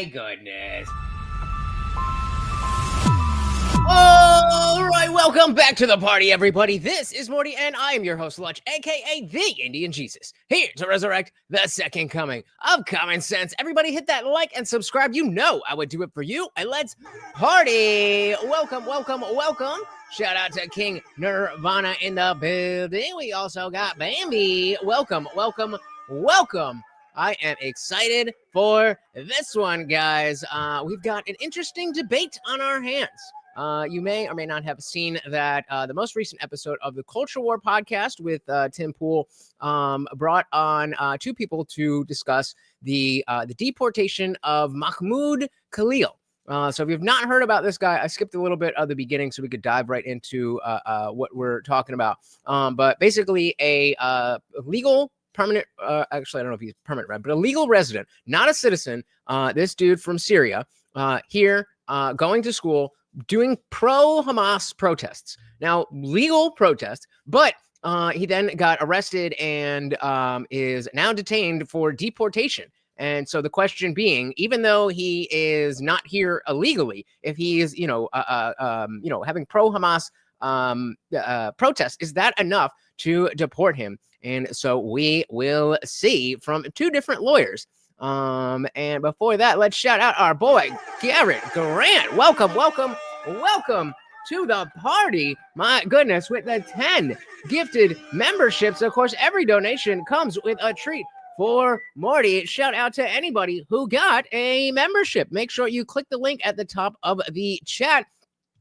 my goodness. All right, welcome back to the party, everybody. This is Morty, and I am your host, Lunch, aka TheIndianJesus, here to resurrect the second coming of common sense. Everybody hit that like and subscribe. You know I would do it for you, and let's party. Welcome, welcome, welcome. Shout out to King Nirvana in the building. We also got Bambi. Welcome, welcome, welcome. I am excited for this one, guys. We've got an interesting debate on our hands. You may or may not have seen that the most recent episode of the Culture War podcast with Tim Pool brought on two people to discuss the deportation of Mahmoud Khalil. So if you've not heard about this guy, I skipped a little bit of the beginning so we could dive right into what we're talking about. But basically a legal permanent, actually, I don't know if he's permanent, but a legal resident, not a citizen. This dude from Syria here going to school, doing pro-Hamas protests. Now, legal protest, but he then got arrested and is now detained for deportation. And so the question being, even though he is not here illegally, if he is, having pro-Hamas protests, is that enough to deport him? And so we will see from two different lawyers. And before that, let's shout out our boy, Garrett Grant. Welcome, welcome, welcome to the party. My goodness, with the 10 gifted memberships. Of course, every donation comes with a treat for Morty. Shout out to anybody who got a membership. Make sure you click the link at the top of the chat.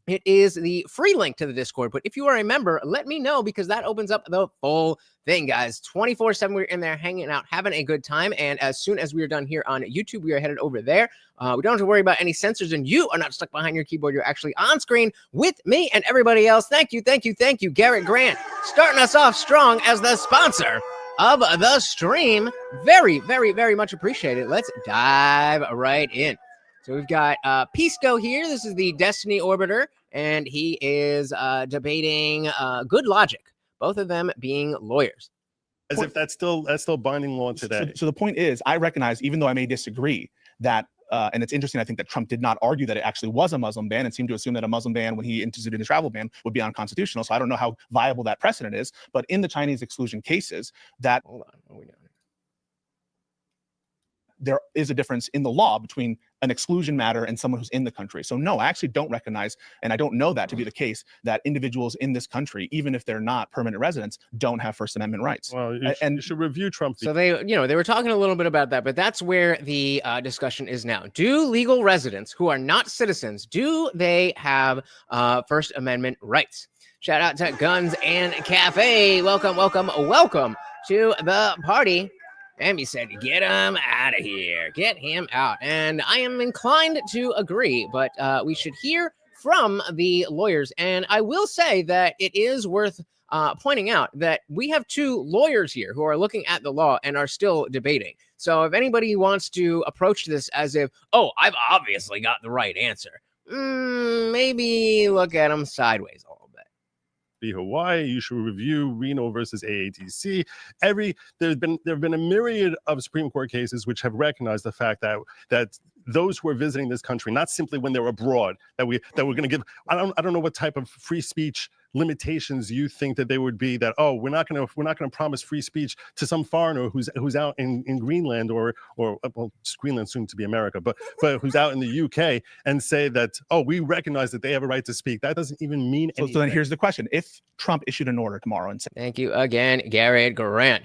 It is the free link to the Discord, but if you are a member, let me know because that opens up the full thing, guys. 24/7, we're in there hanging out, having a good time, and as soon as we are done here on YouTube, we are headed over there. We don't have to worry about any censors, and you are not stuck behind your keyboard. You're actually on screen with me and everybody else. Thank you, thank you, thank you, Garrett Grant, starting us off strong as the sponsor of the stream. Very, very, very much appreciated. Let's dive right in. So we've got Pisco here. This is the Destiny Orbiter, and he is debating GoodLawgic, both of them being lawyers. As if that's still binding law today. So the point is, I recognize, even though I may disagree, that, and it's interesting, I think that Trump did not argue that it actually was a Muslim ban and seemed to assume that a Muslim ban, when he instituted a travel ban, would be unconstitutional. So I don't know how viable that precedent is. But in the Chinese exclusion cases, that there is a difference in the law between an exclusion matter and someone who's in the country. So no, I actually don't recognize, and I don't know that to be the case, that individuals in this country, even if they're not permanent residents, don't have First Amendment rights. Well, you should review Trump. So they were talking a little bit about that, but that's where the discussion is now. Do legal residents who are not citizens, do they have First Amendment rights? Shout out to Guns and Cafe. Welcome, welcome, welcome to the party. And he said, get him out of here. Get him out. And I am inclined to agree, but we should hear from the lawyers. And I will say that it is worth pointing out that we have two lawyers here who are looking at the law and are still debating. So if anybody wants to approach this as if, oh, I've obviously got the right answer, maybe look at them sideways a little bit. Hawaii, you should review Reno versus AATC. There have been a myriad of Supreme Court cases which have recognized the fact that those who are visiting this country, not simply when they're abroad, that we're going to give. I don't know what type of free speech limitations you think that they would be. That we're not going to promise free speech to some foreigner who's out in Greenland or well, Greenland soon to be America, but who's out in the UK and say that we recognize that they have a right to speak. That doesn't even mean anything. So then here's the question: if Trump issued an order tomorrow and said, "Thank you again, Garrett Grant."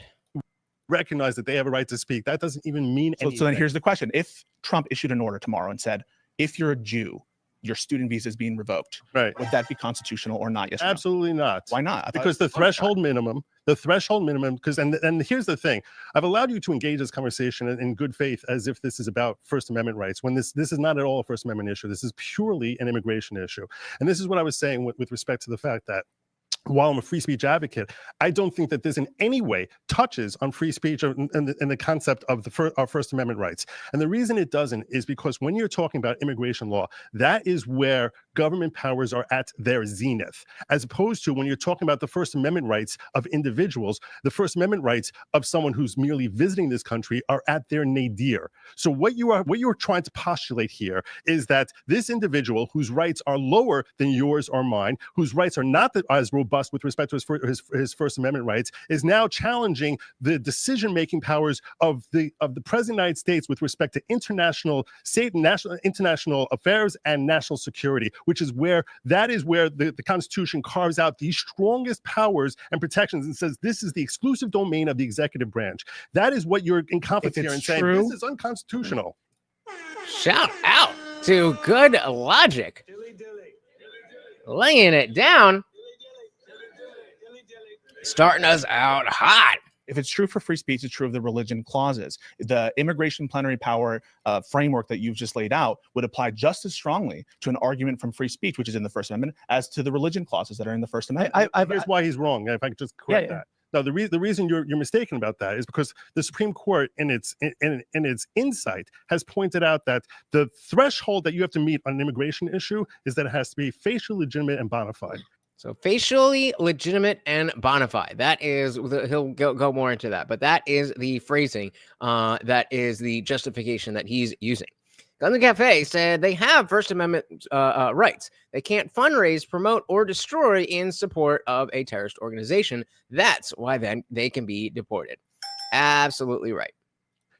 Recognize that they have a right to speak. That doesn't even mean anything. So then here's the question: if Trump issued an order tomorrow and said, if you're a Jew, your student visa is being revoked, right? Would that be constitutional or not? Yes, absolutely not. Why not? Because the threshold minimum, because and here's the thing: I've allowed you to engage this conversation in good faith as if this is about First Amendment rights, when this is not at all a First Amendment issue. This is purely an immigration issue, and this is what I was saying with respect to the fact that, while I'm a free speech advocate, I don't think that this in any way touches on free speech and the concept of our First Amendment rights. And the reason it doesn't is because when you're talking about immigration law, that is where government powers are at their zenith, as opposed to when you're talking about the First Amendment rights of individuals, the First Amendment rights of someone who's merely visiting this country are at their nadir. So what you are trying to postulate here is that this individual whose rights are lower than yours or mine, whose rights are not as robust with respect to his First Amendment rights, is now challenging the decision-making powers of the President of the United States with respect to international affairs and national security, which is where the Constitution carves out the strongest powers and protections and says this is the exclusive domain of the executive branch. That is what you're in conflict here and saying this is unconstitutional. Shout out to GoodLawgic, laying it down, starting us out hot. If it's true for free speech, it's true of the religion clauses. The immigration plenary power framework that you've just laid out would apply just as strongly to an argument from free speech, which is in the First Amendment, as to the religion clauses that are in the First Amendment. Here's why he's wrong. If I could just correct that. No, the reason you're mistaken about that is because the Supreme Court, in its insight, has pointed out that the threshold that you have to meet on an immigration issue is that it has to be facially legitimate and bona fide. So facially legitimate and bona fide. That is, he'll go more into that, but that is the phrasing. That is the justification that he's using. Guns and Cafe said they have First Amendment rights. They can't fundraise, promote, or destroy in support of a terrorist organization. That's why then they can be deported. Absolutely right.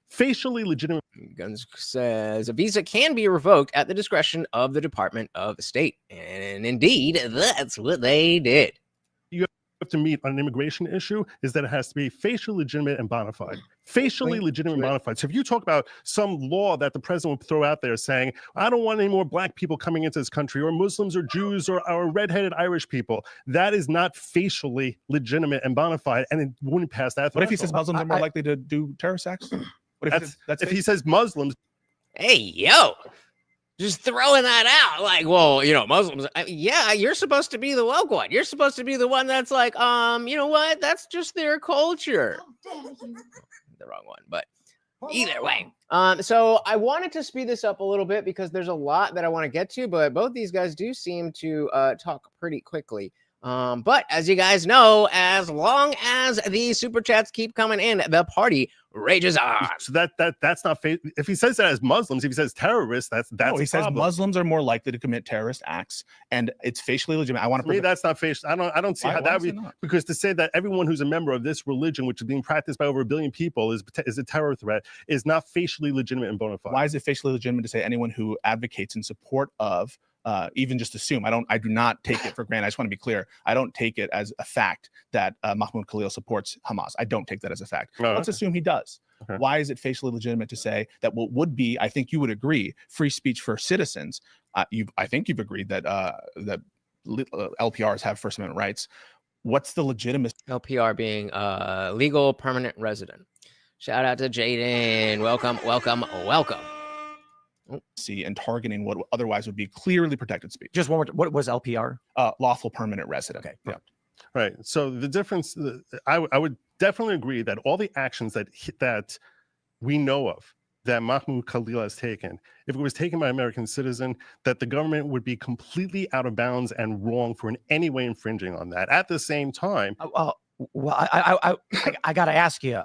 Facially legitimate. Guns says a visa can be revoked at the discretion of the Department of State. And indeed, that's what they did. You have to meet on an immigration issue is that it has to be facially legitimate and bona fide. Facially legitimate and bona fide. So if you talk about some law that the president would throw out there saying, I don't want any more black people coming into this country, or Muslims or Jews or redheaded Irish people, that is not facially legitimate and bona fide, and it wouldn't pass that. What if he says Muslims are more likely to do terrorist acts? What if he says Muslims? Hey, yo, just throwing that out. Like, well, Muslims. Yeah, you're supposed to be the woke one. You're supposed to be the one that's like, you know what? That's just their culture. The wrong one, but either way. So I wanted to speed this up a little bit because there's a lot that I want to get to, but both these guys do seem to talk pretty quickly. But as you guys know, as long as the super chats keep coming in, the party rages on. So that's not if he says that as Muslims, if he says terrorists, that's no, he says Muslims are more likely to commit terrorist acts, and it's facially legitimate. I want to. Me, that's not facial. I don't see how that would be, because to say that everyone who's a member of this religion, which is being practiced by over 1 billion people, is a terror threat, is not facially legitimate and bona fide. Why is it facially legitimate to say anyone who advocates in support of? Even just assume. I do not take it for granted. I just want to be clear. I don't take it as a fact that Mahmoud Khalil supports Hamas. I don't take that as a fact. Let's assume he does. Okay. Why is it facially legitimate to say that what would be, I think you would agree, free speech for citizens? I think you've agreed that that LPRs have First Amendment rights. What's the legitimate? LPR being legal permanent resident. Shout out to Jaden. Welcome, welcome, welcome. And targeting what otherwise would be clearly protected speech. Just one more. What was LPR? Lawful permanent resident. Okay. Yeah. Right. So the difference, I would definitely agree that all the actions that we know of that Mahmoud Khalil has taken, if it was taken by an American citizen, that the government would be completely out of bounds and wrong for in any way infringing on that. At the same time, well, I got to ask you,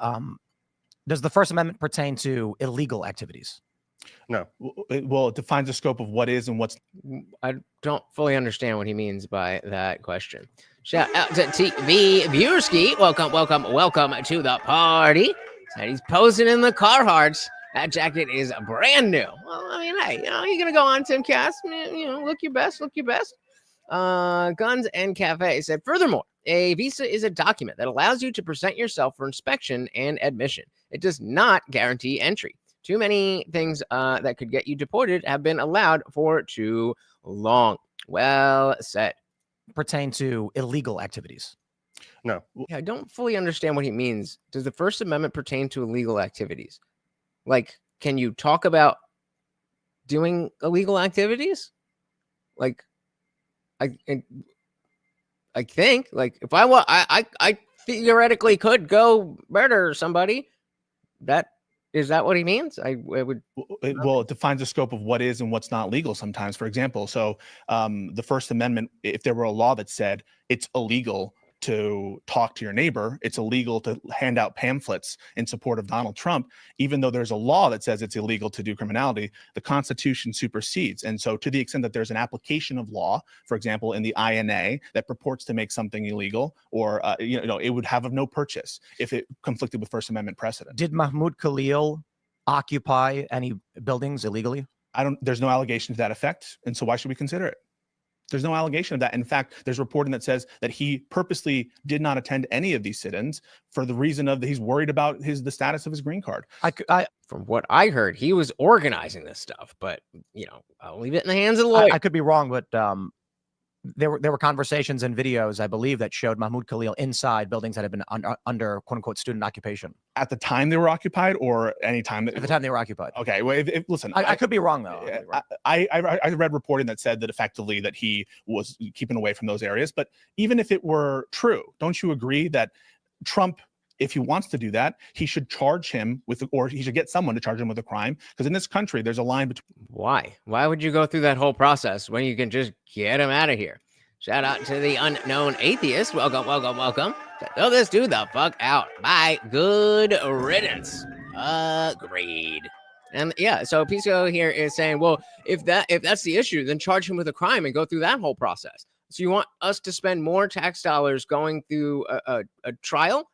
does the First Amendment pertain to illegal activities? No. Well, it defines the scope of what is and what's. I don't fully understand what he means by that question. Shout out to TV Viewerski. Welcome, welcome, welcome to the party. And he's posing in the Carhartts. That jacket is brand new. Well, I mean, hey, you're gonna go on Timcast. Look your best. Look your best. Guns and Cafe said, furthermore, a visa is a document that allows you to present yourself for inspection and admission. It does not guarantee entry. Too many things that could get you deported have been allowed for too long. Well said. Pertain to illegal activities? No. Yeah, I don't fully understand what he means. Does the First Amendment pertain to illegal activities? Like, can you talk about doing illegal activities? Like, I think, like, if I want, I theoretically could go murder somebody. That Is that what he means? I would. Well, it defines the scope of what is and what's not legal sometimes. For example, so the First Amendment, if there were a law that said it's illegal to talk to your neighbor, it's illegal to hand out pamphlets in support of Donald Trump, even though there's a law that says it's illegal to do criminality, the Constitution supersedes. And so to the extent that there's an application of law, for example, in the INA that purports to make something illegal, or it would have of no purchase if it conflicted with First Amendment precedent. Did Mahmoud Khalil occupy any buildings illegally? There's no allegation to that effect. And so why should we consider it? There's no allegation of that. In fact, there's reporting that says that he purposely did not attend any of these sit-ins for the reason of that he's worried about the status of his green card. From what I heard, he was organizing this stuff, but I'll leave it in the hands of the lawyer. I could be wrong, but there were conversations and videos, I believe, that showed Mahmoud Khalil inside buildings that had been under quote unquote student occupation. At the time they were occupied, or any time at the time they were occupied. Okay, well, listen, I could be wrong though. I read reporting that said that effectively that he was keeping away from those areas. But even if it were true, don't you agree that Trump, if he wants to do that, he should charge him with, or he should get someone to charge him with a crime? Because in this country, there's a line between. Why would you go through that whole process when you can just get him out of here? Shout out to the unknown atheist. Welcome. Throw this dude the fuck out. Bye. Good riddance. Agreed. And yeah, so Pisco here is saying, well, if that's the issue, then charge him with a crime and go through that whole process. So you want us to spend more tax dollars going through a trial?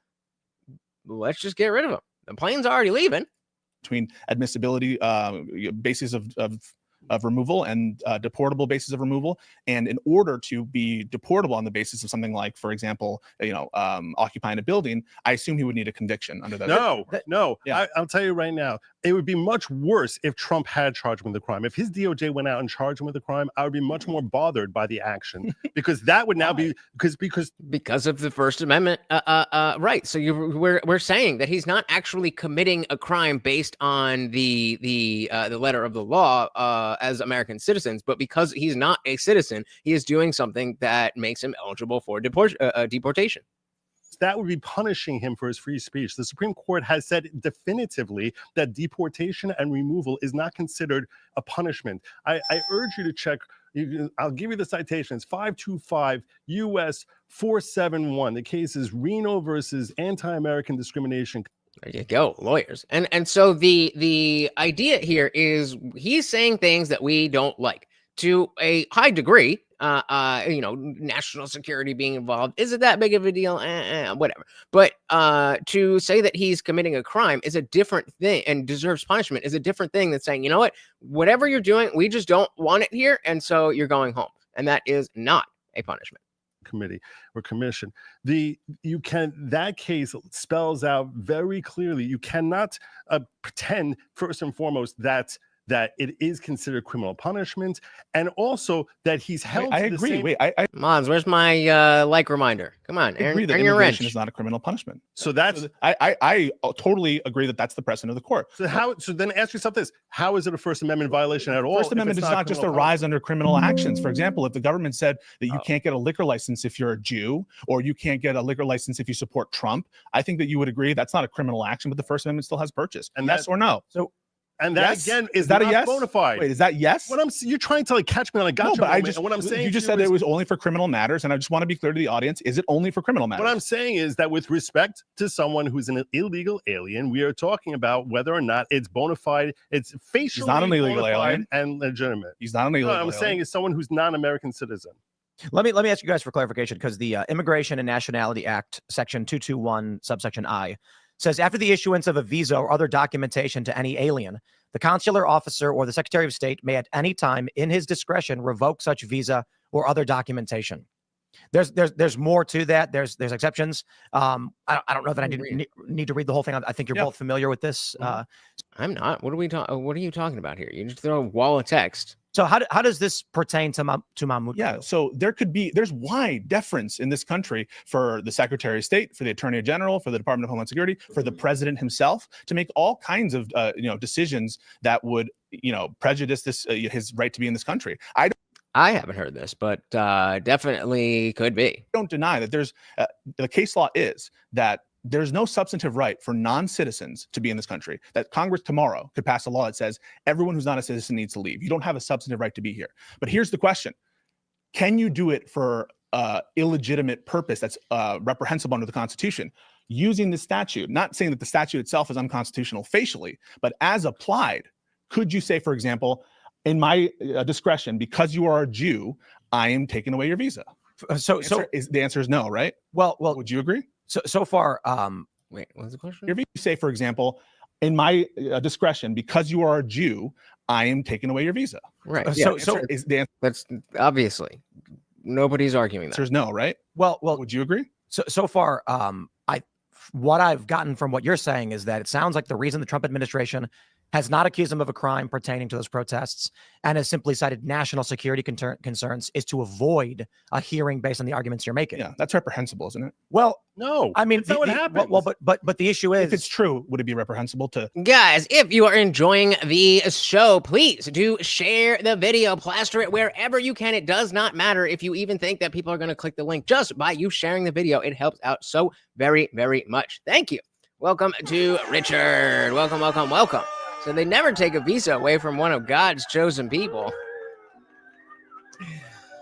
Let's just get rid of him. The plane's already leaving. Between admissibility basis of removal and deportable basis of removal, and in order to be deportable on the basis of something like, for example, occupying a building, I assume he would need a conviction under that. No. Yeah. I'll tell you right now, it would be much worse if Trump had charged him with a crime. If his DOJ went out and charged him with a crime, I would be much more bothered by the action, because that would now be because of the First Amendment, right? So we're saying that he's not actually committing a crime based on the letter of the law as American citizens, but because he's not a citizen, he is doing something that makes him eligible for deportation. That would be punishing him for his free speech. The Supreme Court has said definitively that deportation and removal is not considered a punishment. I urge you to check. I'll give you the citation. It's 525 U.S. 471. The case is Reno versus Anti-American Discrimination. There you go, lawyers. And so the idea here is he's saying things that we don't like to a high degree. National security being involved, is it that big of a deal? Whatever. But to say that he's committing a crime is a different thing and deserves punishment is a different thing than saying, you know what, whatever you're doing, we just don't want it here, and so you're going home. And that is not a punishment. Committee or commission. That case spells out very clearly, you cannot pretend first and foremost that it is considered criminal punishment, and also that he's held. I agree. Mons, where's my reminder? Come on, I agree that immigration is not a criminal punishment. So that's I totally agree that that's the precedent of the court. So then ask yourself this: how is it a First Amendment violation at all? First Amendment does not just arise under criminal actions. For example, if the government said that you can't get a liquor license if you're a Jew, or you can't get a liquor license if you support Trump, I think that you would agree that's not a criminal action, but the First Amendment still has purchase. And yes or no? So. And that yes? again is that not a yes? bona fide. Wait, is that yes? You're trying to catch me on a gotcha. No, but what I'm saying you just said it was only for criminal matters, and I just want to be clear to the audience: is it only for criminal matters? What I'm saying is that with respect to someone who's an illegal alien, we are talking about whether or not it's bona fide. It's facially He's not an illegal alien and legitimate. He's not an illegal. I'm saying is someone who's not an American citizen. Let me ask you guys for clarification, because the Immigration and Nationality Act, Section 221, subsection I, says after the issuance of a visa or other documentation to any alien, the consular officer or the Secretary of State may at any time in his discretion revoke such visa or other documentation. There's more to that. There's exceptions. I don't know that I need to read the whole thing. I think you're both familiar with this. I'm not. What are you talking about here? You just throw a wall of text. So how does this pertain to Mahmoud? Yeah, so there's wide deference in this country for the Secretary of State, for the Attorney General, for the Department of Homeland Security, for the President himself to make all kinds of decisions that would prejudice his right to be in this country. I haven't heard this, but definitely could be. Don't deny that there's the case law is that there's no substantive right for non-citizens to be in this country, that Congress tomorrow could pass a law that says everyone who's not a citizen needs to leave. You don't have a substantive right to be here. But here's the question. Can you do it for illegitimate purpose that's reprehensible under the Constitution? Using the statute, not saying that the statute itself is unconstitutional facially, but as applied, could you say, for example, in my discretion, because you are a Jew, I am taking away your visa? The answer is no, right? Well, would you agree? So far, wait, what's the question? Your visa, say, for example, in my discretion, because you are a Jew, I am taking away your visa. Right. That's obviously nobody's arguing that. The answer is no, right? Well, would you agree? So far, what I've gotten from what you're saying is that it sounds like the reason the Trump administration has not accused him of a crime pertaining to those protests and has simply cited national security concerns is to avoid a hearing based on the arguments you're making. Yeah, that's reprehensible, isn't it? Well, no, I mean, that's not what happened. Well, but the issue is, if it's true, would it be reprehensible to? Guys, if you are enjoying the show, please do share the video, plaster it wherever you can. It does not matter if you even think that people are going to click the link. Just by you sharing the video, it helps out so very, very much. Thank you. Welcome to Richard. Welcome, welcome, welcome. So they never take a visa away from one of God's chosen people.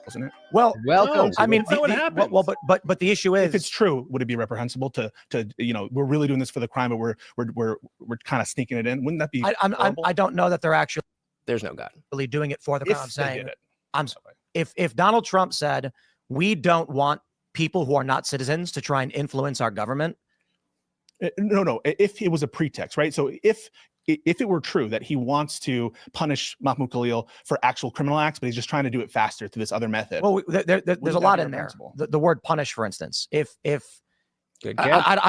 Wasn't it? Well, welcome. No, I mean, what happened. But the issue is, if it's true, would it be reprehensible to we're really doing this for the crime, but we're kind of sneaking it in? Wouldn't that be? I don't know that they're actually. There's no God. Really doing it for the crime. I'm saying, I'm sorry. If Donald Trump said we don't want people who are not citizens to try and influence our government. No. If it was a pretext, right? So if it were true that he wants to punish Mahmoud Khalil for actual criminal acts, but he's just trying to do it faster through this other method. Well, there's a lot in there. The word punish, for instance, if I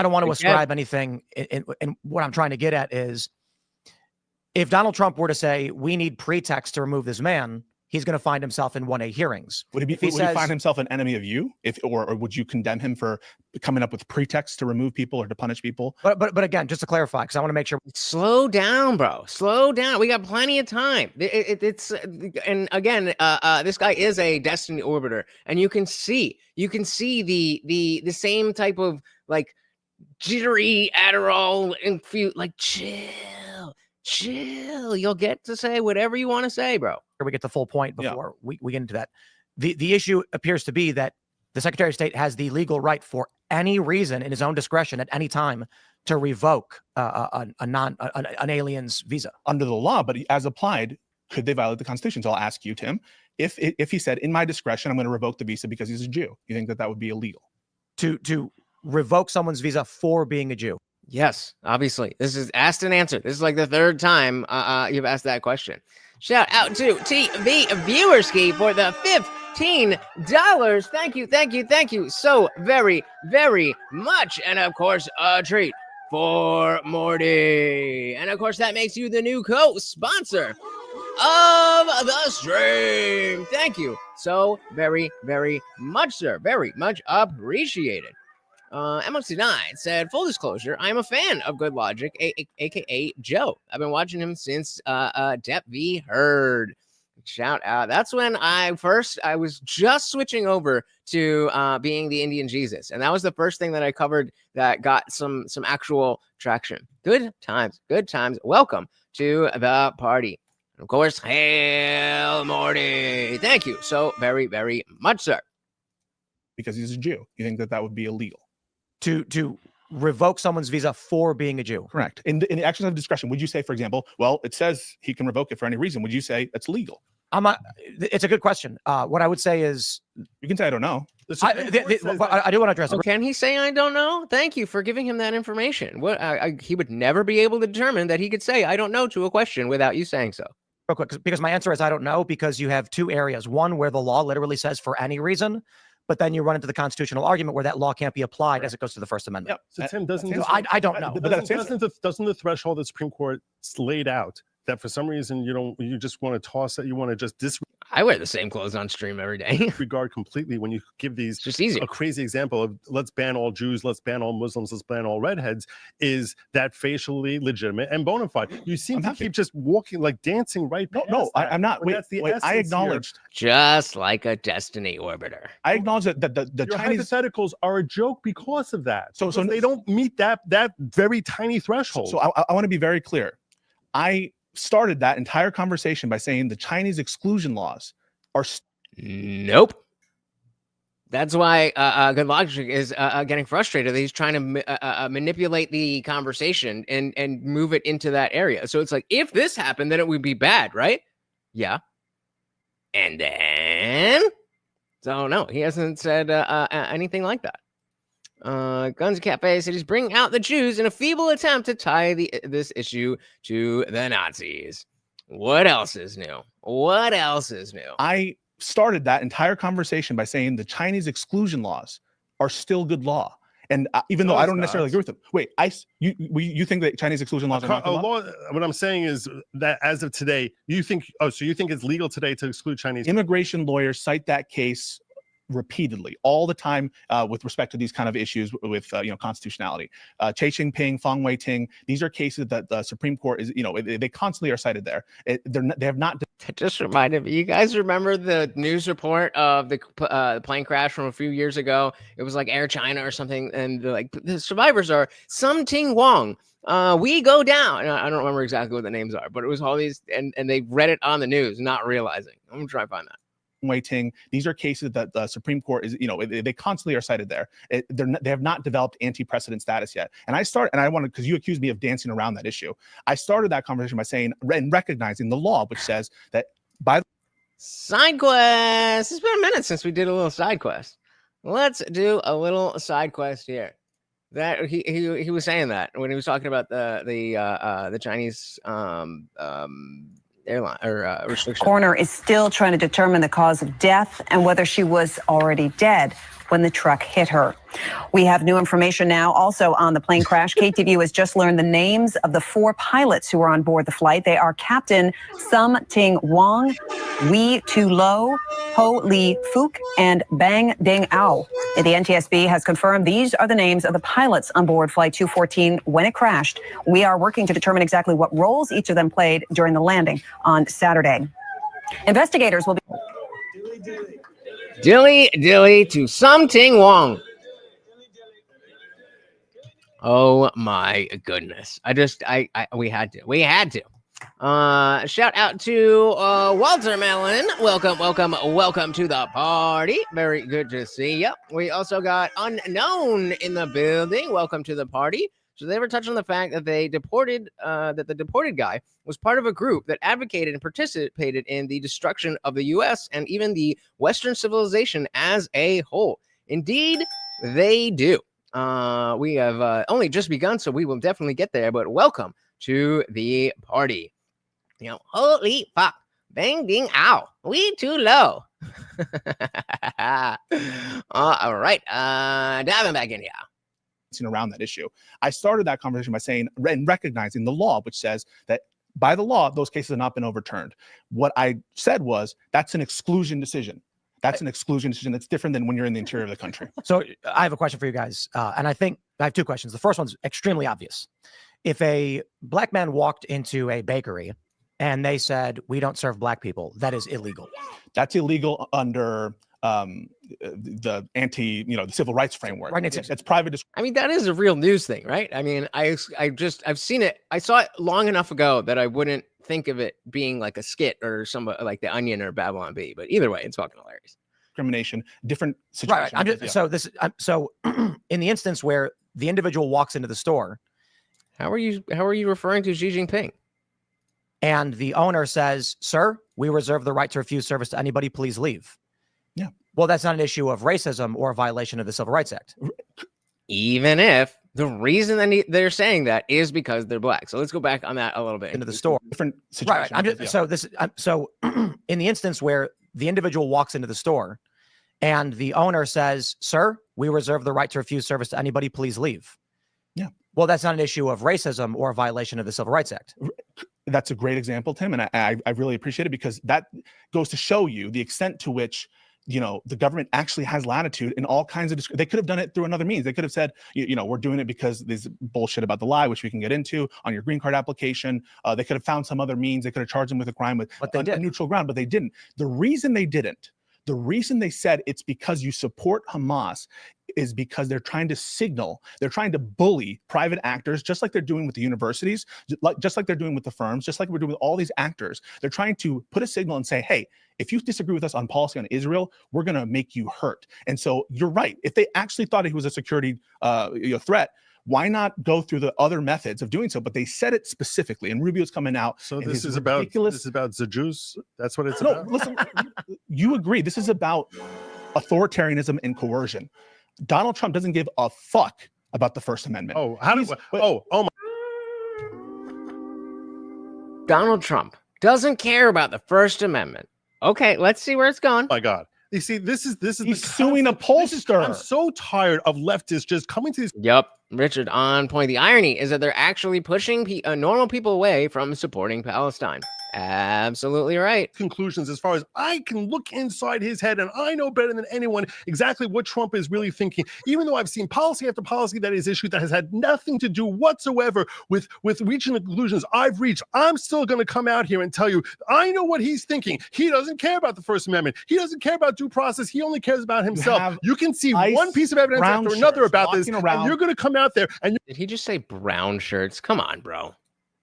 don't want to ascribe anything in what I'm trying to get at is, if Donald Trump were to say we need pretext to remove this man, he's going to find himself in 1A hearings. Would he find himself an enemy of you, or would you condemn him for coming up with pretexts to remove people or to punish people? But again, just to clarify, because I want to make sure. Slow down, bro. Slow down. We got plenty of time. It's and again, this guy is a Destiny orbiter, and you can see the same type of like jittery Adderall infused, like chill. You'll get to say whatever you want to say, bro. We get the full point before we get into that. The issue appears to be that the Secretary of State has the legal right for any reason in his own discretion at any time to revoke an alien's visa under the law. But as applied, could they violate the Constitution? So I'll ask you, Tim, if he said, in my discretion, I'm going to revoke the visa because he's a Jew, you think that would be illegal? To revoke someone's visa for being a Jew? Yes, obviously. This is asked and answered. This is like the third time you've asked that question. Shout out to TV Viewerski for the $15. Thank you so very, very much. And of course, a treat for Morty. And of course, that makes you the new co-sponsor of the stream. Thank you so very, very much, sir. Very much appreciated. MLC9 said, full disclosure, I'm a fan of GoodLawgic, aka Joe. I've been watching him since Dep V Heard. Shout out. That's when I was just switching over to being the Indian Jesus. And that was the first thing that I covered that got some actual traction. Good times. Welcome to the party. And of course, hail Morty. Thank you so very, very much, sir. Because he's a Jew. You think that would be illegal? To revoke someone's visa for being a Jew. Correct. In the actions of discretion, would you say, for example, well, it says he can revoke it for any reason. Would you say that's legal? It's a good question. What I would say is, you can say I don't know. I do want to address it. Can he say I don't know? Thank you for giving him that information. He would never be able to determine that he could say I don't know to a question without you saying so. Real quick, because my answer is I don't know, because you have two areas. One where the law literally says for any reason, but then you run into the constitutional argument where that law can't be applied as it goes to the First Amendment. Yeah. So Tim, I don't know. But doesn't the threshold the Supreme Court laid out that for some reason you just want to toss it, you want to just disregard? I wear the same clothes on stream every day. Regard completely when you give these It's just easier. a crazy example of let's ban all Jews, let's ban all Muslims, let's ban all redheads. Is that facially legitimate and bona fide? You seem to keep just walking, like dancing right past No, that, I'm not. when Wait, that's the wait, I essence here. acknowledged. Just like a Destiny orbiter. I acknowledge that the Your Chinese. hypotheticals are a joke because of that. So They don't meet that very tiny threshold. So I want to be very clear. I started that entire conversation by saying the Chinese exclusion laws are. Nope. That's why GoodLawgic is getting frustrated. He's trying to manipulate the conversation and move it into that area. So it's like, if this happened, then it would be bad, right? Yeah. And then, so no, he hasn't said anything like that. Guns Cafe said he's bringing out the Jews in a feeble attempt to tie this issue to the Nazis. What else is new? What else is new? I started that entire conversation by saying the Chinese exclusion laws are still good law. And even though I don't necessarily agree with them, wait, you think that Chinese exclusion laws are not good law? What I'm saying is that as of today, you think it's legal today to exclude Chinese? Immigration lawyers cite that case repeatedly all the time with respect to these kind of issues with constitutionality. Che Jinping, Fang Weiting, these are cases that the Supreme Court is, they constantly are cited there. They have not. That just reminded me. You guys remember the news report of the plane crash from a few years ago? It was like Air China or something, and the survivors are Something Wong. We go down. I don't remember exactly what the names are, but it was all these, and they read it on the news, not realizing. I'm gonna try and find that. Waiting. These are cases that the Supreme Court is, they constantly are cited there. They have not developed anti-precedent status yet. And I wanted, because you accused me of dancing around that issue. I started that conversation by saying and recognizing the law, which says that by side quest. It's been a minute since we did a little side quest. Let's do a little side quest here. That he was saying that when he was talking about the Chinese airline or restriction. Coroner is still trying to determine the cause of death and whether she was already dead when the truck hit her. We have new information now also on the plane crash. KTVU has just learned the names of the 4 pilots who were on board the flight. They are Captain Something Wong, Wee Tu Lo, Ho Li Fook, and Bang Ding Ao. The NTSB has confirmed these are the names of the pilots on board Flight 214 when it crashed. We are working to determine exactly what roles each of them played during the landing on Saturday. Investigators will be... Dilly to Something Wong. Oh my goodness. We had to. Shout out to Walter Mellon. Welcome to the party. Very good to see you. We also got Unknown in the building. Welcome to the party. So they were touching on the fact that the deported guy was part of a group that advocated and participated in the destruction of the U.S. and even the Western civilization as a whole. Indeed, they do. We have only just begun, so we will definitely get there. But welcome to the party. Holy fuck, bang ding ow, we too low. All right, diving back in here. Around that issue. I started that conversation by saying and recognizing the law, which says that by the law, those cases have not been overturned. What I said was that's an exclusion decision. That's an exclusion decision that's different than when you're in the interior of the country. So I have a question for you guys. And I think I have 2 questions. The first one's extremely obvious. If a black man walked into a bakery and they said, we don't serve black people, that is illegal. That's illegal under the the civil rights framework. Right. It's private. I mean, that is a real news thing, right? I mean, I've seen it. I saw it long enough ago that I wouldn't think of it being like a skit or somebody like The Onion or Babylon Bee. But either way, it's fucking hilarious. Discrimination, different situations. Right. So in the instance where the individual walks into the store, how are you referring to Xi Jinping? And the owner says, "Sir, we reserve the right to refuse service to anybody. Please leave." Yeah. Well, that's not an issue of racism or a violation of the Civil Rights Act. Even if the reason that they're saying that is because they're black. So let's go back on that a little bit. Into the store. Different situations. Right. So in the instance where the individual walks into the store and the owner says, "Sir, we reserve the right to refuse service to anybody. Please leave." Yeah. Well, that's not an issue of racism or a violation of the Civil Rights Act. That's a great example, Tim, and I really appreciate it, because that goes to show you the extent to which, you know, the government actually has latitude in all kinds of. They could have done it through another means. They could have said, you know, we're doing it because there's bullshit about the lie, which we can get into on your green card application. They could have found some other means. They could have charged them with a crime with a neutral ground, but they didn't. The reason they didn't, the reason they said it's because you support Hamas, is because they're trying to signal, they're trying to bully private actors, just like they're doing with the universities, just like they're doing with the firms, just like we're doing with all these actors. They're trying to put a signal and say, hey, if you disagree with us on policy on Israel, we're going to make you hurt. And so you're right. If they actually thought he was a security threat, why not go through the other methods of doing so? But they said it specifically, and Rubio's coming out. So this is about the Jews. That's what it's about. No, listen, you agree. This is about authoritarianism and coercion. Donald Trump doesn't give a fuck about the First Amendment. Oh, how does? Oh my! Donald Trump doesn't care about the First Amendment. Okay, let's see where it's going. Oh my God. You see, this is he's suing a pollster. I'm so tired of leftists just coming to these. Yep, Richard, on point. The irony is that they're actually pushing normal people away from supporting Palestine. Absolutely right. Conclusions, as far as I can look inside his head, and I know better than anyone exactly what Trump is really thinking, even though I've seen policy after policy that is issued that has had nothing to do whatsoever with reaching the conclusions I've reached. I'm still going to come out here and tell you, I know what he's thinking. He doesn't care about the First Amendment. He doesn't care about due process. He only cares about himself. You can see one piece of evidence after another about this, and you're going to come out there and did he just say brown shirts? Come on, bro.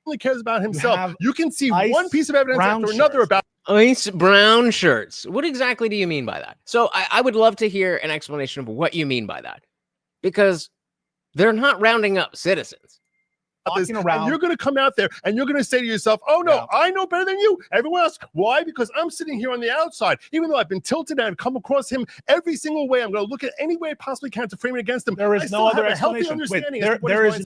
Only cares about himself. You can see one piece of evidence after another about ice brown shirts. What exactly do you mean by that? So I would love to hear an explanation of what you mean by that, because they're not rounding up citizens. And you're going to come out there and you're going to say to yourself, oh no, I know better than you. Everyone else. Why? Because I'm sitting here on the outside. Even though I've been tilted and I've come across him every single way, I'm going to look at any way I possibly can to frame it against him. There is no other explanation.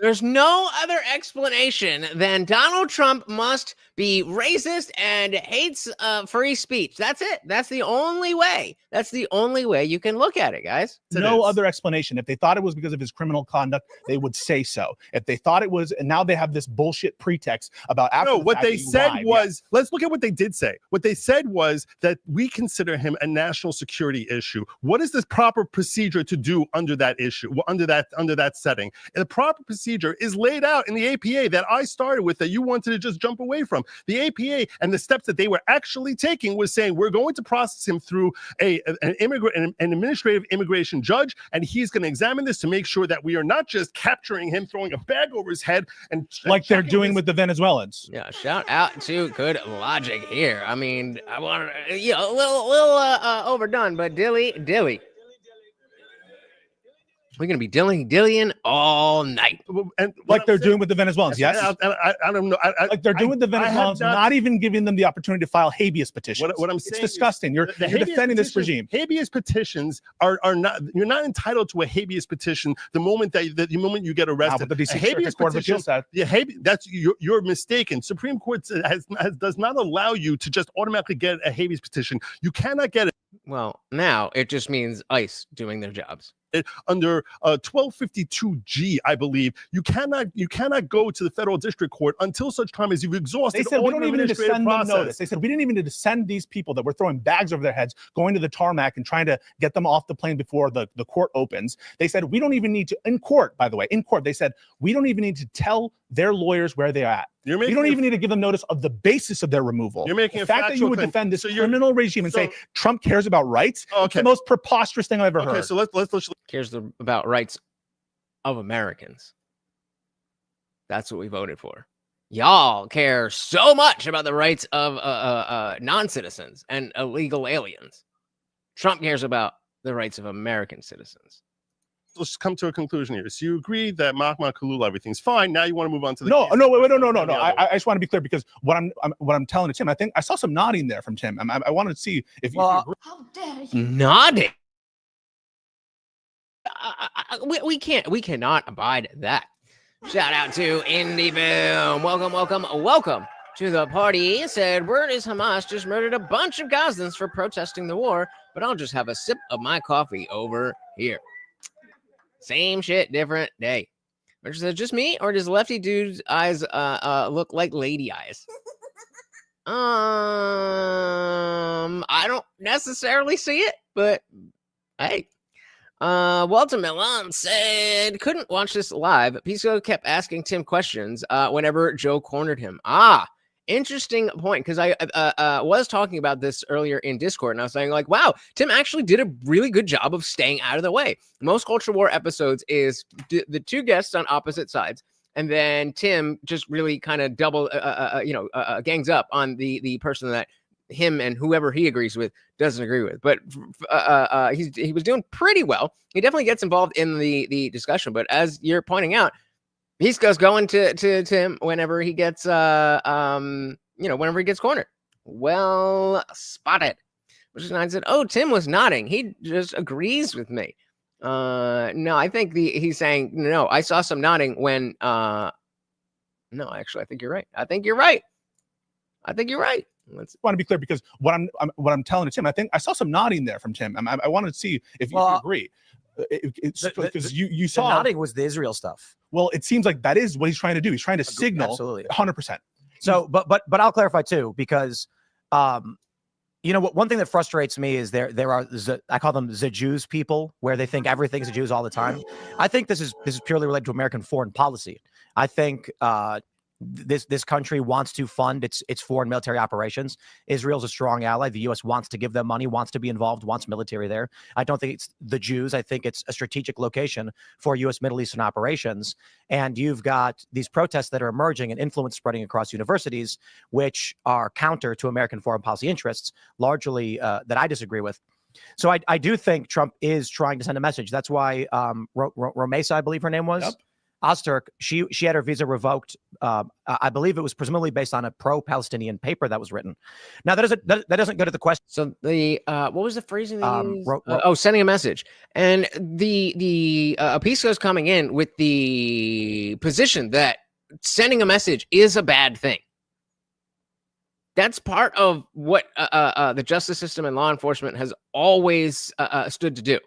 There's no other explanation than Donald Trump must be racist and hates free speech. That's it. That's the only way. That's the only way you can look at it, guys. No other explanation. If they thought it was because of his criminal conduct, they would say so. If they thought it was, and now they have this bullshit pretext about after no, what they said was, let's look at what they did say. What they said was that we consider him a national security issue. What is this proper procedure to do under that issue, under that setting? And the proper procedure is laid out in the APA that I started with, that you wanted to just jump away from. The APA and the steps that they were actually taking was saying, we're going to process him through an administrative immigration judge, and he's going to examine this to make sure that we are not just capturing him, throwing a bag over his head, and like they're doing with the Venezuelans. Yeah, shout out to GoodLawgic here. I mean, I want to, a little overdone, but Dilly. We're going to be dillying all night. And like they're doing with the Venezuelans, yes? I don't know. Like they're doing with the Venezuelans, not even giving them the opportunity to file habeas petitions. What I'm saying, it's disgusting. You're defending this regime. Habeas petitions are not, you're not entitled to a habeas petition the moment you get arrested. The DC Circuit Court of Appeals said. That's you're mistaken. Supreme Court does not allow you to just automatically get a habeas petition. You cannot get it. Well, now it just means ICE doing their jobs. Under 1252G, I believe, you cannot go to the federal district court until such time as you've exhausted. They said we don't even need to send them notice. They said we didn't even need to send these people that were throwing bags over their heads, going to the tarmac and trying to get them off the plane before the court opens. They said we don't even need to, in court, by the way, they said we don't even need to tell their lawyers where they're at. You don't even need to give them notice of the basis of their removal. You're making the fact that you would defend this criminal regime and say Trump cares about rights. It's the most preposterous thing I've ever heard. So let's cares about rights of Americans. That's what we voted for. Y'all care so much about the rights of non-citizens and illegal aliens. Trump cares about the rights of American citizens. Let's come to a conclusion here. So you agree that Mahmoud Khalil, everything's fine. Now you want to move on to the no. I just want to be clear, because what I'm telling to Tim, I think I saw some nodding there from Tim. I wanted to see if you agree. How dare you nodding? We cannot abide that. Shout out to Indie Boom. Welcome to the party. He said, word is Hamas just murdered a bunch of Gazans for protesting the war, but I'll just have a sip of my coffee over here. Same shit, different day. Which is just me, or does Lefty Dude's eyes look like lady eyes? I don't necessarily see it, but hey. Walter Milan said, couldn't watch this live. Pisco kept asking Tim questions whenever Joe cornered him. Interesting point, because I was talking about this earlier in Discord, and I was saying, like, wow, Tim actually did a really good job of staying out of the way. Most Culture War episodes is the two guests on opposite sides, and then Tim just really kind of gangs up on the person that him and whoever he agrees with doesn't agree with. But he was doing pretty well. He definitely gets involved in the discussion. But as you're pointing out, Pisco's going to Tim whenever he gets whenever he gets cornered. Well spotted. Which is nine said, oh, Tim was nodding. He just agrees with me. No, I think he's saying no. I saw some nodding when no, actually, I think you're right. I think you're right. Let's want to be clear, because what I'm telling Tim, I think I saw some nodding there from Tim. I wanted to see if you agree. It's because you saw nodding was the Israel stuff. Well, it seems like that is what he's trying to do. He's trying to signal, absolutely, 100%. So, but I'll clarify too, because one thing that frustrates me is there are I call them the Jews people, where they think everything's the Jews all the time. I think this is purely related to American foreign policy. I think this country wants to fund its foreign military operations. Israel's a strong ally. The U.S. wants to give them money, wants to be involved, wants military there. I don't think it's the Jews. I think it's a strategic location for U.S. Middle Eastern operations. And you've got these protests that are emerging and influence spreading across universities, which are counter to American foreign policy interests, largely that I disagree with. So I do think Trump is trying to send a message. That's why Romesa, I believe her name was. Yep. Ozturk, she had her visa revoked. I believe it was presumably based on a pro-Palestinian paper that was written. Now that doesn't go to the question. So the what was the phrasing? Sending a message, and the Pisco's coming in with the position that sending a message is a bad thing. That's part of what the justice system and law enforcement has always stood to do.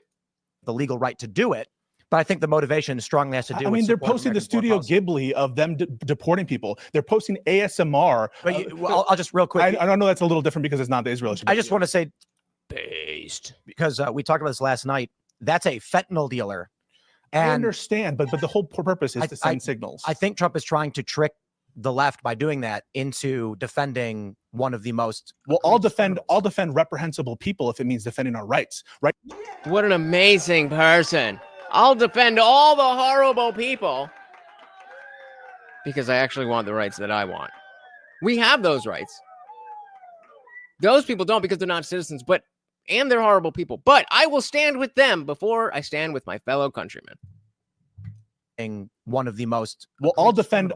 The legal right to do it. But I think the motivation strongly has to do with. I mean, they're posting the Studio Ghibli of them deporting people. They're posting ASMR. But I'll just real quick. I don't know, that's a little different because it's not the Israel issue. I just want to say, based, because we talked about this last night. That's a fentanyl dealer. And I understand, but the whole purpose is to send signals. I think Trump is trying to trick the left by doing that into defending one of the most. Well, I'll defend reprehensible people if it means defending our rights, right? What an amazing person. I'll defend all the horrible people because I actually want the rights that I want. We have those rights. Those people don't because they're not citizens, and they're horrible people. But I will stand with them before I stand with my fellow countrymen. One of the most. Well, I'll defend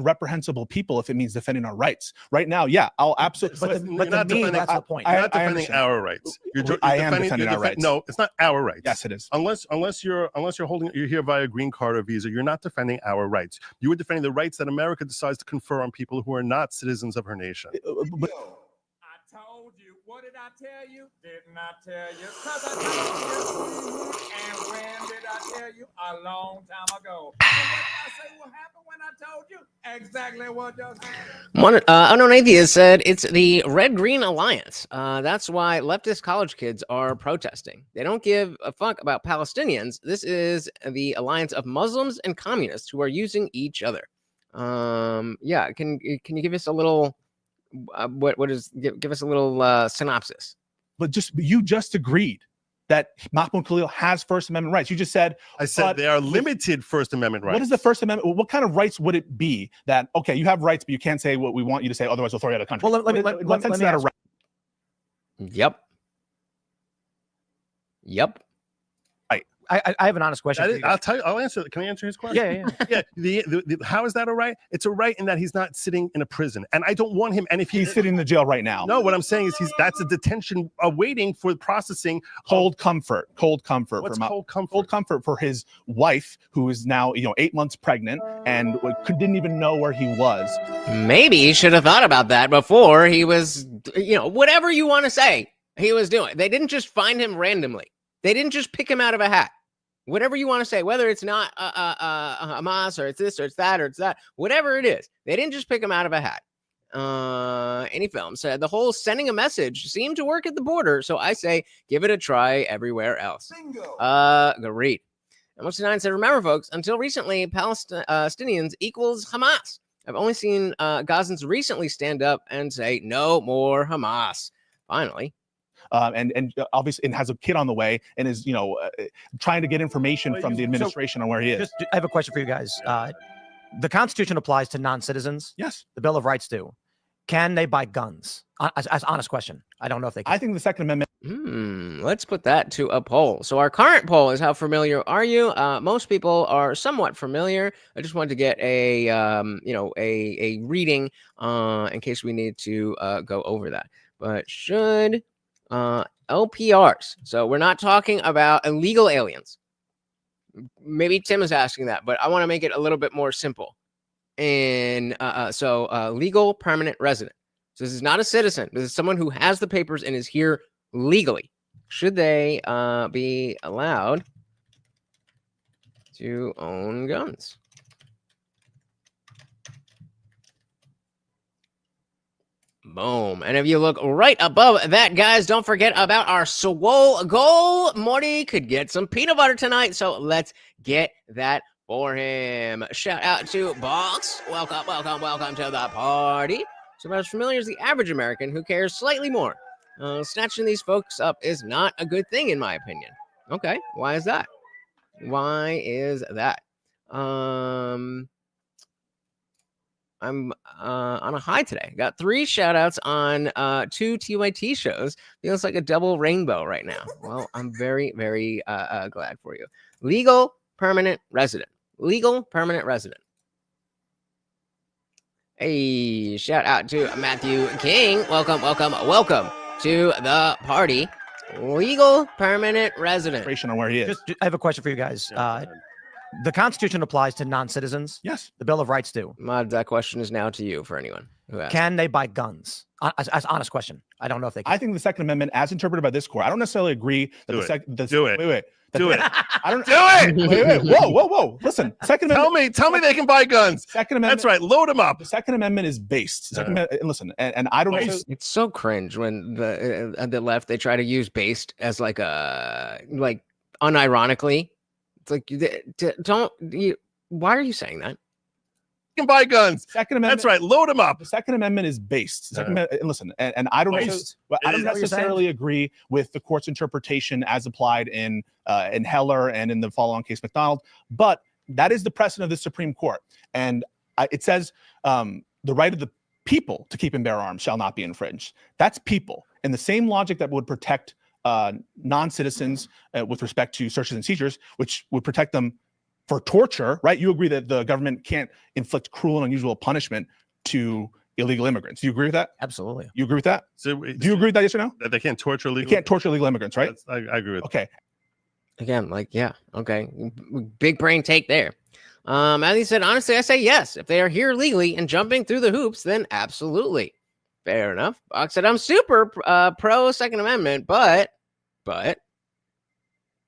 reprehensible people if it means defending our rights. Right now, yeah, I'll absolutely. But that's the point. You're not defending our rights. I am defending our rights. No, it's not our rights. Yes, it is. Unless you're here via green card or visa, you're not defending our rights. You are defending the rights that America decides to confer on people who are not citizens of her nation. I told you. What did I tell you? Didn't I tell you? Because I told you. And when did I tell you? A long time ago. And what did I say what happened when I told you? Exactly what just happened. One unknown atheist said it's the Red-Green Alliance. That's why leftist college kids are protesting. They don't give a fuck about Palestinians. This is the alliance of Muslims and communists who are using each other. Yeah, can you give us a little... give us a little synopsis. But you just agreed that Mahmoud Khalil has First Amendment rights. You just said I said they are limited First Amendment rights. What is the First Amendment? What kind of rights would it be that okay, you have rights, but you can't say what we want you to say, otherwise we'll throw you out of the country? Well, let me ask. Yep. I have an honest question. I'll tell you. I'll answer. Can I answer his question? Yeah. How is that a right? It's a right in that he's not sitting in a prison, and I don't want him. And if he's sitting in the jail right now, no. What I'm saying is that's a detention awaiting for processing. Cold comfort. What's cold comfort? Cold comfort for his wife, who is now 8 months pregnant and didn't even know where he was. Maybe he should have thought about that before he was. Whatever you want to say, he was doing. They didn't just find him randomly. They didn't just pick him out of a hat. Whatever you want to say, whether it's not Hamas or it's this or it's that or it's that, whatever it is, they didn't just pick him out of a hat. Any film said the whole sending a message seemed to work at the border, so I say give it a try everywhere else. Great. And what's the 9 said, remember, folks, until recently, Palestinians equals Hamas. I've only seen Gazans recently stand up and say no more Hamas. Finally. And obviously and has a kid on the way and is, trying to get information from the administration on where he is. I have a question for you guys. The Constitution applies to non-citizens. Yes. The Bill of Rights do. Can they buy guns? As honest question. I don't know if they can. I think the Second Amendment. Let's put that to a poll. So our current poll is how familiar are you? Most people are somewhat familiar. I just wanted to get a a reading in case we need to go over that. But should LPRs? So we're not talking about illegal aliens. Maybe Tim is asking that, but I want to make it a little bit more simple. And legal permanent resident. So this is not a citizen. This is someone who has the papers and is here legally. Should they be allowed to own guns? Boom. And if you look right above that, guys, don't forget about our swole goal. Morty could get some peanut butter tonight, so let's get that for him. Shout out to Box. Welcome to the party. So about as familiar as the average American who cares slightly more. Snatching these folks up is not a good thing, in my opinion. Okay, why is that? Why is that? I'm on a high today. Got 3 shout outs on 2 TYT shows. Feels like a double rainbow right now. Well, I'm very, very glad for you. Legal permanent resident. Legal permanent resident. Hey, shout out to Matthew King. Welcome to the party. Legal permanent resident. On where he is. I have a question for you guys. The Constitution applies to non-citizens. Yes. The Bill of Rights do. Mod, that question is now to you for anyone who asks. Can they buy guns? As honest question. I don't know if they can. I think the Second Amendment, as interpreted by this court, I don't necessarily agree that Do it. Wait. Do it. I don't Do it. Wait. Whoa. Listen. Second Amendment. Tell me they can buy guns. Second Amendment. That's right. Load them up. The Second Amendment is based. Listen, and I don't know. It's so cringe when the left, they try to use based as like unironically. It's like, why are you saying that? You can buy guns. Second Amendment. That's right. Load them up. The Second Amendment is based. Listen, and I don't necessarily agree with the court's interpretation as applied in Heller and in the follow-on case McDonald, but that is the precedent of the Supreme Court. And it says the right of the people to keep and bear arms shall not be infringed. That's people. And the same logic that would protect non-citizens with respect to searches and seizures, which would protect them for torture, right? You agree that the government can't inflict cruel and unusual punishment to illegal immigrants. Do you agree with that? Absolutely. You agree with that? So, do you agree with that, yes or no? That they can't torture illegal? You can't torture illegal immigrants, right? I agree with that. Okay. Again, yeah. Okay. Big brain take there. As he said, honestly, I say yes. If they are here legally and jumping through the hoops, then absolutely. Fair enough. Box said, I'm super pro Second Amendment, but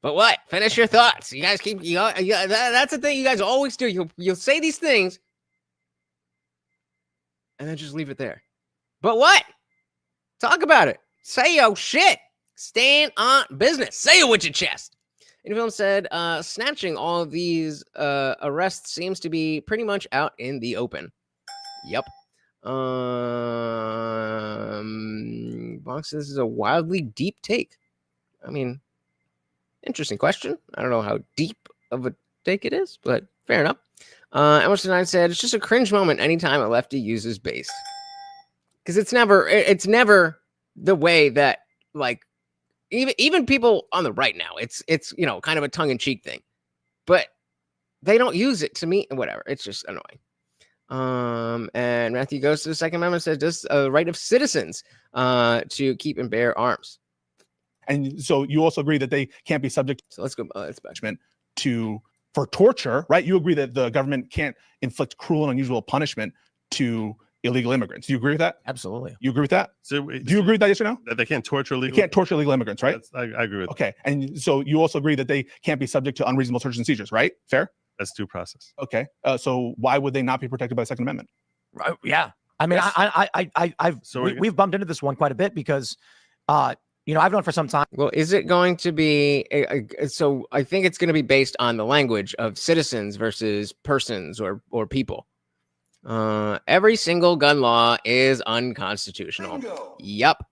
what? Finish your thoughts. You guys keep that's the thing you guys always do. You'll say these things and then just leave it there. But what? Talk about it. Say your shit. Stand on business. Say it with your chest. Infilm said, snatching all of these arrests seems to be pretty much out in the open. Yep. Box, this is a wildly deep take. I mean, interesting question. I don't know how deep of a take it is, but fair enough. Emerson 9 said, it's just a cringe moment anytime a lefty uses base. Because it's never the way that, like, even people on the right now, it's kind of a tongue-in-cheek thing. But they don't use it to me, whatever. It's just annoying. And Matthew goes to the Second Amendment, says, does a right of citizens to keep and bear arms. And so you also agree that they can't be subject. So let's go. Let's back for torture, right? You agree that the government can't inflict cruel and unusual punishment to illegal immigrants. Do you agree with that? Absolutely. You agree with that? So do you agree with that? Yes or no? That they can't torture illegal. They can't torture illegal immigrants, right? I agree with. Okay, and so you also agree that they can't be subject to unreasonable searches and seizures, right? Fair. That's due process. Okay, so why would they not be protected by the Second Amendment? Right. Yeah. I mean, Yes. we've bumped into this one quite a bit because, I've known for some time. Well, is it going to be so? I think it's going to be based on the language of citizens versus persons or people. Every single gun law is unconstitutional. Bingo. Yep.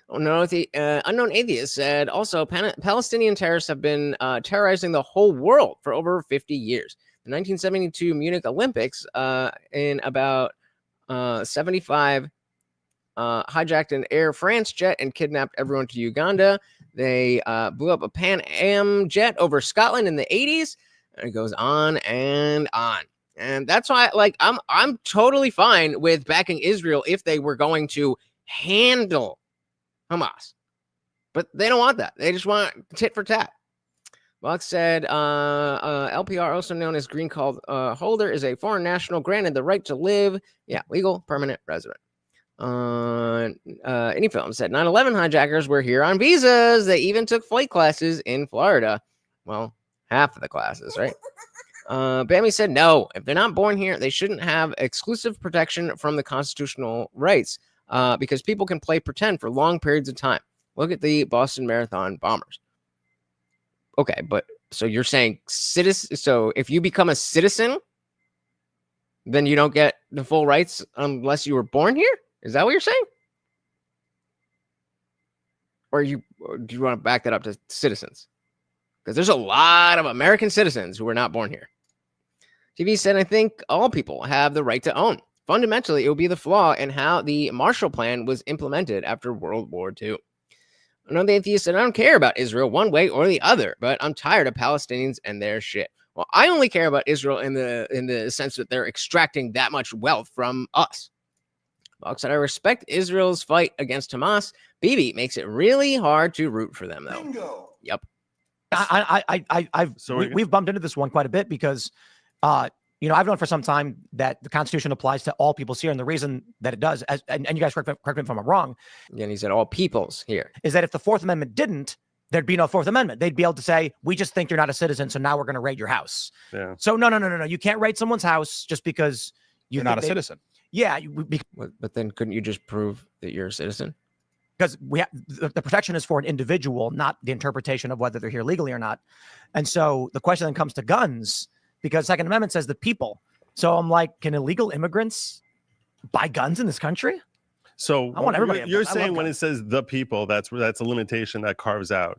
Unknown atheist said also Palestinian terrorists have been terrorizing the whole world for over 50 years. The 1972 Munich Olympics, in about 75, hijacked an Air France jet and kidnapped everyone to Uganda. They blew up a Pan Am jet over Scotland in the 80s. And it goes on and on. And that's why, I'm totally fine with backing Israel if they were going to handle Hamas. But they don't want that. They just want tit for tat. Buck said LPR, also known as green card holder, is a foreign national granted the right to live. Yeah, legal permanent resident. Any film said 9/11 hijackers were here on visas. They even took flight classes in Florida. Well, half of the classes, right? Bammy said no. If they're not born here, they shouldn't have exclusive protection from the constitutional rights because people can play pretend for long periods of time. Look at the Boston Marathon bombers. Okay, but so you're saying citizen? So if you become a citizen, then you don't get the full rights unless you were born here? Is that what you're saying? Or do you want to back that up to citizens? Because there's a lot of American citizens who were not born here. TV said, I think all people have the right to own. Fundamentally, it will be the flaw in how the Marshall Plan was implemented after World War II. Another atheist said, I don't care about Israel one way or the other, but I'm tired of Palestinians and their shit. Well, I only care about Israel in the sense that they're extracting that much wealth from us. Fox said, I respect Israel's fight against Hamas. Bibi makes it really hard to root for them, though. Bingo. Yep. We've bumped into this one quite a bit because, I've known for some time that the Constitution applies to all peoples here. And the reason that it does, and you guys correct me if I'm wrong. And he said all peoples here. Is that if the Fourth Amendment didn't, there'd be no Fourth Amendment. They'd be able to say, we just think you're not a citizen, so now we're going to raid your house. Yeah. So no. You can't raid someone's house just because You're not a citizen. Yeah. But then couldn't you just prove that you're a citizen? Because the protection is for an individual, not the interpretation of whether they're here legally or not. And so the question then comes to guns, because Second Amendment says the people. So I'm like, can illegal immigrants buy guns in this country? So I want everybody. You're saying when it says the people, that's a limitation that carves out.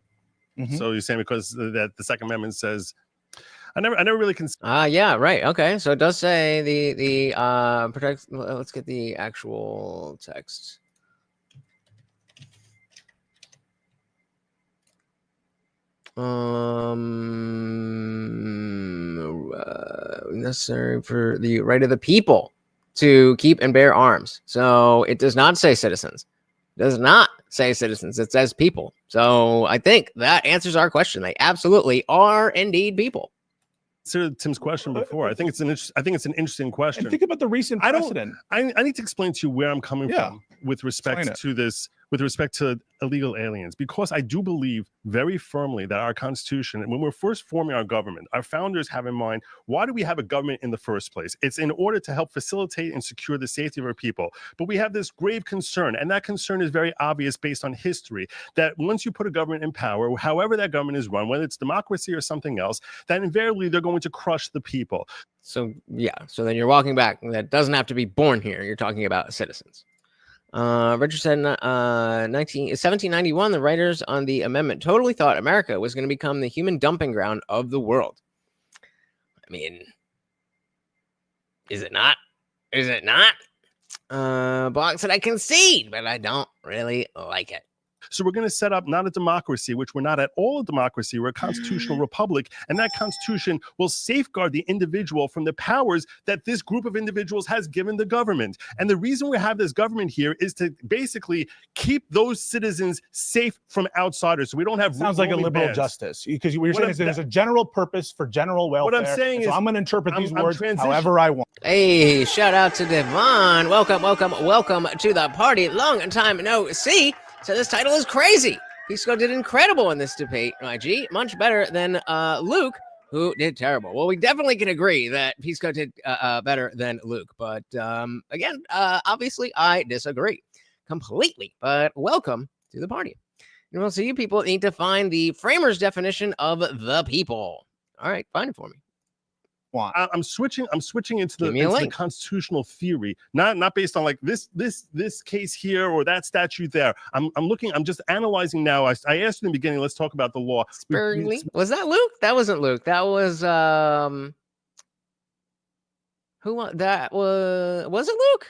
Mhm. So you're saying because that the Second Amendment says, I never really Yeah, right. Okay. So it does say the protect. Let's get the actual text. Necessary for the right of the people to keep and bear arms. So it does not say citizens. It does not say citizens. It says people. So I think that answers our question. They absolutely are indeed people. Tim's question before. I think it's an interesting question. And think about the recent precedent. I need to explain to you where I'm coming from with respect to this, with respect to illegal aliens, because I do believe very firmly that our Constitution, when we're first forming our government, our founders have in mind, why do we have a government in the first place? It's in order to help facilitate and secure the safety of our people. But we have this grave concern, and that concern is very obvious based on history, that once you put a government in power, however that government is run, whether it's democracy or something else, that invariably they're going to crush the people. So yeah, so then you're walking back. That doesn't have to be born here. You're talking about citizens. Richard said, 1791, the writers on the amendment totally thought America was going to become the human dumping ground of the world. I mean, is it not? Is it not? Block said, I concede, but I don't really like it. So we're going to set up not a democracy, which we're not at all a democracy. We're a constitutional republic, and that constitution will safeguard the individual from the powers that this group of individuals has given the government. And the reason we have this government here is to basically keep those citizens safe from outsiders, so we don't have sounds like a liberal justice, because what you're saying is there's a general purpose for general welfare. What I'm saying is I'm going to interpret these words however I want. Hey, shout out to Devon. Welcome to the party. Long time no see. So this title is crazy. Pisco did incredible in this debate, IG. Much better than Luke, Who did terrible? Well, we definitely can agree that Pisco did better than Luke. But again, obviously, I disagree completely. But welcome to the party. You know, so you people need to find the framers' definition of the people. All right, find it for me. I'm switching into Give me a the link. constitutional theory, not based on like this case here or that statute there. I'm just analyzing now. I asked in the beginning, let's talk about the law. Sparingly. Was that Luke? That wasn't Luke. That was who that was it Luke?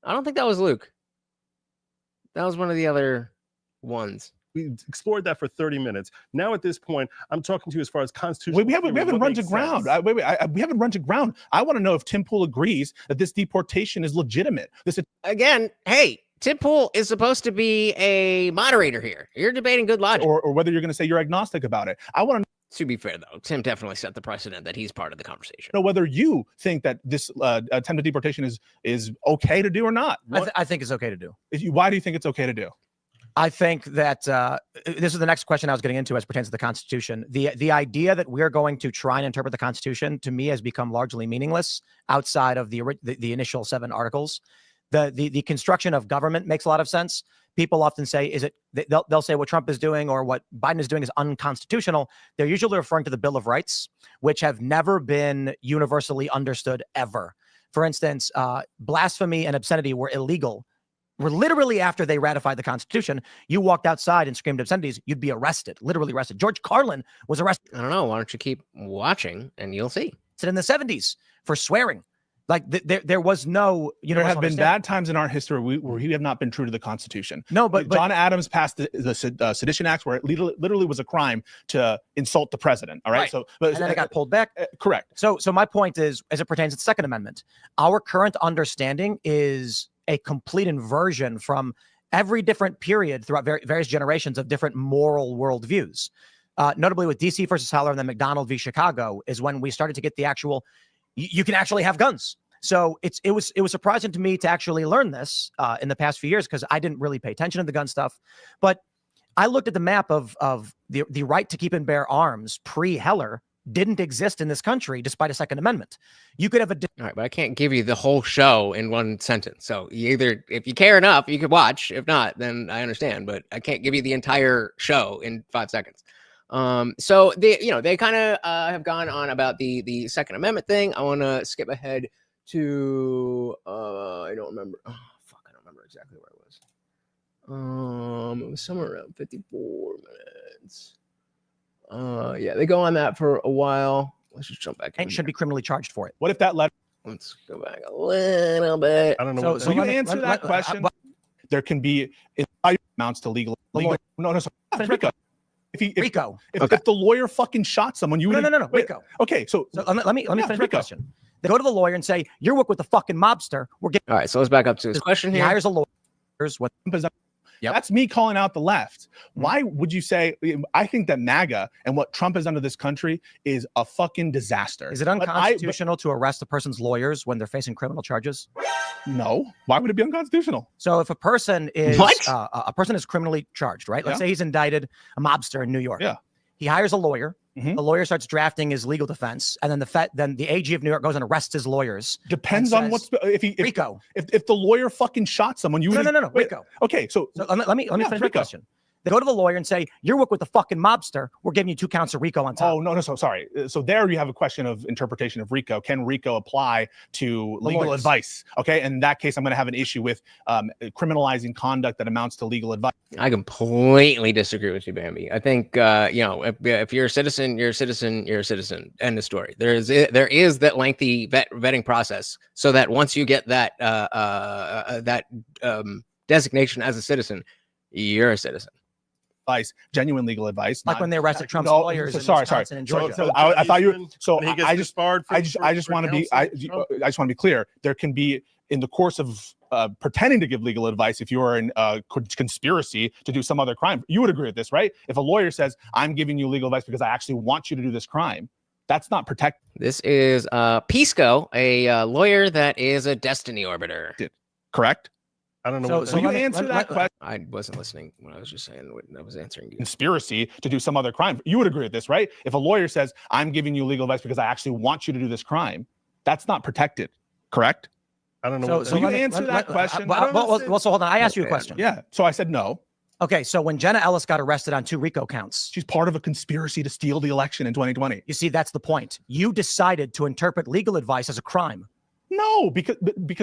I don't think that was Luke. That was one of the other ones. We explored that for 30 minutes. Now at this point, I'm talking to you as far as constitutional. We haven't run to ground. We haven't run to ground. I want to know if Tim Pool agrees that this deportation is legitimate. Again, hey, Tim Pool is supposed to be a moderator here. You're debating good logic. Or whether you're going to say you're agnostic about it. I want to be fair, though, Tim definitely set the precedent that he's part of the conversation. know whether you think that this attempted deportation is okay to do or not. I think it's okay to do. Why do you think it's okay to do? I think that this is the next question I was getting into as pertains to the Constitution. The idea that we're going to try and interpret the Constitution, to me, has become largely meaningless outside of the initial 7 articles. The construction of government makes a lot of sense. People often say, they'll say what Trump is doing or what Biden is doing is unconstitutional. They're usually referring to the Bill of Rights, which have never been universally understood ever. For instance, blasphemy and obscenity were illegal. Were literally after they ratified the Constitution. You walked outside and screamed obscenities, you'd be arrested, literally arrested. George Carlin was arrested. I don't know. Why don't you keep watching and you'll see. It's in the 70s for swearing. Like there was no. There have been bad times in our history where we have not been true to the Constitution. No, but John Adams passed the Sedition Acts, where it literally was a crime to insult the president. All right. So, and then it got pulled back. Correct. So my point is, as it pertains to the Second Amendment, our current understanding is a complete inversion from every different period throughout various generations of different moral worldviews. Notably with DC versus Heller and then McDonald v. Chicago is when we started to get the actual, you can actually have guns. So it was surprising to me to actually learn this in the past few years, because I didn't really pay attention to the gun stuff. But I looked at the map of the right to keep and bear arms pre-Heller didn't exist in this country despite a Second Amendment. You could have all right, but I can't give you the whole show in one sentence. So if you care enough, you could watch. If not, then I understand, but I can't give you the entire show in 5 seconds. So they kind of have gone on about the Second Amendment thing. I want to skip ahead to I don't remember. Oh fuck, I don't remember exactly where it was. It was somewhere around 54 minutes. Yeah, they go on that for a while. Let's just jump back. And should be criminally charged for it. What if that letter? Let's go back a little bit. I don't know. So you answer that question. There can be amounts to legal. No, sorry, Rico. Rico. If the lawyer fucking shot someone, you no, Rico. Okay, so let me finish my question. They go to the lawyer and say, "You're working with the fucking mobster." We're getting. All right, so let's back up to this question here. He hires a lawyer. What? Yep. That's me calling out the left. Why would you say? I think that MAGA and what Trump has done to this country is a fucking disaster. Is it unconstitutional to arrest a person's lawyers when they're facing criminal charges? No. Why would it be unconstitutional? So if a person is a person is criminally charged, right? Let's say he's indicted, a mobster in New York. Yeah. He hires a lawyer. The lawyer starts drafting his legal defense, and then the AG of New York goes and arrests his lawyers. Depends on what's Rico. If the lawyer fucking shot someone, you no, Rico. Okay, so let me finish my question. They go to the lawyer and say, "You're working with the fucking mobster. We're giving you 2 counts of RICO on top." Oh, no, so sorry. So there you have a question of interpretation of RICO. Can RICO apply to legal advice? Okay, and in that case, I'm going to have an issue with criminalizing conduct that amounts to legal advice. I completely disagree with you, Bambi. I think, if you're a citizen, you're a citizen, you're a citizen. End of story. There is that lengthy vetting process so that once you get that designation as a citizen, you're a citizen. Genuine legal advice, like when they arrested Trump's lawyers. Sorry. In Georgia. So I thought you. So I just want to be clear. There can be, in the course of pretending to give legal advice, if you are in a conspiracy to do some other crime, you would agree with this, right? If a lawyer says, "I'm giving you legal advice because I actually want you to do this crime," that's not protected. This is Pisco, a lawyer that is a destiny orbiter. Correct. I don't know. So you let me- answer that question. I wasn't listening when I was just saying what I was answering you. Conspiracy to do some other crime. You would agree with this, right? If a lawyer says, I'm giving you legal advice because I actually want you to do this crime, that's not protected, correct? I don't know. So you answer that question. Well, so hold on. I asked you a question. Yeah. So I said no. Okay, so when Jenna Ellis got arrested on 2 RICO counts, She's part of a conspiracy to steal the election in 2020. you see, that's the point. You decided to interpret legal advice as a crime. No, because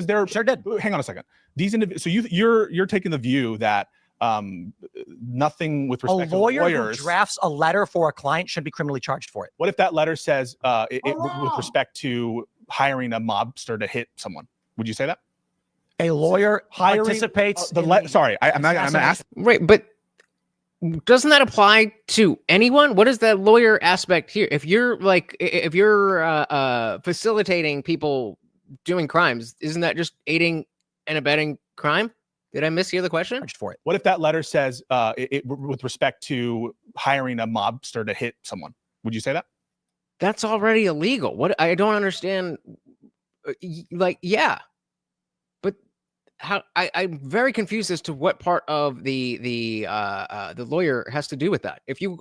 they're Sure did. Hang on a second. These so you're taking the view that nothing with respect A lawyer to who lawyers. drafts a letter for a client should be criminally charged for it. What if that letter says with respect to hiring a mobster to hit someone? Would you say that? A lawyer Hiring participates. Sorry, I'm not asking. Right, but doesn't that apply to anyone? What is the lawyer aspect here? If you're facilitating people doing crimes, isn't that just aiding and abetting crime? Did I mishear the question? Charged for it. What if that letter says with respect to hiring a mobster to hit someone? Would you say that? That's already illegal. What I don't understand. Yeah, but how? I'm very confused as to what part of the lawyer has to do with that. If you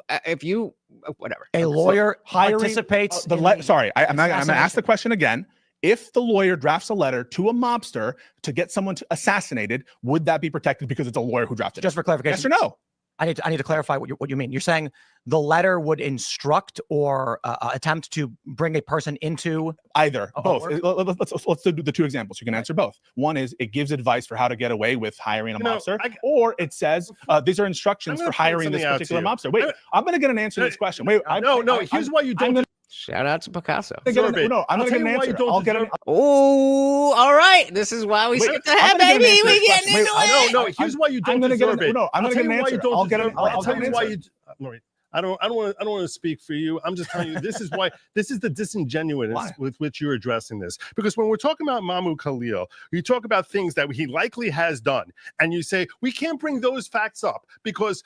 whatever. A lawyer hiring participates. Sorry, I'm going to ask the question again. If the lawyer drafts a letter to a mobster to get someone assassinated, would that be protected because it's a lawyer who drafted it? Just for clarification. Yes or no? I need to clarify what you mean. You're saying the letter would instruct or attempt to bring a person into Either, both. Let's do the 2 examples. You can answer both. One is it gives advice for how to get away with hiring a mobster, or it says these are instructions for hiring this particular mobster. Wait, I'm going to get an answer to this question. Wait, here's why you don't. Shout out to Picasso. I'm going to get an answer. I'll get an Oh, all right. This is why we skip the head, baby. We getting into it. No, here's why you don't deserve it. I'm going to get an answer. I'll get an answer. I don't want to speak for you. I'm just telling you, this is why, this is the disingenuousness with which you're addressing this. Because when we're talking about Mahmoud Khalil, you talk about things that he likely has done, and you say we can't bring those facts up because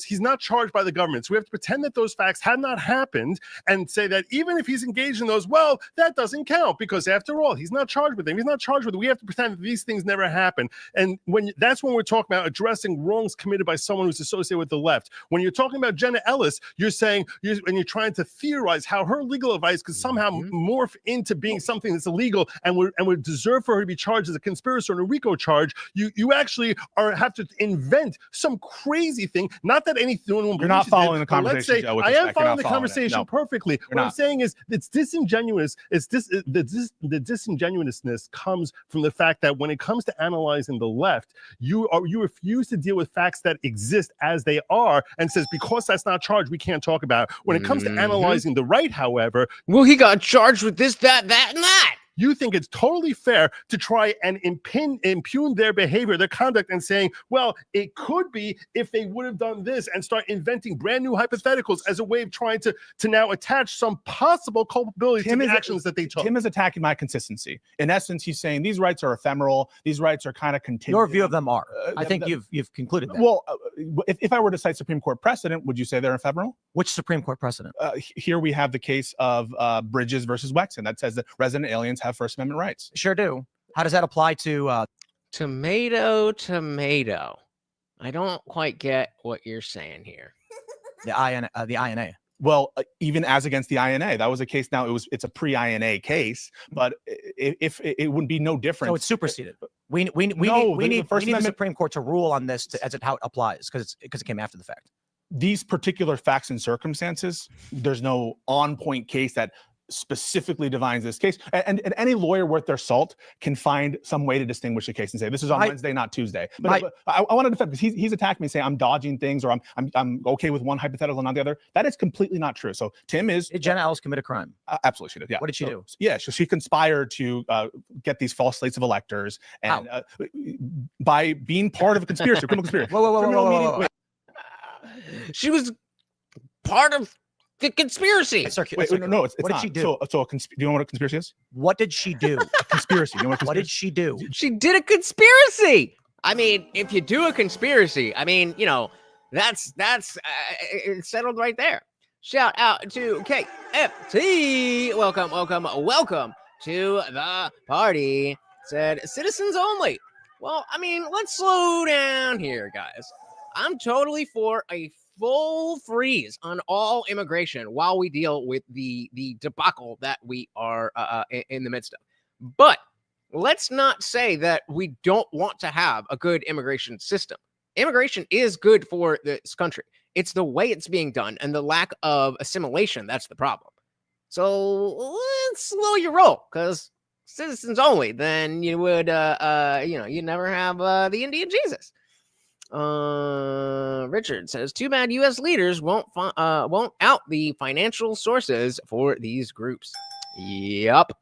he's not charged by the government. So we have to pretend that those facts had not happened and say that even if he's engaged in those, well, that doesn't count because after all, he's not charged with them. He's not charged with it. We have to pretend that these things never happened. And that's when we're talking about addressing wrongs committed by someone who's associated with the left. When you're talking about Jenna Ellis, you're saying, and you're trying to theorize how her legal advice could somehow morph into being something that's illegal and would deserve for her to be charged as a conspirator and a RICO charge. You actually have to invent some crazy thing. Not that anyone. You're not following the conversation. Joe, I am following the conversation perfectly. What I'm saying is it's disingenuous. The disingenuousness comes from the fact that when it comes to analyzing the left, you refuse to deal with facts that exist as they are and says because that's not charged, we can't talk about it. When it comes to analyzing the right, however, well, he got charged with this, that, and that. You think it's totally fair to try and impugn their behavior, their conduct, and saying, well, it could be if they would have done this, and start inventing brand new hypotheticals as a way of trying to now attach some possible culpability to the actions that they took. Tim is attacking my consistency. In essence, he's saying these rights are ephemeral. These rights are kind of contingent. Your view of them are. I think you've concluded that. Well, if I were to cite Supreme Court precedent, would you say they're ephemeral? Which Supreme Court precedent? Here we have the case of Bridges versus Wexon that says that resident aliens have First Amendment rights. Sure do. How does that apply to tomato? I don't quite get what you're saying here. The INA. Well, even as against the INA, that was a case. Now it's a pre-INA case, but if it would be no different. So it's superseded. We need the Supreme Court to rule on this how it applies because it came after the fact. These particular facts and circumstances, there's no on-point case that specifically defines this case, and any lawyer worth their salt can find some way to distinguish a case and say this is on Wednesday, not Tuesday. But I want to defend because he's attacking me, saying I'm dodging things or I'm okay with one hypothetical and not the other. That is completely not true. So Tim is. Did Jenna Ellis commit a crime? Absolutely, she did. Yeah. What did she do? Yeah, so she conspired to get these false slates of electors and by being part of a conspiracy, criminal conspiracy. Whoa. She was part of the conspiracy. Wait, no, it's what not. Did she do? Do you know what a conspiracy is? What did she do? A conspiracy. You know what did she do? She did a conspiracy. I mean, if you do a conspiracy, I mean, that's it's settled right there. Shout out to KFT. Welcome to the party. Said citizens only. Well, I mean, let's slow down here, guys. I'm totally for a full freeze on all immigration while we deal with the debacle that we are in the midst of. But let's not say that we don't want to have a good immigration system. Immigration is good for this country. It's the way it's being done and the lack of assimilation that's the problem. So let's slow your roll, because citizens only, then you would, you never have the Indian Jesus. Richard says, too bad U.S. leaders won't out the financial sources for these groups. Yep.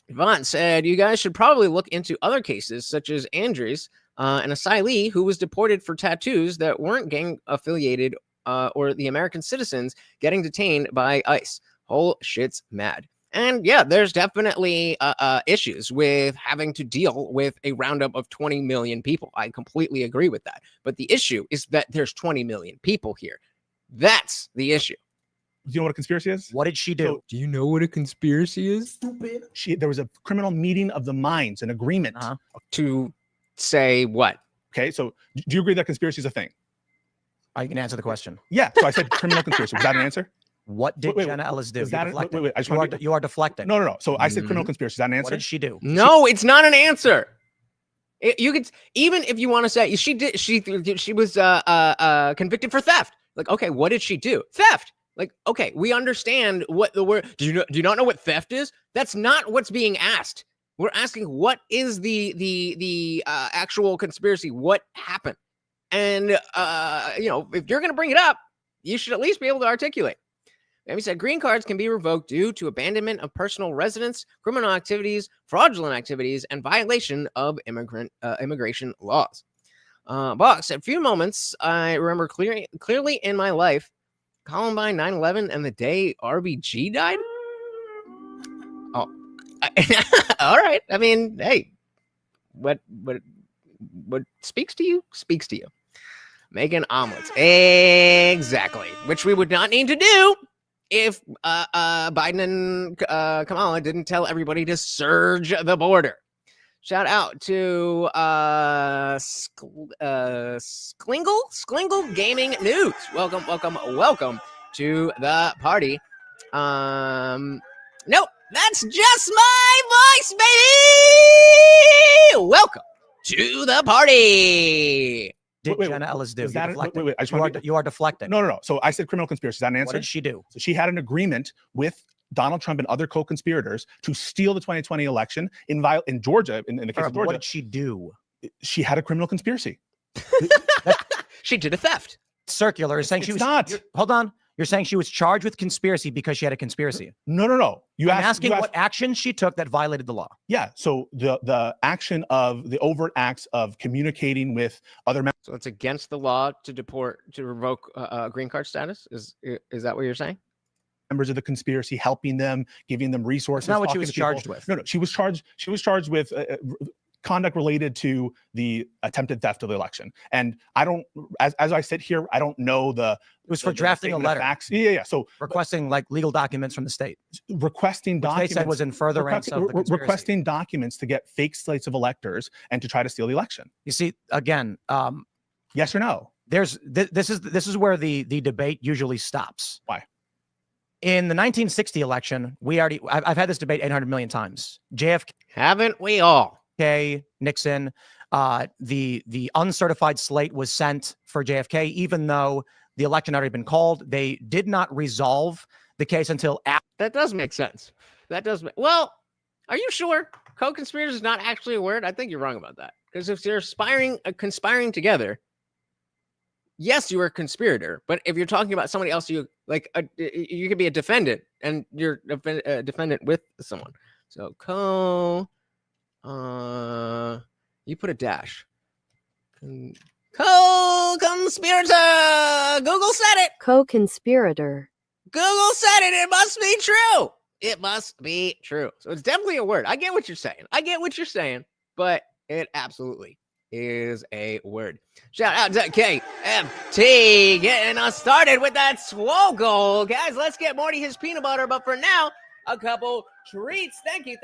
Yvonne said, you guys should probably look into other cases such as Andres, an asylee who was deported for tattoos that weren't gang affiliated, or the American citizens getting detained by ICE. Whole shit's mad. And yeah, there's definitely issues with having to deal with a roundup of 20 million people. I completely agree with that. But the issue is that there's 20 million people here. That's the issue. Do you know what a conspiracy is? What did she do? Do you know what a conspiracy is? Stupid. There was a criminal meeting of the minds, an agreement. To say what? Okay, so do you agree that conspiracy is a thing? You can answer the question. Yeah, so I said criminal conspiracy. Was that an answer? What did Jenna Ellis do? Is that wait, I just you are deflecting. No. So I said criminal conspiracy. Is that an answer? What did she do? No, it's not an answer. You could, even if you want to say she did, she was convicted for theft. Like, okay, what did she do? Theft. Like, okay, we understand what the word. Do you not know what theft is? That's not what's being asked. We're asking what is the actual conspiracy? What happened? And if you're going to bring it up, you should at least be able to articulate. Amy said green cards can be revoked due to abandonment of personal residence, criminal activities, fraudulent activities, and violation of immigration laws. Box, at few moments I remember clearly in my life, Columbine, 9/11, and the day RBG died. Oh, all right. I mean, hey, what speaks to you speaks to you. Making omelets, exactly, which we would not need to do if Biden and Kamala didn't tell everybody to surge the border. Shout out to Sklingle Gaming News. Welcome to the party. Nope, that's just my voice, baby. Welcome to the party. Did Jenna Ellis do? Wait, you are deflecting. No. So I said criminal conspiracy. Is that an answer? What did she do? So she had an agreement with Donald Trump and other co-conspirators to steal the 2020 election in Georgia. In the case of Georgia, what did she do? She had a criminal conspiracy. She did a theft. Circular is saying she was not. Hold on. You're saying she was charged with conspiracy because she had a conspiracy. No. I'm asking what action she took that violated the law. Yeah. So the action of the overt acts of communicating with other members. So it's against the law to revoke green card status. Is that what you're saying? Members of the conspiracy, helping them, giving them resources. That's not what she was charged with. No. She was charged with conduct related to the attempted theft of the election. And I don't, as I sit here, I don't know it was for drafting a letter. Yeah. So requesting like legal documents from the state. Requesting documents. They said was in furtherance of the conspiracy. Requesting documents to get fake slates of electors and to try to steal the election. You see, again, yes or no? This is where the debate usually stops. Why? In the 1960 election, I've had this debate 800 million times. JFK, haven't we all? Nixon, the uncertified slate was sent for JFK, even though the election had already been called. They did not resolve the case until after. That does make sense. Well, are you sure? Co-conspirators is not actually a word. I think you're wrong about that. Because if you're conspiring together, yes, you are a conspirator. But if you're talking about somebody else, you could be a defendant, and you're a defendant with someone. So you put a dash. Co-conspirator. Google said it. Co-conspirator. Google said it. It must be true. It must be true. So it's definitely a word. I get what you're saying. But it absolutely is a word. Shout out to KFT getting us started with that swole goal. Guys, let's get Morty his peanut butter. But for now, a couple treats. Thank you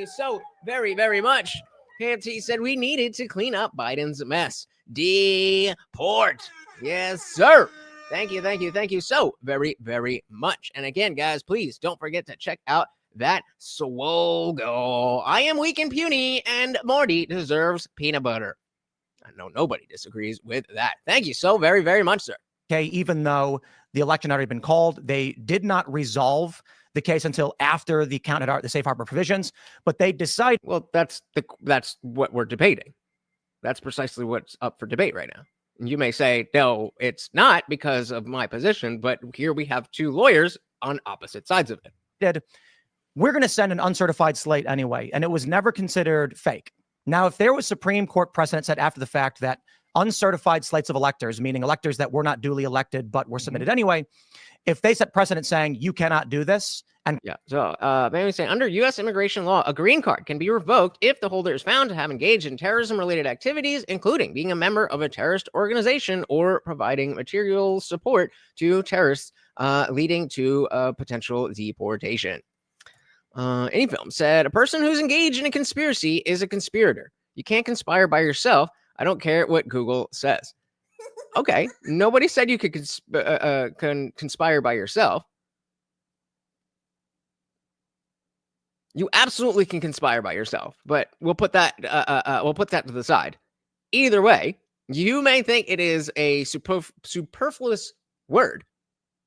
so very, very much. KFT said we needed to clean up Biden's mess. Deport. Yes, sir. Thank you so very, very much. And again, guys, please don't forget to check out that Swogo. I am weak and puny, and Morty deserves peanut butter. I know nobody disagrees with that. Thank you so very, very much, sir. Okay, even though the election had already been called, they did not resolve the case until after the safe harbor provisions, but they decided. Well, that's what we're debating. That's precisely what's up for debate right now. And you may say, no, it's not because of my position, but here we have two lawyers on opposite sides of it. We're going to send an uncertified slate anyway, and it was never considered fake. Now, if there was Supreme Court precedent set after the fact that uncertified slates of electors, meaning electors that were not duly elected but were submitted anyway, if they set precedent saying you cannot do this, and maybe say under U.S. immigration law, a green card can be revoked if the holder is found to have engaged in terrorism-related activities, including being a member of a terrorist organization or providing material support to terrorists, leading to potential deportation. Any film said a person who's engaged in a conspiracy is a conspirator. You can't conspire by yourself. I don't care what Google says. Okay, nobody said you could conspire by yourself. You absolutely can conspire by yourself, but we'll put that to the side. Either way, you may think it is a superfluous word,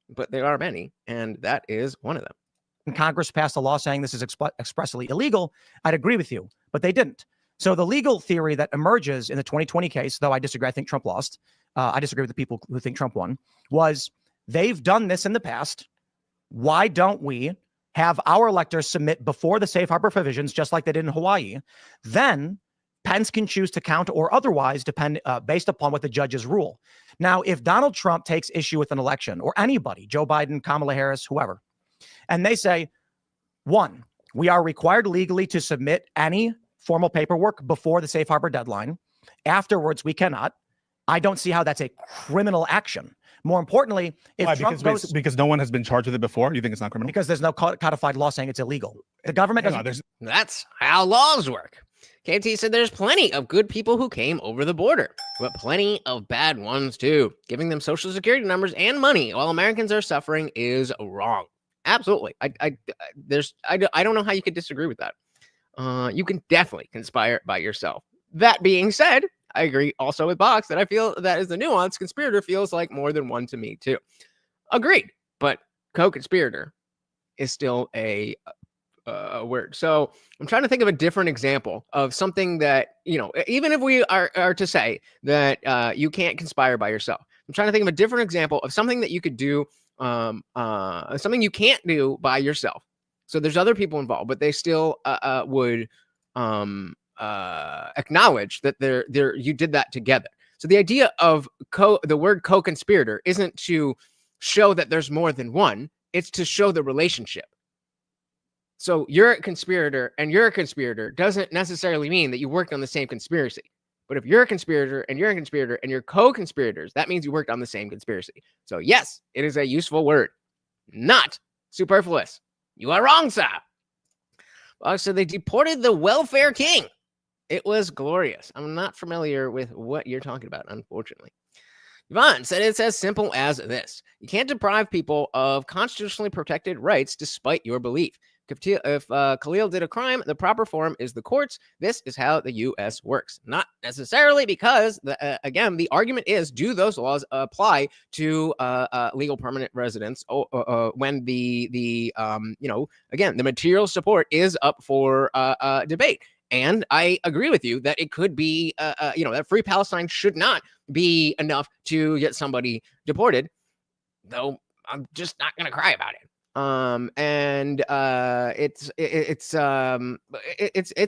but there are many, and that is one of them. Congress passed a law saying this is expressly illegal, I'd agree with you, but they didn't. So the legal theory that emerges in the 2020 case, though I disagree, I think Trump lost. I disagree with the people who think Trump won, was they've done this in the past. Why don't we have our electors submit before the safe harbor provisions, just like they did in Hawaii? Then Pence can choose to count or otherwise depend based upon what the judges rule. Now, if Donald Trump takes issue with an election, or anybody, Joe Biden, Kamala Harris, whoever, and they say, one, we are required legally to submit any formal paperwork before the safe harbor deadline. Afterwards, we cannot. I don't see how that's a criminal action. More importantly, if Trump because no one has been charged with it before, you think it's not criminal? Because there's no codified law saying it's illegal. The government doesn't. That's how laws work. KT said there's plenty of good people who came over the border, but plenty of bad ones too. Giving them social security numbers and money while Americans are suffering is wrong. Absolutely. I don't know how you could disagree with that. You can definitely conspire by yourself. That being said, I agree also with Box that I feel that is the nuance. Conspirator feels like more than one to me too. Agreed, but co-conspirator is still a word. So I'm trying to think of a different example of something that, even if we are to say that you can't conspire by yourself, I'm trying to think of a different example of something that you could do, something you can't do by yourself. So there's other people involved, but they still would acknowledge that you did that together. So the idea of the word co-conspirator isn't to show that there's more than one. It's to show the relationship. So you're a conspirator and you're a conspirator doesn't necessarily mean that you worked on the same conspiracy. But if you're a conspirator and you're a conspirator and you're co-conspirators, that means you worked on the same conspiracy. So yes, it is a useful word, not superfluous. You are wrong, sir. So they deported the welfare king. It was glorious. I'm not familiar with what you're talking about, unfortunately. Yvonne said it's as simple as this. You can't deprive people of constitutionally protected rights despite your belief. If Khalil did a crime, the proper form is the courts. This is how the U.S. works. Not necessarily because, again, the argument is, do those laws apply to legal permanent residents when again, the material support is up for debate. And I agree with you that it could be, that free Palestine should not be enough to get somebody deported, though I'm just not going to cry about it. It's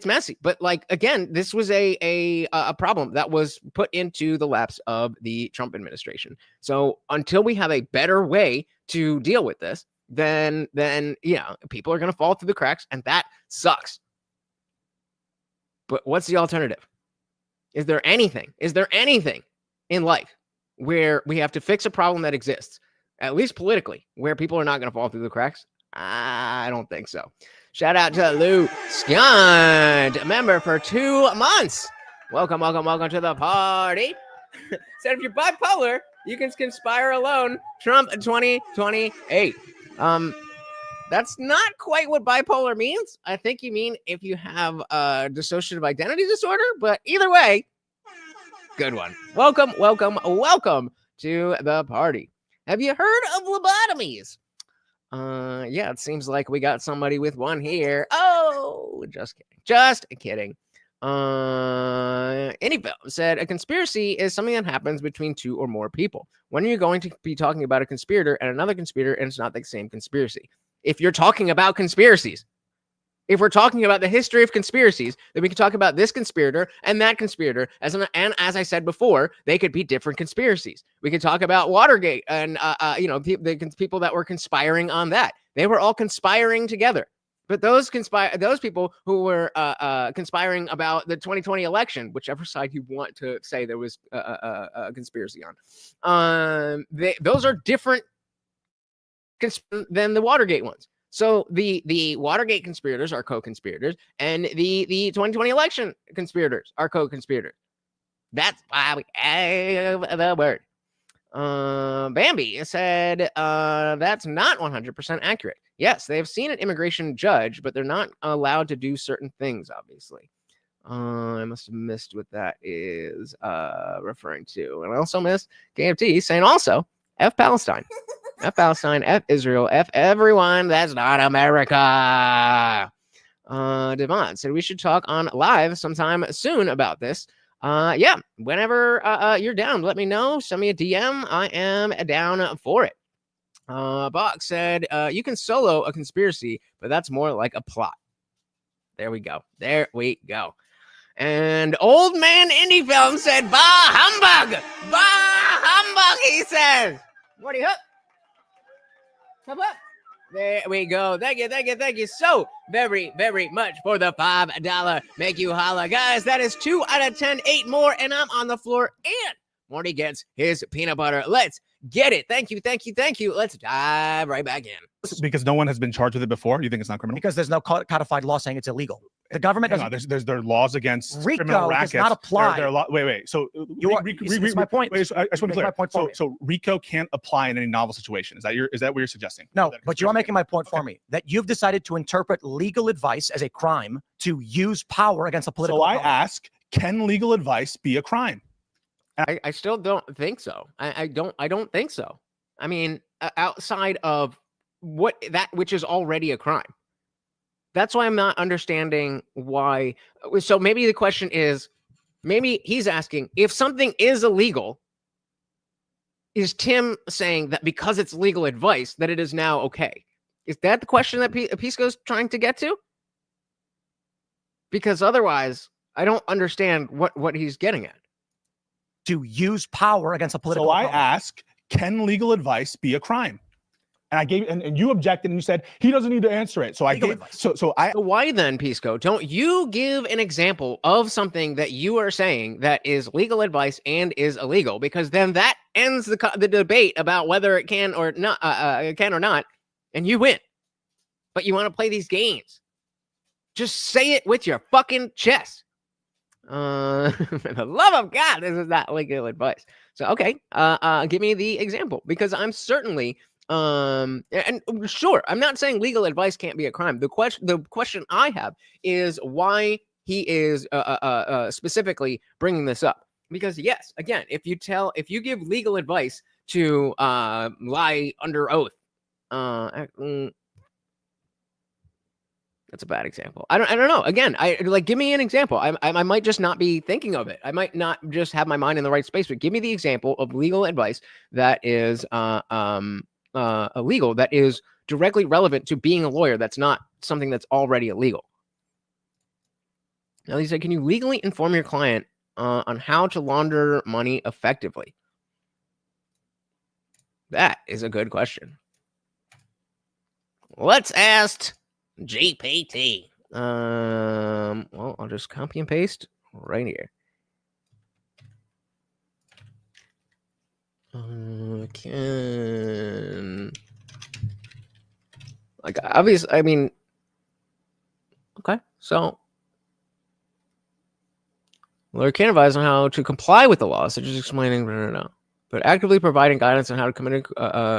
messy, but like, again, this was a problem that was put into the laps of the Trump administration. So until we have a better way to deal with this, then people are going to fall through the cracks, and that sucks. But what's the alternative? Is there anything in life where we have to fix a problem that exists, at least politically, where people are not going to fall through the cracks? I don't think so. Shout out to Lou Scunt, a member for 2 months. Welcome to the party. Said if you're bipolar, you can conspire alone. Trump 2028. That's not quite what bipolar means. I think you mean if you have dissociative identity disorder, but either way, good one. Welcome to the party. Have you heard of lobotomies? Yeah, it seems like we got somebody with one here. Oh, just kidding. Anyville said a conspiracy is something that happens between 2 or more people. When are you going to be talking about a conspirator and another conspirator and it's not the same conspiracy? If you're talking about conspiracies, if we're talking about the history of conspiracies, then we can talk about this conspirator and that conspirator. And as I said before, they could be different conspiracies. We could talk about Watergate and the people that were conspiring on that. They were all conspiring together. But those people who were conspiring about the 2020 election, whichever side you want to say there was a conspiracy on, those are different than the Watergate ones. So the Watergate conspirators are co-conspirators, and the 2020 election conspirators are co-conspirators. That's why we have the word. Bambi said that's not 100% accurate. Yes, they have seen an immigration judge, but they're not allowed to do certain things, obviously. I must have missed what that is referring to. And I also missed KFT saying also, F Palestine. F Palestine, F Israel, F everyone that's not America. Devon said we should talk on live sometime soon about this. Yeah, whenever you're down, let me know. Send me a DM. I am down for it. Bach said you can solo a conspiracy, but that's more like a plot. There we go. And Old Man Indie Film said, bah humbug! Bah humbug, he says. What do you hook? Up. There we go. Thank you so very, very much for the $5 make you holla. Guys, that is 2 out of 10, 8 more, and I'm on the floor, and Morty gets his peanut butter. Let's get it. Thank you. Let's dive right back in. Because no one has been charged with it before, you think it's not criminal? Because there's no codified law saying it's illegal. The government doesn't. There are laws against RICO criminal rackets. does not apply. Wait. So it's my point. Wait, I just want to be clear. So RICO can't apply in any novel situation. Is that what you're suggesting? No, but you are making my point for me that you've decided to interpret legal advice as a crime to use power against a political. So I ask, can legal advice be a crime? I still don't think so. I don't think so. I mean, outside of which is already a crime. That's why I'm not understanding why. So maybe the question is, maybe he's asking if something is illegal, is Tim saying that because it's legal advice that it is now okay? Is that the question that Pisco's trying to get to? Because otherwise, I don't understand what he's getting at. To use power against a political. So I ask, can legal advice be a crime? And I gave, and you objected, and you said he doesn't need to answer it. So I gave. So why then, Pisco? Don't you give an example of something that you are saying that is legal advice and is illegal? Because then that ends the debate about whether it can or not, and you win. But you want to play these games. Just say it with your fucking chest. For the love of God, this is not legal advice. So okay, give me the example, because I'm certainly. And sure, I'm not saying legal advice can't be a crime. The question I have is why he is specifically bringing this up. Because yes, again, if you give legal advice to lie under oath, that's a bad example. I don't know. Again, give me an example. I might just not be thinking of it. I might not just have my mind in the right space. But give me the example of legal advice that is illegal, that is directly relevant to being a lawyer. That's not something that's already illegal. Now he said, can you legally inform your client on how to launder money effectively? That is a good question. Let's ask GPT. Well, I'll just copy and paste right here. Obviously, I mean, So, lawyer can advise on how to comply with the law, such as explaining, but actively providing guidance on how to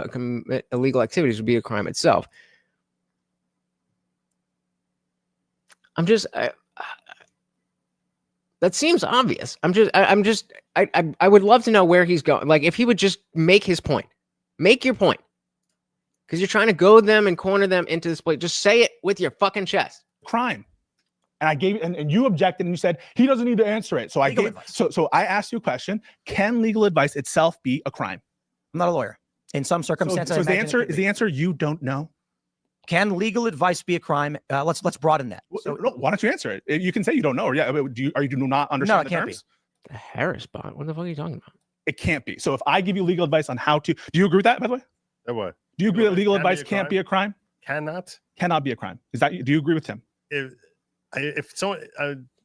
commit illegal activities would be a crime itself. That seems obvious. I would love to know where he's going. Like, if he would just make his point, make your point, because you're trying to goad them and corner them into this place. Just say it with your fucking chest. Crime. And I gave and you objected and you said he doesn't need to answer it. So so I asked you a question. Can legal advice itself be a crime? I'm not a lawyer. In some circumstances, so is the answer you don't know? Can legal advice be a crime? Let's broaden that. So, no, why don't you answer it? You can say you don't know, or do you not understand the terms? The Harris bot. What the fuck are you talking about? It can't be. So if I give you legal advice on how to, do you agree with that? By the way, what? Do you agree that legal advice can't be a crime? Cannot be a crime. Is that? Do you agree with him? If someone,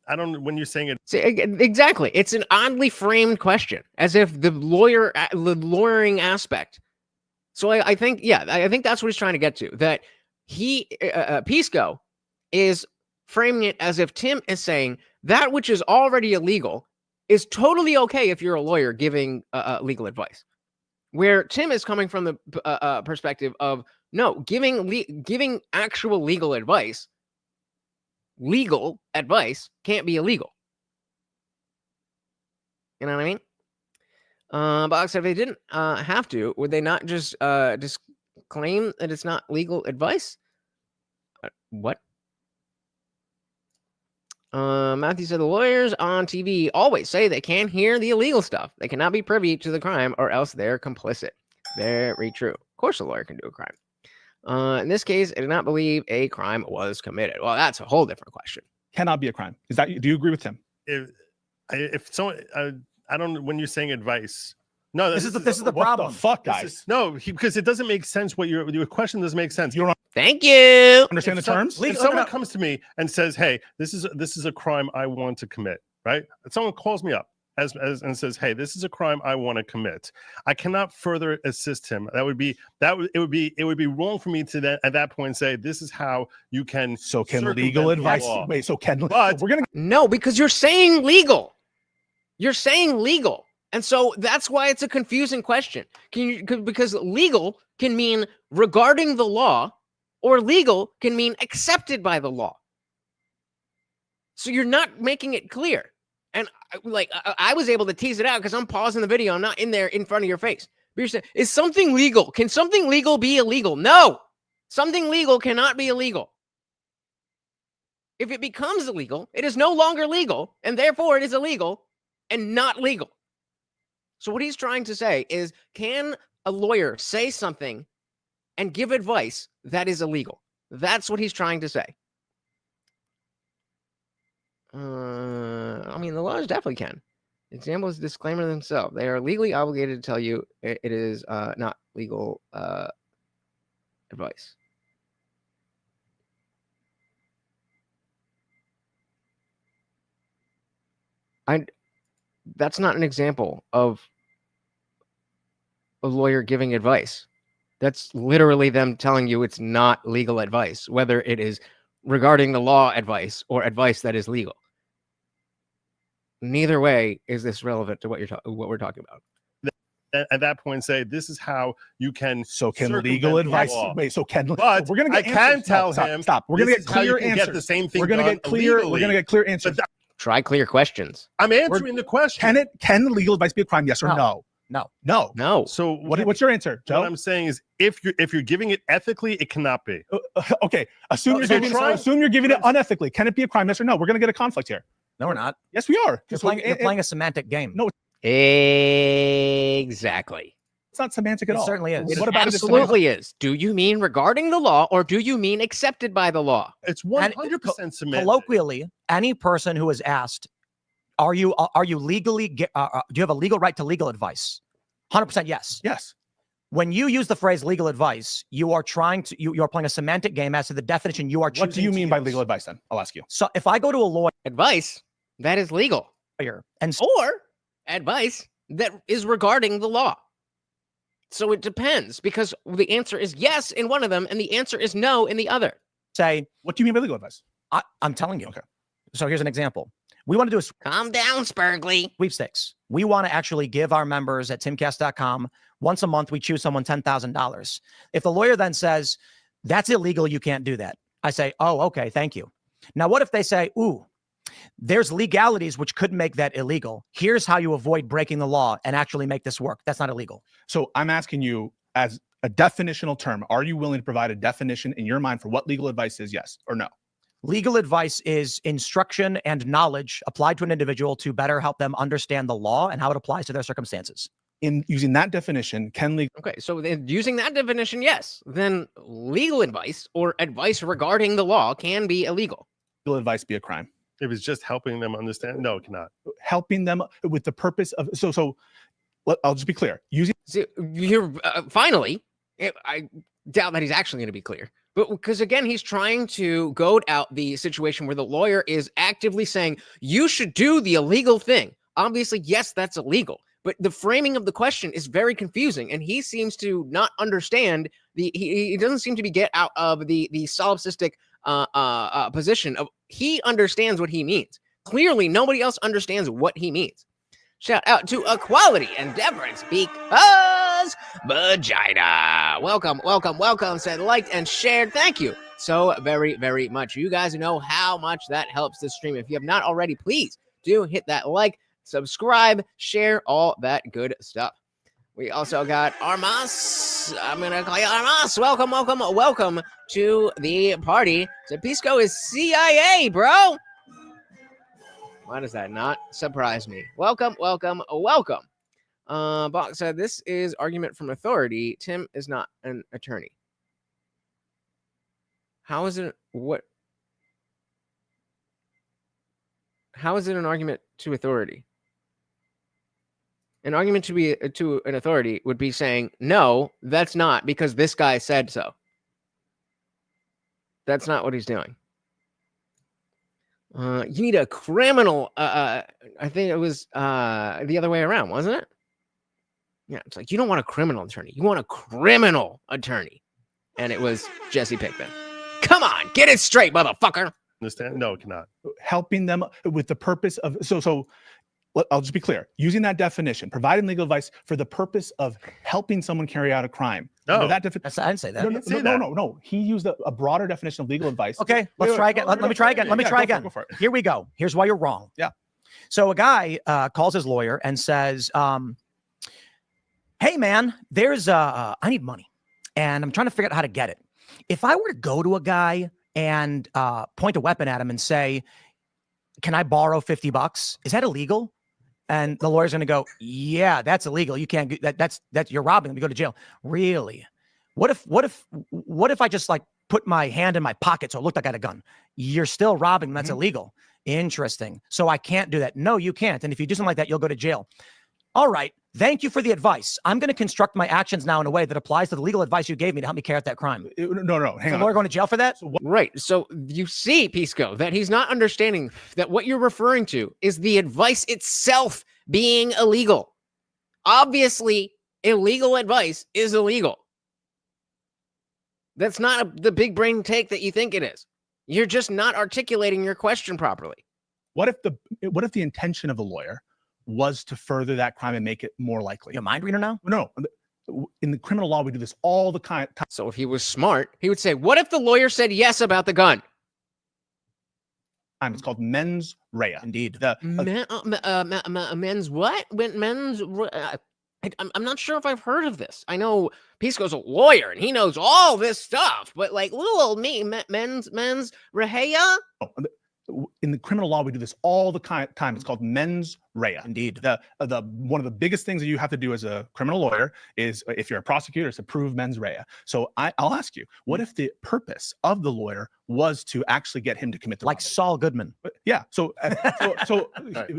I don't. When you're saying it, see, exactly. It's an oddly framed question, as if the lawyering aspect. So I think, I think that's what he's trying to get to. That Pisco is framing it as if Tim is saying that which is already illegal is totally okay if you're a lawyer giving legal advice. Where Tim is coming from the perspective of, no, giving actual legal advice can't be illegal. You know what I mean? Box, if they didn't have to, would they not just claim that it's not legal advice? What? Matthew said the lawyers on TV always say they can't hear the illegal stuff. They cannot be privy to the crime or else they're complicit. Very true. Of course a lawyer can do a crime. In this case, I do not believe a crime was committed. Well, that's a whole different question. Cannot be a crime. Is that? Do you agree with him? If someone, I don't. When you're saying advice, no, this is the problem. What the fuck, guys? Because it doesn't make sense. What your question doesn't make sense. You don't Thank you. Understand the terms? If someone comes to me and says, "Hey, this is a crime I want to commit," right? If someone calls me up and says, "Hey, this is a crime I want to commit," I cannot further assist him. It would be wrong for me to then at that point say, "This is how you can." So can legal advice? Wait, so can? But we're gonna no, because you're saying legal. You're saying legal. And so that's why it's a confusing question. Because legal can mean regarding the law, or legal can mean accepted by the law. So you're not making it clear. And I was able to tease it out because I'm pausing the video. I'm not in there in front of your face. But you're saying, is something legal? Can something legal be illegal? No, something legal cannot be illegal. If it becomes illegal, it is no longer legal, and therefore it is illegal and not legal. So what he's trying to say is, can a lawyer say something and give advice that is illegal? That's what he's trying to say. I mean, the lawyers definitely can. Example is disclaimer themselves. They are legally obligated to tell you it is not legal advice. That's not an example of a lawyer giving advice. That's literally them telling you it's not legal advice, whether it is regarding the law advice or advice that is legal. Neither way is this relevant to what we're talking about. At that point, say this is how you can. So can legal advice? Wait, so can? But we're gonna get. I can tell him. Stop. We're gonna get clear answers. Get the same thing. We're gonna get clear. Legally. We're gonna get clear answers. Try clear questions. I'm answering the question. Can legal advice be a crime? Yes or no? No. So what's your answer, Joe? What I'm saying is, if you're giving it ethically, it cannot be. Okay. Assume you're giving it unethically. Can it be a crime? Yes or no? We're gonna get a conflict here. No, we're not. Yes, we are. You're playing a semantic game. No, exactly. It's not semantic at all. It certainly is. What about absolutely is. Do you mean regarding the law, or do you mean accepted by the law? It's 100% semantic. Colloquially, any person who is asked, are you legally do you have a legal right to legal advice? 100% yes. Yes. When you use the phrase legal advice, you are trying to you're playing a semantic game as to the definition you are choosing. What do you mean by legal advice then? I'll ask you. So if I go to a lawyer, advice that is legal, or advice that is regarding the law. So it depends, because the answer is yes in one of them and the answer is no in the other. Say, what do you mean by legal advice? I'm telling you. Okay. So here's an example. We want to do a Calm down, Spurgley. sweepstakes. We want to actually give our members at timcast.com once a month. We choose someone $10,000. If the lawyer then says that's illegal, you can't do that, I say, oh, okay, thank you. Now, what if they say, ooh, there's legalities which could make that illegal. Here's how you avoid breaking the law and actually make this work. That's not illegal. So I'm asking you, as a definitional term, are you willing to provide a definition in your mind for what legal advice is, yes or no? Legal advice is instruction and knowledge applied to an individual to better help them understand the law and how it applies to their circumstances. In using that definition, can legal... Okay, so then using that definition, yes, then legal advice or advice regarding the law can be illegal. advice be a crime? If it's just helping them understand, no, it cannot. Helping them with the purpose of... I'll just be clear. Using... See, you're finally, I doubt that he's actually going to be clear. But because, again, he's trying to goad out the situation where the lawyer is actively saying, you should do the illegal thing. Obviously, yes, that's illegal. But the framing of the question is very confusing. And he seems to not understand he doesn't seem to be get out of the solipsistic position of he understands what he means. Clearly, nobody else understands what he means. Shout out to Equality and Deference because vagina. Welcome, welcome, welcome. Said, liked, and shared. Thank you so very, very much. You guys know how much that helps the stream. If you have not already, please do hit that like, subscribe, share, all that good stuff. We also got Armas. I'm going to call you Armas. Welcome, welcome, welcome to the party. So Pisco is CIA, bro. Why does that not surprise me? Welcome, welcome, welcome. Box said, this is argument from authority. Tim is not an attorney. How is it? What? How is it an argument to authority? An argument to an authority would be saying, no, that's not because this guy said so. That's not what he's doing. You need a criminal. I think it was the other way around, wasn't it? Yeah, it's like you don't want a criminal attorney. You want a criminal attorney. And it was Jesse Pinkman. Come on, get it straight, motherfucker. Understand? No, it cannot. Helping them with the purpose of... I'll just be clear. Using that definition, providing legal advice for the purpose of helping someone carry out a crime. No, I didn't say that. No. He used a broader definition of legal advice. Okay, let's try again. Let me try again. Let me try again. Here we go. Here's why you're wrong. Yeah. So a guy calls his lawyer and says, hey, man, I need money and I'm trying to figure out how to get it. If I were to go to a guy and point a weapon at him and say, can I borrow $50? Is that illegal? And the lawyer's going to go, yeah, that's illegal. You can't, that's you're robbing them. You go to jail. Really? What if I just like put my hand in my pocket so it looked like I had a gun? You're still robbing them. That's illegal. Interesting. So I can't do that. No, you can't. And if you do something like that, you'll go to jail. All right. Thank you for the advice. I'm going to construct my actions now in a way that applies to the legal advice you gave me to help me carry out that crime. No, hang on. The lawyer going to jail for that? Right. So you see, Pisco, that he's not understanding that what you're referring to is the advice itself being illegal. Obviously, illegal advice is illegal. That's not the big brain take that you think it is. You're just not articulating your question properly. What if the intention of the lawyer was to further that crime and make it more likely? You're a mind reader now? No. In the criminal law, we do this all the time. So if he was smart, he would say, what if the lawyer said yes about the gun? It's called mens rea. Indeed. Men's what? I'm not sure if I've heard of this. I know Pisco's a lawyer and he knows all this stuff, but like little old me, men's rea? In the criminal law, we do this all the time. It's called mens rea. Indeed. The one of the biggest things that you have to do as a criminal lawyer is, if you're a prosecutor, is to prove mens rea. So I'll ask you, what if the purpose of the lawyer was to actually get him to commit the like robbery? Saul Goodman? Yeah. So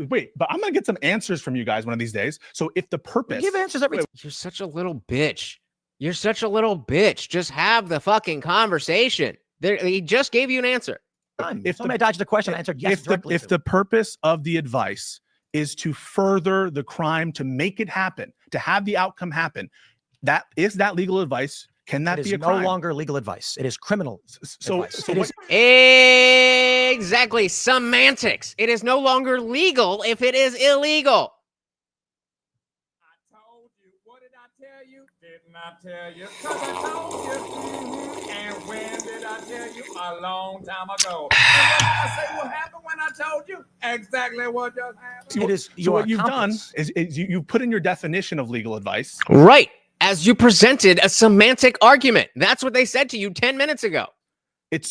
wait, but I'm gonna get some answers from you guys one of these days. So if the purpose, You give answers every time. You're such a little bitch. You're such a little bitch. Just have the fucking conversation. He just gave you an answer. If somebody dodged the question, I answered yes. If the purpose of the advice is to further the crime, to make it happen, to have the outcome happen, that legal advice Can that It be is a no crime? longer legal advice. It is criminal advice. So It what, is Exactly. Semantics. It is no longer legal if it is illegal. I told you. What did I tell you? Didn't I tell you? Because I told you. And when did I tell you? A long time ago. And what did I say? What happened when I told you? Exactly what just happened. it is so your what you've done accomplice. is you put in your definition of legal advice. Right. As you presented a semantic argument. That's what they said to you 10 minutes ago.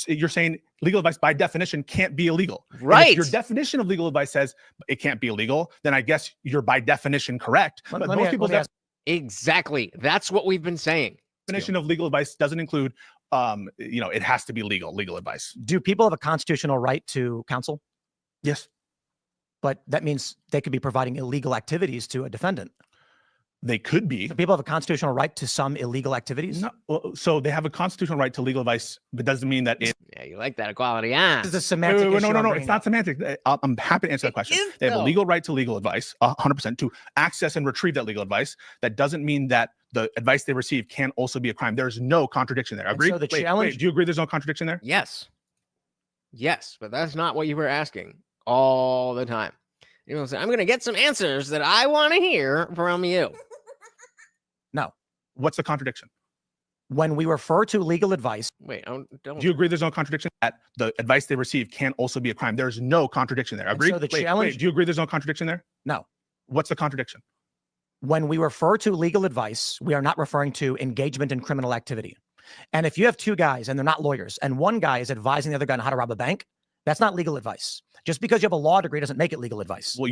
You're saying legal advice by definition can't be illegal. And Right. if your definition of legal advice says it can't be illegal, then I guess you're by definition correct. Let- But let me- most people's let me ask- Exactly. That's what we've been saying. definition of legal advice doesn't include, it has to be legal advice. Do people have a constitutional right to counsel? Yes, But that means they could be providing illegal activities to a defendant. they could be. Do people have a constitutional right to some illegal activities? No, well, so they have a constitutional right to legal advice, but doesn't mean that it. Yeah, you like that equality, huh? This is a semantic Wait, issue. no, I'm it's bringing not up. semantic. I'm happy to answer that question. is, They have a though. legal right to legal advice, 100%, to access and retrieve that legal advice. That doesn't mean that the advice they receive can also be a crime. There's no contradiction there. And Agree? so the Wait, challenge- do you agree there's no contradiction there? Yes. Yes, but that's not what you were asking all the time. You know, I'm going to get some answers that I want to hear from you. What's the contradiction? When we refer to legal advice, Wait, don't. Do you agree there's no contradiction that the advice they receive can also be a crime? There's no contradiction there. And Agree? so the Wait, challenge- do you agree there's no contradiction there? No. What's the contradiction? when we refer to legal advice, we are not referring to engagement in criminal activity. And if you have two guys and they're not lawyers, and one guy is advising the other guy on how to rob a bank, that's not legal advice. Just because you have a law degree doesn't make it legal advice. Well,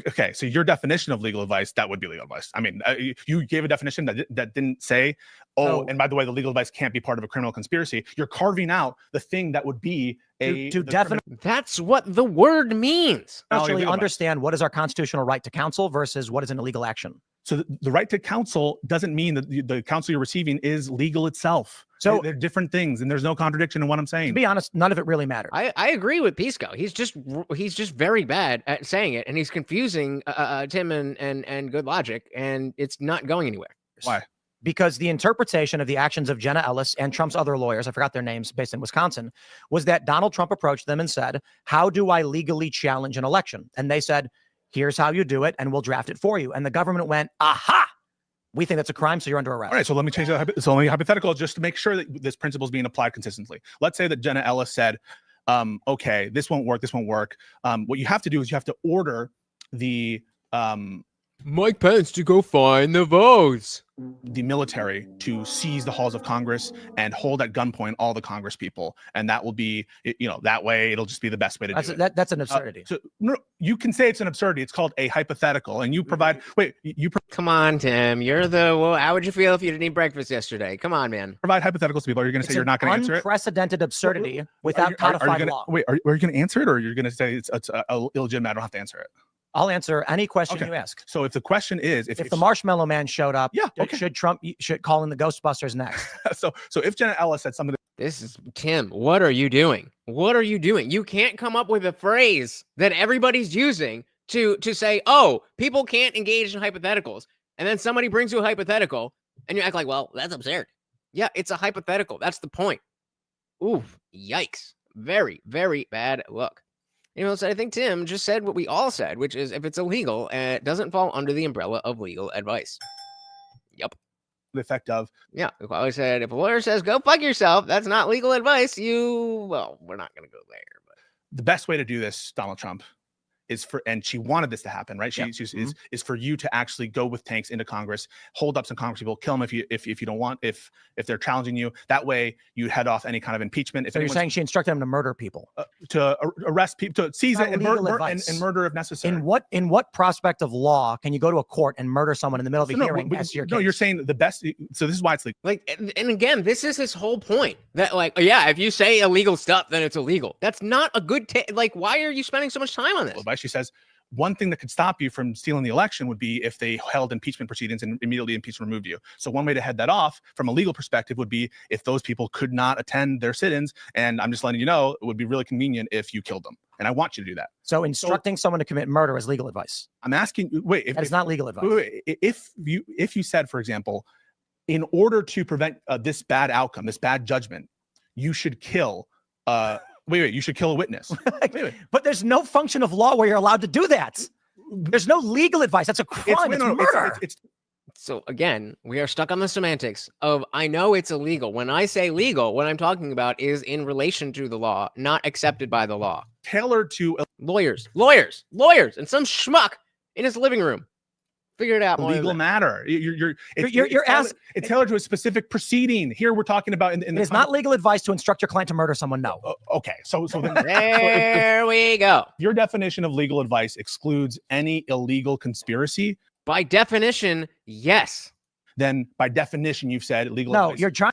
okay, so your definition of legal advice, that would be legal advice. I mean, you gave a definition that didn't say, oh, and by the way, the legal advice can't be part of a criminal conspiracy. You're carving out the thing that would be to definitely That's what the word means. actually understand what is our constitutional right to counsel versus what is an illegal action. So the right to counsel doesn't mean that the counsel you're receiving is legal itself. So they're different things, and there's no contradiction in what I'm To saying. be honest, none of it really matters. I agree with Pisco. He's just very bad at saying it, and he's confusing Tim and GoodLawgic, and it's not going anywhere. Why? Because the interpretation of the actions of Jenna Ellis and Trump's other lawyers, I forgot their names, based in Wisconsin, was that Donald Trump approached them and said, how do I legally challenge an election? And they said, here's how you do it, and we'll draft it for you. And the government went, aha, we think that's a crime, so you're under arrest. All right, so let me change that. So let me hypothetical just to make sure that this principle is being applied consistently. Let's say that Jenna Ellis said, okay, this won't work. What you have to do is you have to order the Mike Pence to go find the votes. the military to seize the halls of Congress and hold at gunpoint all the Congress people, and that will be, that way it'll just be the best way to do it. That's an absurdity. So no, you can say it's an absurdity. It's called a hypothetical, and you provide. Wait, you Come on, Tim. You're well, how would you feel if you didn't eat breakfast yesterday? Come on, man. provide hypotheticals to people. Are you going to say you're not going to answer it? Unprecedented absurdity without codified law. Wait, are you going to answer it, or you're going to say it's illegitimate? I don't have to answer it. I'll answer any question Okay. you ask. So if the question is, if the Marshmallow Man showed up, Yeah, okay. should Trump should call in the Ghostbusters next? so if Jenna Ellis said something, This is Tim. What are you doing? What are you doing? You can't come up with a phrase that everybody's using to say, oh, people can't engage in hypotheticals. And then somebody brings you a hypothetical and you act like, well, that's absurd. Yeah, it's a hypothetical. That's the point. Oof, yikes. Very, very bad look. So I think Tim just said what we all said, which is if it's illegal, it doesn't fall under the umbrella of legal advice. Yep. the effect of, Yeah. I always said if a lawyer says go fuck yourself, that's not legal advice. Well, we're not going to go there. But the best way to do this, Donald Trump, is and she wanted this to happen, right? Is for you to actually go with tanks into Congress, hold up some Congress people, kill them if you don't want, if they're challenging you. That way you head off any kind of impeachment. If So you're saying she instructed him to murder people, to arrest people, to seize Not it and legal murder advice. and murder if necessary. in what prospect of law can you go to a court and murder someone in the middle of a hearing? As to your case? You're saying the best. So this is why it's legal. and again, this is his whole point that if you say illegal stuff, then it's illegal. That's not a good why are you spending so much time on this? Advice. She says one thing that could stop you from stealing the election would be if they held impeachment proceedings and immediately impeached and removed you. So one way to head that off from a legal perspective would be if those people could not attend their sit-ins. And I'm just letting you know, it would be really convenient if you killed them. And I want you to do that. So instructing someone to commit murder is legal advice. I'm asking, wait, That is not legal advice. if you said, for example, in order to prevent this bad outcome, this bad judgment, you should kill. You should kill a witness. Wait. But there's no function of law where you're allowed to do that. There's no legal advice. That's a crime. It's murder. So again, we are stuck on the semantics of I know it's illegal. When I say legal, what I'm talking about is in relation to the law, not accepted by the law. Tailored to lawyers, and some schmuck in his living room. Figure it out. Legal matter. It's tailored to a specific proceeding. Here we're talking about it's not legal advice to instruct your client to murder someone. No. Okay. So then there we go. Your definition of legal advice excludes any illegal conspiracy. By definition, yes. Then by definition, you've said legal advice. No, you're trying.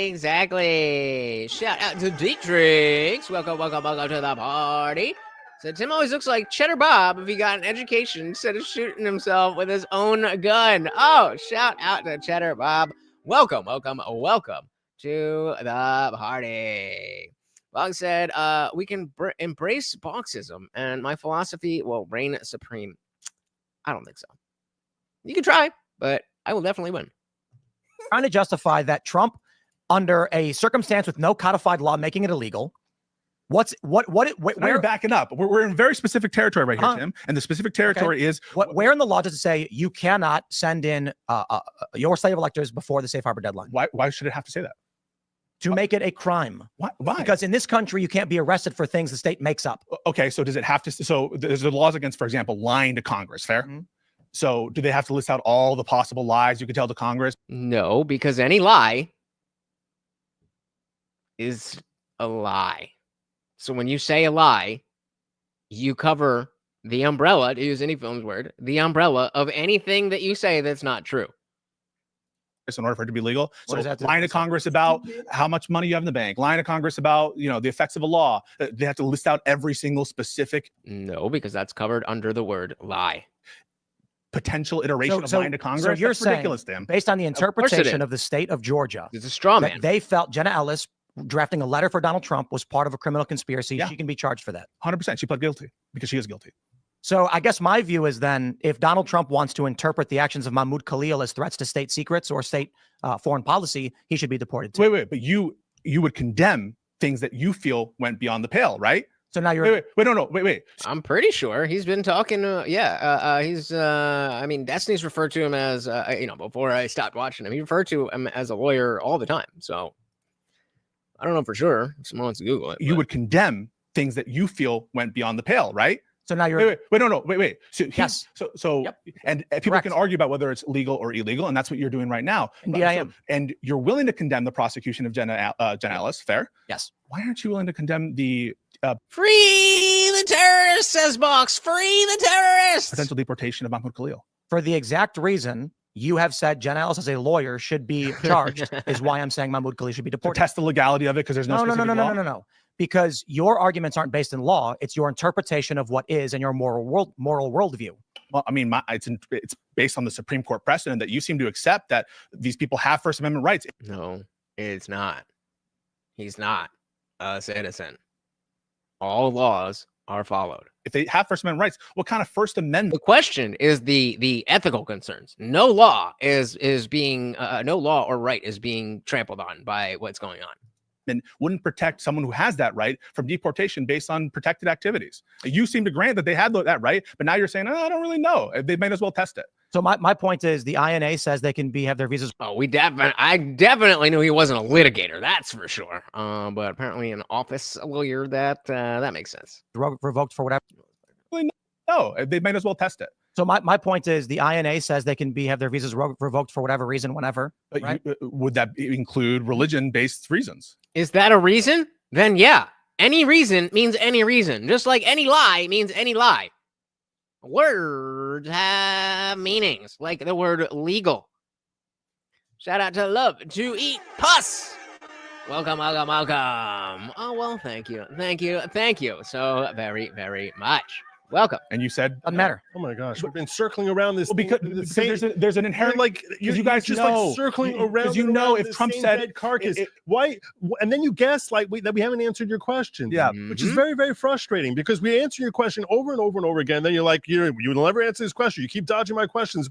Exactly. Shout out to Dietrich. Welcome to the party. So Tim always looks like Cheddar Bob if he got an education instead of shooting himself with his own gun. Oh, shout out to Cheddar Bob. Welcome to the party. Bog said, we can embrace Boxism and my philosophy will reign supreme. I don't think so. You can try, but I will definitely win. Trying to justify that Trump, under a circumstance with no codified law making it illegal, we're backing up. We're in very specific territory right here, Tim. And the specific territory is where in the law does it say you cannot send in your slave electors before the safe harbor deadline? Why should it have to say that? To make it a crime. Why? Because in this country, you can't be arrested for things the state makes up. Okay, so does it have to? So there's the laws against, for example, lying to Congress. Fair. Mm-hmm. So do they have to list out all the possible lies you could tell to Congress? No, because any lie is a lie. So when you say a lie, you cover the umbrella, to use any film's word, the umbrella of anything that you say that's not true. In order for it to be legal. So lying to Congress about how much money you have in the bank, lying to Congress about, the effects of a law. They have to list out every single specific. No, because that's covered under the word lie. Potential iteration of lying to Congress. So you're that's saying, ridiculous, Tim. Based on the interpretation of the state of Georgia, it's a straw man. They felt Jenna Ellis drafting a letter for Donald Trump was part of a criminal conspiracy. Yeah. She can be charged for that. 100%. She pled guilty because she is guilty. So I guess my view is then if Donald Trump wants to interpret the actions of Mahmoud Khalil as threats to state secrets or state foreign policy, he should be deported too. Wait, but you would condemn things that you feel went beyond the pale, right? So now you're wait. I'm pretty sure he's been talking. Destiny's referred to him as, before I stopped watching him, he referred to him as a lawyer all the time. So I don't know for sure. If someone wants to Google it. You would condemn things that you feel went beyond the pale, right? So now you're wait. So yes. Yep. And people can argue about whether it's legal or illegal, and that's what you're doing right now. Indeed, I am. And you're willing to condemn the prosecution of Jenna Ellis. Fair? Yes. Why aren't you willing to condemn the free the terrorists, says Box. Free the terrorists. Potential deportation of Mahmoud Khalil? For the exact reason you have said Jenna Ellis as a lawyer should be charged is why I'm saying Mahmoud Khalil should be deported. To test the legality of it because there's no specific law? No. Because your arguments aren't based in law. It's your interpretation of what is and your moral worldview. Well, I mean, it's based on the Supreme Court precedent that you seem to accept that these people have First Amendment rights. No, it's not. He's not a citizen. All laws are followed. If they have First Amendment rights, what kind of First Amendment? The question is the ethical concerns. No law is being no law or right is being trampled on by what's going on. And wouldn't protect someone who has that right from deportation based on protected activities. You seem to grant that they had that right, but now you're saying, I don't really know. They might as well test it. So my point is the INA says they can have their visas. Oh, I definitely knew he wasn't a litigator. That's for sure. But apparently an office lawyer, that makes sense. Revoked for whatever. No, they might as well test it. So my point is the INA says they can have their visas revoked for whatever reason, whenever. Right? Would that include religion-based reasons? Is that a reason? Then yeah. Any reason means any reason. Just like any lie means any lie. Words have meanings, like the word legal. Shout out to Love to Eat Pus. Welcome. Oh, well, thank you so very, very much. Welcome. And you said Doesn't matter. Oh my gosh, we've been circling around this. Well, because there's an inherent you guys just know, like circling around. Because you know, if Trump said dead carcass, why? And then you guess like that we haven't answered your question. Yeah, which is very, very frustrating because we answer your question over and over and over again. Then you're like, you'll never answer this question. You keep dodging my questions.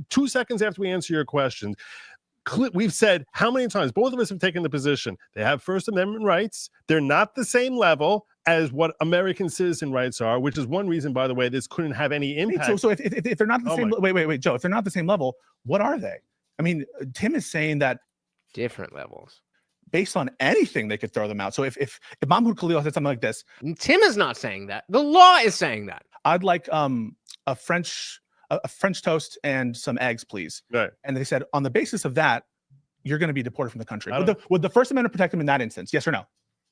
2 seconds after we answer your question, we've said how many times both of us have taken the position they have First Amendment rights. They're not the same level as what American citizen rights are, which is one reason, by the way, this couldn't have any impact. So if they're not the same, wait, Joe, if they're not the same level, what are they? I mean, Tim is saying that different levels. Based on anything, they could throw them out. So if Mahmoud Khalil said something like this, Tim is not saying that. The law is saying that. I'd like a French toast and some eggs, please. Right. And they said on the basis of that, you're going to be deported from the country. Would the First Amendment protect them in that instance? Yes or no?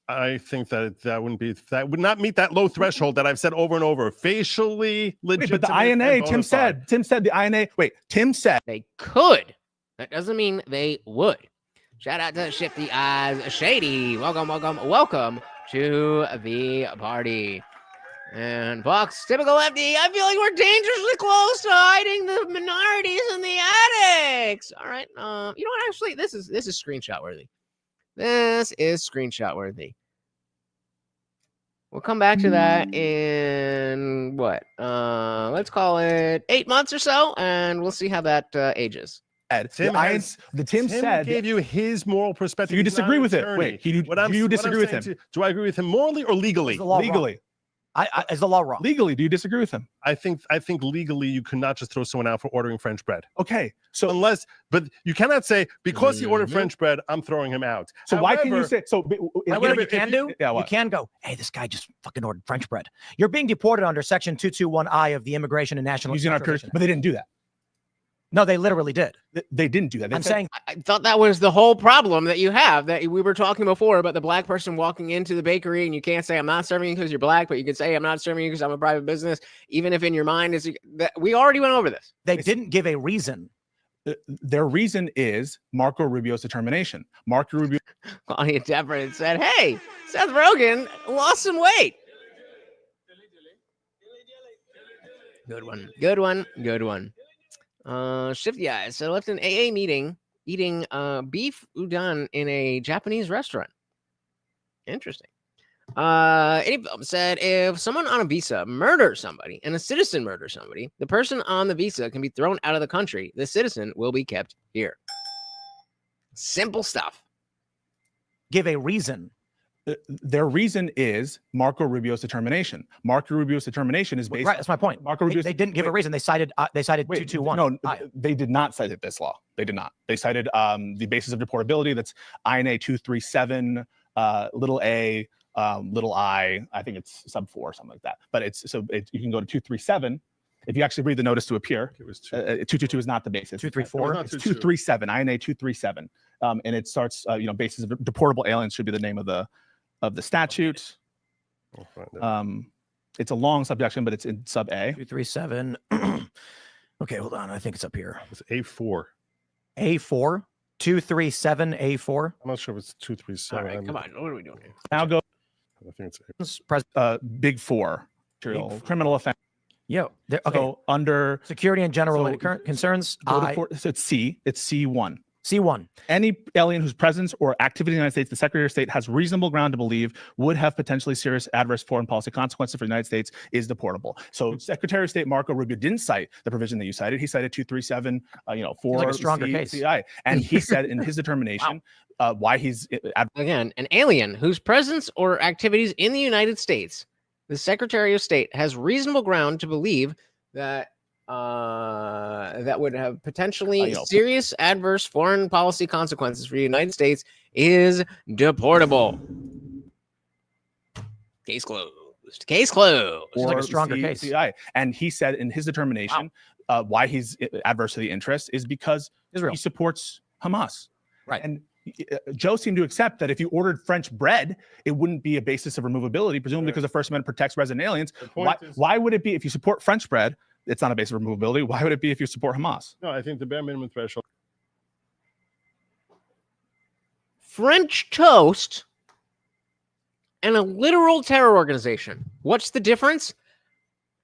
I think that would not meet that low threshold that I've said over and over. Facially legitimate. But the INA, Tim said the INA. Wait, Tim said they could. That doesn't mean they would. Shout out to Shifty Eyes Shady. Welcome to the party. And Bucks, typical lefty. I feel like we're dangerously close to hiding the minorities in the attics. All right. You know what? Actually, this is screenshot worthy. This is screenshot worthy. We'll come back to that in what? Let's call it 8 months or so, and we'll see how that ages. Tim said gave you his moral perspective. Do you disagree with it? Wait, do you disagree with him? Do I agree with him morally or legally? Legally. Is the law wrong? Legally, do you disagree with him? I think legally you could not just throw someone out for ordering French bread. Okay, so but you cannot say because he ordered French bread, I'm throwing him out. So why can you say so? What you can do? You can go, hey, this guy just fucking ordered French bread. You're being deported under Section 221I of the Immigration and National. But they didn't do that. No, they literally did. They didn't do that. I'm saying I thought that was the whole problem that you have, that we were talking before about the black person walking into the bakery and you can't say I'm not serving you because you're black, but you can say I'm not serving you because I'm a private business, even if in your mind is that we already went over this. They didn't give a reason. Their reason is Marco Rubio's determination. Marco Rubio. Claudia Deverett said, hey, Seth Rogen lost some weight. Good one. Shifty Eyes. So left an AA meeting eating beef udon in a Japanese restaurant. Interesting. Any said if someone on a visa murders somebody and a citizen murders somebody, the person on the visa can be thrown out of the country. The citizen will be kept here. Simple stuff. Give a reason. Their reason is Marco Rubio's determination. Marco Rubio's determination is based. Right, that's my point. Marco Rubio's, they didn't give a reason. They cited 221. No, they did not cite this law. They did not. They cited the basis of deportability. That's INA 237 little a little I. I think it's sub 4 or something like that. But you can go to 237. If you actually read the notice to appear, 222 is not the basis. 234. It's 237. INA 237. And it starts. Basis of deportable aliens should be the name of the statute. It's a long subsection, but it's in sub A. 237. Okay, hold on. I think it's up here. It's A4. A4? 237 A4? I'm not sure if it's 237. All right, come on. What are we doing here? Now go. I think it's Big 4. Criminal offense. Okay. So under security and general concerns, so it's C. It's C1. C1. Any alien whose presence or activity in the United States, the Secretary of State has reasonable ground to believe would have potentially serious adverse foreign policy consequences for the United States is deportable. So Secretary of State Marco Rubio didn't cite the provision that you cited. He cited 237, 4 like a stronger case. CI. And he said in his determination why he's... Again, an alien whose presence or activities in the United States, the Secretary of State has reasonable ground to believe that that would have potentially serious adverse foreign policy consequences for the United States is deportable. Case closed. It's like a stronger case. And he said in his determination why he's adverse to the interest is because Israel. He supports Hamas. Right. And Joe seemed to accept that if you ordered French bread, it wouldn't be a basis of removability, presumably because the First Amendment protects resident aliens. Why would it be if you support French bread? It's not a basis of removability. Why would it be if you support Hamas? No, I think the bare minimum threshold. French toast and a literal terror organization. What's the difference?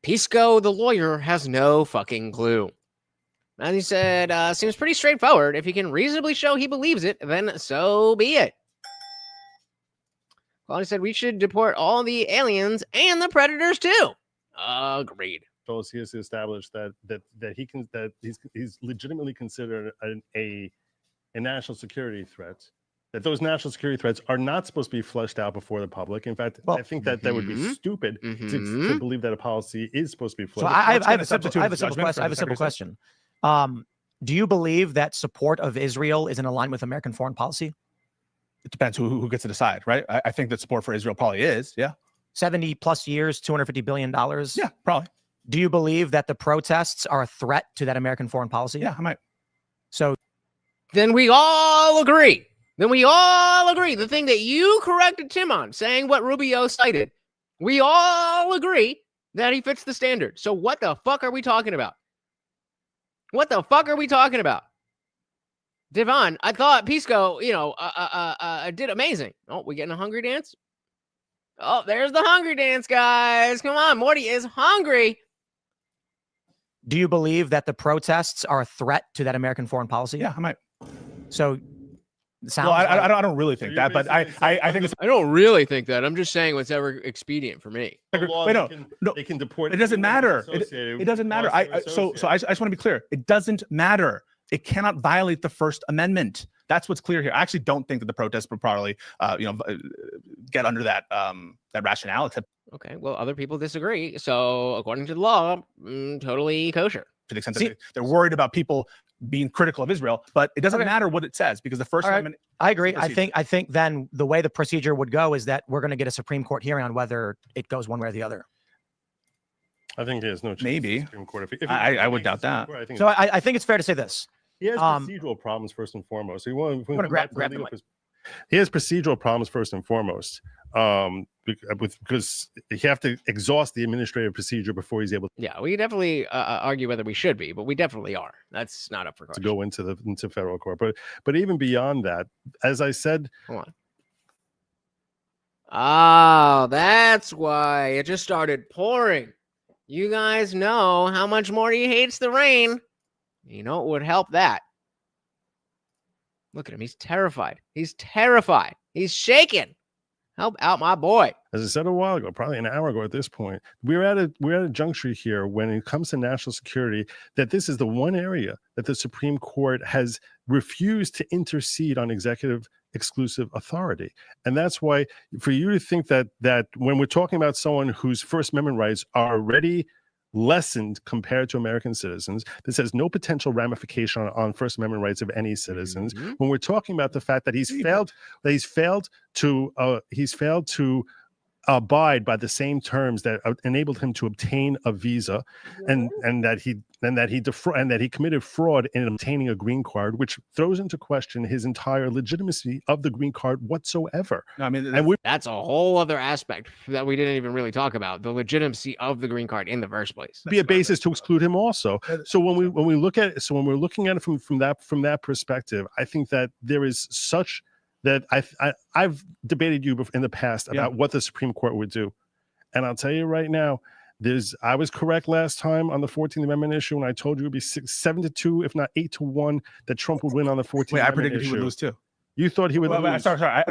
Pisco, the lawyer, has no fucking clue. As he said, seems pretty straightforward. If he can reasonably show he believes it, then so be it. Well, he said we should deport all the aliens and the predators too. Agreed. He has established that he's legitimately considered a national security threat. That those national security threats are not supposed to be fleshed out before the public. In fact, I think that would be stupid to believe that a policy is supposed to be fleshed out. So I have a simple question. Do you believe that support of Israel is in line with American foreign policy? It depends who gets to decide, right? I think that support for Israel probably is, yeah. 70 plus years, $250 billion. Yeah, probably. Do you believe that the protests are a threat to that American foreign policy? Yeah, I might. So then we all agree. The thing that you corrected Tim on, saying what Rubio cited, we all agree that he fits the standard. So what the fuck are we talking about? Devon, I thought Pisco, did amazing. Oh, we getting a hungry dance? Oh, there's the hungry dance, guys. Come on, Morty is hungry. Do you believe that the protests are a threat to that American foreign policy? Yeah, I might. So, well, I don't really think that, but I think it's. I don't really think that. I'm just saying what's ever expedient for me. Wait, no, they can deport. It doesn't matter. It doesn't matter. So I just want to be clear. It doesn't matter. It cannot violate the First Amendment. That's what's clear here. I actually don't think that the protests would probably, get under that rationale. Except, okay, well, other people disagree. So according to the law, totally kosher. To the extent that they're worried about people being critical of Israel, but it doesn't matter what it says because the First Amendment. I agree. I think then the way the procedure would go is that we're going to get a Supreme Court hearing on whether it goes one way or the other. I think there's no chance. Maybe. Supreme Court. I would doubt that. I think it's fair to say this. He has procedural problems first and foremost. So grab the mic. He has procedural problems first and foremost, because you have to exhaust the administrative procedure before he's able. Yeah, we definitely argue whether we should be, but we definitely are. That's not up for question. To go into federal court, but even beyond that, as I said, hold on. Oh, that's why it just started pouring. You guys know how much Morty hates the rain. You know what would help that? Look at him. He's terrified. He's shaking. Help out my boy. As I said a while ago, probably an hour ago at this point, we're at a juncture here when it comes to national security that this is the one area that the Supreme Court has refused to intercede on executive exclusive authority. And that's why for you to think that when we're talking about someone whose First Amendment rights are already lessened compared to American citizens, this has no potential ramification on First Amendment rights of any citizens. When we're talking about the fact that he's failed to abide by the same terms that enabled him to obtain a visa, and that he committed fraud in obtaining a green card, which throws into question his entire legitimacy of the green card whatsoever. No, I mean, that's a whole other aspect that we didn't even really talk about, the legitimacy of the green card in the first place. Be a basis to exclude him also. So when we're looking at it from that perspective, I think that there is such that I've debated you in the past about what the Supreme Court would do. And I'll tell you right now, I was correct last time on the 14th Amendment issue when I told you it would be 7-2, if not 8-1, that Trump would win on the 14th Amendment issue. I predicted he would lose too. You thought he would lose. Sorry. I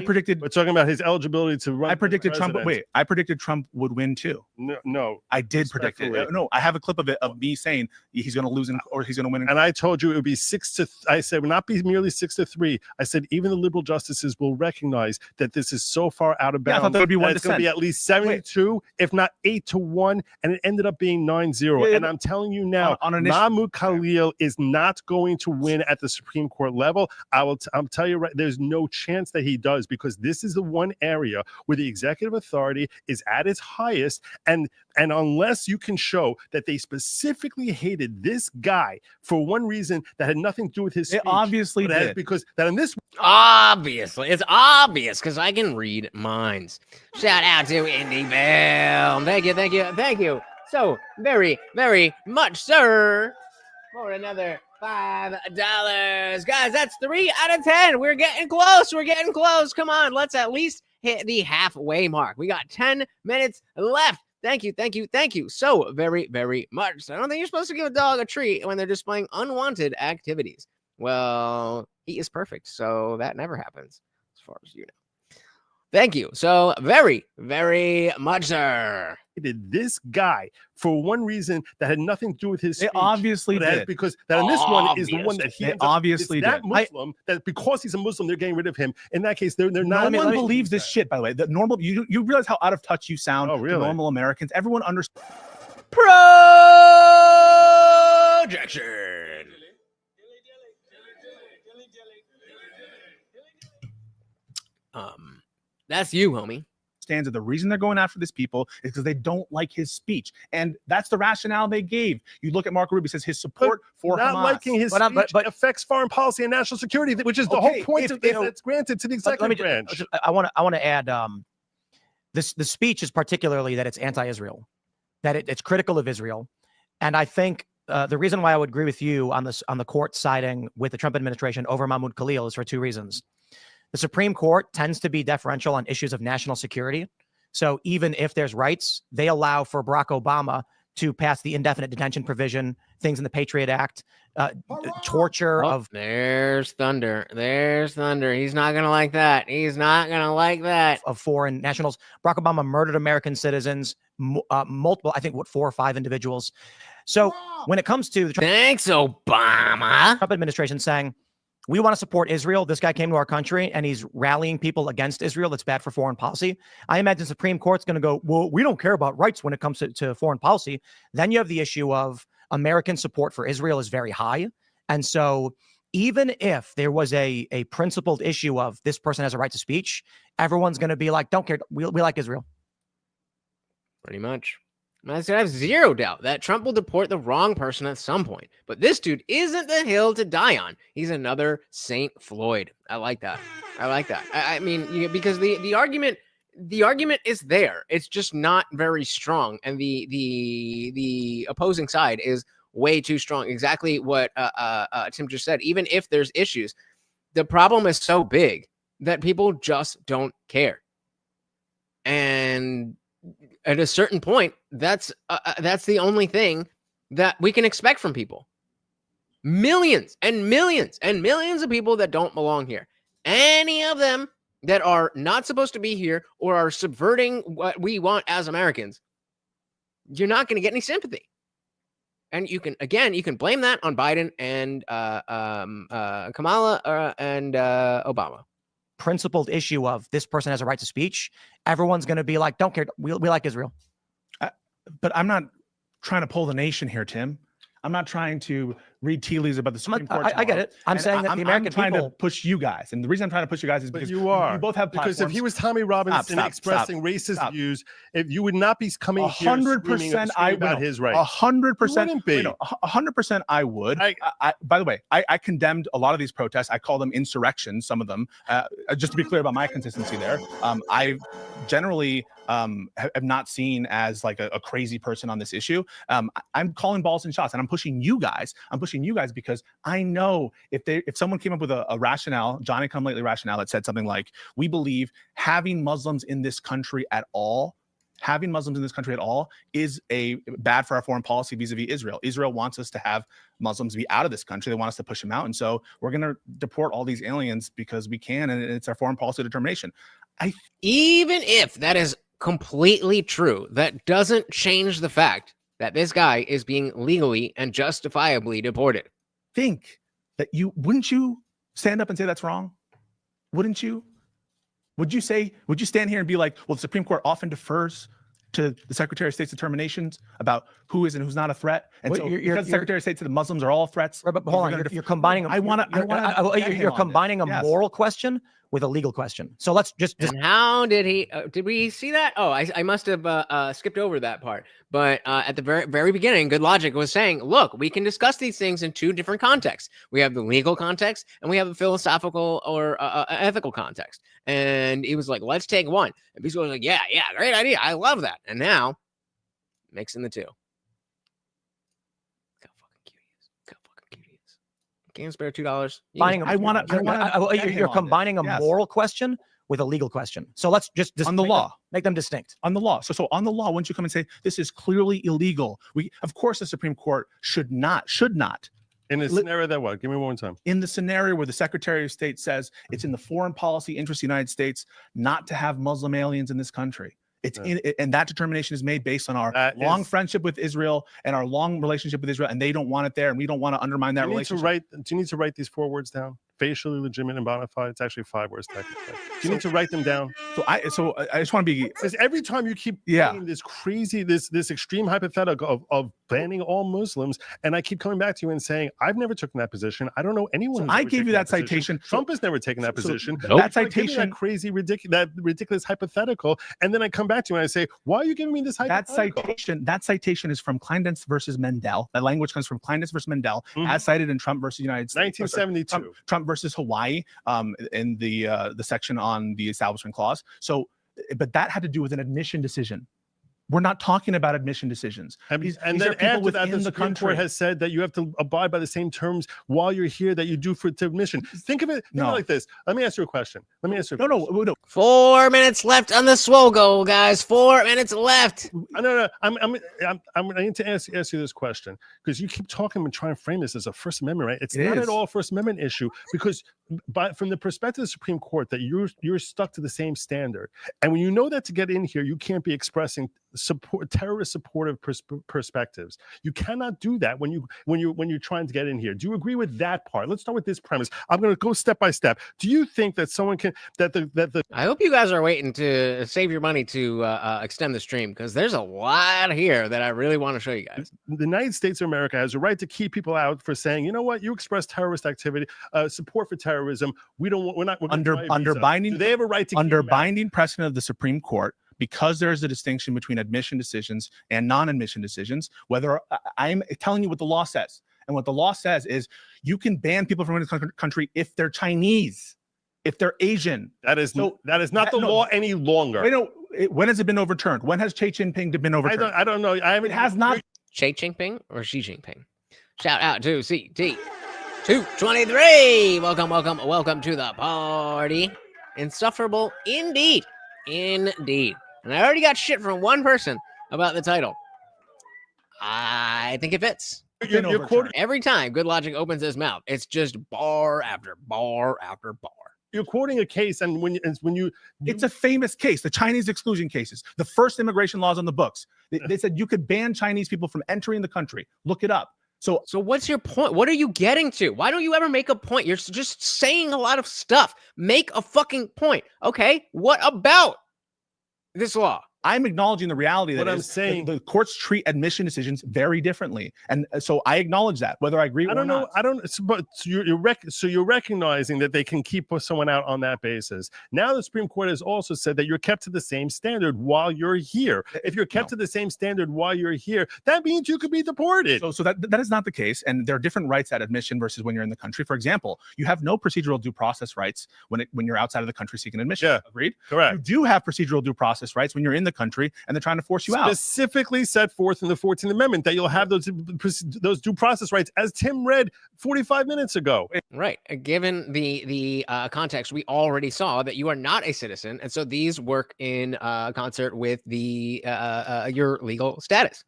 predicted. We're talking about his eligibility to run. I predicted Trump. I predicted Trump would win too. No. I did predict it. No, I have a clip of me saying he's going to lose or he's going to win. And I told you it would be 6-3. I said it would not be merely 6-3. I said even the liberal justices will recognize that this is so far out of bounds. I thought there would be one. It's going to be at least 7-2, if not 8-1, and it ended up being 9-0. And I'm telling you now, Mahmoud Khalil is not going to win at the Supreme Court level. I'm telling you right, there's no chance that he does, because this is the one area where the executive authority is at its highest, and unless you can show that they specifically hated this guy for one reason that had nothing to do with his speech, it obviously did. Because that in this obviously it's obvious because I can read minds. Shout out to Indie Bell. Thank you so very, very much, sir, for another $5. Guys, that's 3 out of 10. We're getting close. Come on, let's at least hit the halfway mark. We got 10 minutes left. Thank you so very, very much. I don't think you're supposed to give a dog a treat when they're displaying unwanted activities. Well, he is perfect, so that never happens, as far as you know. Thank you so very, very much, sir. This guy for one reason that had nothing to do with his They speech, obviously but did. because that on this one is the one that he They ends up- obviously it's that did. Muslim that because he's a Muslim they're getting rid of him. In that case, they're No not. one believes this shit. By the way, the normal you realize how out of touch you sound. Oh, to really? normal Americans. Everyone understands. Projection. That's you, homie. That the reason they're going after these people is because they don't like his speech, and that's the rationale they gave. You look at Marco Rubio, says his support for not Hamas. liking his speech affects foreign policy and national security, which is the whole point of this. That's granted to the executive branch. I want to add the speech is particularly that it's anti-Israel, that it's critical of Israel, and I think the reason why I would agree with you on the court siding with the Trump administration over Mahmoud Khalil is for two reasons. The Supreme Court tends to be deferential on issues of national security. So even if there's rights, they allow for Barack Obama to pass the indefinite detention provision, things in the Patriot Act, torture of... There's thunder. There's thunder. He's not going to like that. He's not going to like that. Of foreign nationals. Barack Obama murdered American citizens, multiple, I think, 4 or 5 individuals. So when it comes to the Thanks, Obama. Trump administration saying, we want to support Israel. This guy came to our country and he's rallying people against Israel. That's bad for foreign policy. I imagine the Supreme Court's going to go, well, we don't care about rights when it comes to foreign policy. Then you have the issue of American support for Israel is very high. And so even if there was a principled issue of this person has a right to speech, everyone's going to be like, don't care. We like Israel. Pretty much. I have zero doubt that Trump will deport the wrong person at some point. But this dude isn't the hill to die on. He's another St. Floyd. I like that. I mean, because the argument is there. It's just not very strong, and the opposing side is way too strong. Exactly what Tim just said. Even if there's issues, the problem is so big that people just don't care. And at a certain point, that's the only thing that we can expect from people. Millions and millions and millions of people that don't belong here. Any of them that are not supposed to be here or are subverting what we want as Americans, you're not going to get any sympathy. And you can blame that on Biden and Kamala and Obama. Principled issue of this person has a right to speech, everyone's going to be like, don't care. We like Israel. But I'm not trying to pull the nation here, Tim. I'm not trying to read tea leaves about the Supreme Court. I get it. I'm saying that the American people... I'm trying people... to push you guys. And the reason I'm trying to push you guys is because you both have platforms. Because if he was Tommy Robinson expressing racist views, if you would not be coming here 100% about his rights. 100%. 100% I would. By the way, I condemned a lot of these protests. I call them insurrections, some of them. Just to be clear about my consistency there. I generally have not seen as like a crazy person on this issue. I'm calling balls and shots, and I'm pushing you guys. Because I know if someone came up with a rationale, Johnny come lately rationale that said something like, we believe having Muslims in this country at all is a bad for our foreign policy vis-a-vis Israel. Israel wants us to have Muslims be out of this country. They want us to push them out. And so we're going to deport all these aliens because we can, and it's our foreign policy determination. Even if that is completely true, that doesn't change the fact that this guy is being legally and justifiably deported. Think that wouldn't you stand up and say that's wrong? Wouldn't you? Would you stand here and be like, well, the Supreme Court often defers to the Secretary of State's determinations about who is and who's not a threat, and well, so because the Secretary of State said the Muslims are all threats. Right, but hold on, you're combining. You're combining a moral question with a legal question. So let's just. And how did he? Did we see that? Oh, I must have skipped over that part. But at the very beginning, GoodLawgic was saying, look, we can discuss these things in 2 different contexts. We have the legal context and we have the philosophical or ethical context. And he was like, let's take one. And Pisco was like, yeah, great idea. I love that. And now, mixing the 2. Look how fucking cute he is. Can't spare $2. You're combining a moral question with a legal question. So let's just on the law. Make them distinct. On the law. So on the law, once you come and say this is clearly illegal, of course the Supreme Court should not. In a scenario that what? Give me one more time. In the scenario where the Secretary of State says it's in the foreign policy interest of the United States not to have Muslim aliens in this country. And that determination is made based on our long friendship with Israel and our long relationship with Israel, and they don't want it there, and we don't want to undermine that relationship. Do you need to write these 4 words down? Facially legitimate and bona fide. It's actually 5 words technically. Do you need to write them down? So I just want to be, because every time you keep this crazy, this extreme hypothetical of banning all Muslims, and I keep coming back to you and saying I've never taken that position. I don't know anyone. So I gave you that citation. Trump has never taken that position. That citation, that crazy, ridiculous hypothetical, and then I come back to you and I say, why are you giving me this hypothetical? That citation is from Kleindienst versus Mendel. That language comes from Kleindienst versus Mendel, as cited in Trump versus United States. 1972. Trump versus Hawaii, in the section on the Establishment Clause. So, but that had to do with an admission decision. We're not talking about admission decisions. And then after that, the Supreme Court has said that you have to abide by the same terms while you're here that you do for admission. Think of it like this. Let me ask you a question. No. 4 minutes left on the Swogo, guys. 4 minutes left. No. I need to ask you this question, because you keep talking and trying to frame this as a First Amendment, right? It's not at all a First Amendment issue, because from the perspective of the Supreme Court, that you're stuck to the same standard. And when you know that to get in here, you can't be expressing terrorist supportive perspectives. You cannot do that when you're trying to get in here. Do you agree with that part? Let's start with this premise. I'm going to go step by step. Do you think that someone can I hope you guys are waiting to save your money to extend the stream, because there's a lot here that I really want to show you guys. The United States of America has a right to keep people out for saying, you know what, you express terrorist activity, support for terrorism. We're not under binding. Do they have a right to under binding precedent of the Supreme Court? Because there's a distinction between admission decisions and non-admission decisions, whether I'm telling you what the law says. And what the law says is you can ban people from the country if they're Chinese, if they're Asian. That is not the law any longer. When has it been overturned? When has Xi Jinping been overturned? I don't know. It has not. Xi Jinping or Xi Jinping? Shout out to CT 223. Welcome to the party. Insufferable indeed. And I already got shit from one person about the title. I think it fits. You're quoting every time GoodLawgic opens his mouth. It's just bar after bar after bar. You're quoting a case, and it's a famous case, the Chinese exclusion cases, the first immigration laws on the books. They said you could ban Chinese people from entering the country. Look it up. So what's your point? What are you getting to? Why don't you ever make a point? You're just saying a lot of stuff. Make a fucking point. Okay, what about this law? I'm acknowledging the reality that I'm saying the courts treat admission decisions very differently, and so I acknowledge that, whether I agree. But you're recognizing that they can keep someone out on that basis. Now the Supreme Court has also said that you're kept to the same standard while you're here. If you're kept to the same standard while you're here, that means you could be deported. So that is not the case, and there are different rights at admission versus when you're in the country. For example, you have no procedural due process rights when you're outside of the country seeking admission. Yeah, agreed. Correct. You do have procedural due process rights when you're in the country and they're trying to force you out. Specifically set forth in the 14th Amendment that you'll have those due process rights, as Tim read 45 minutes ago. Right. Given the context, we already saw that you are not a citizen, and so these work in concert with the your legal status.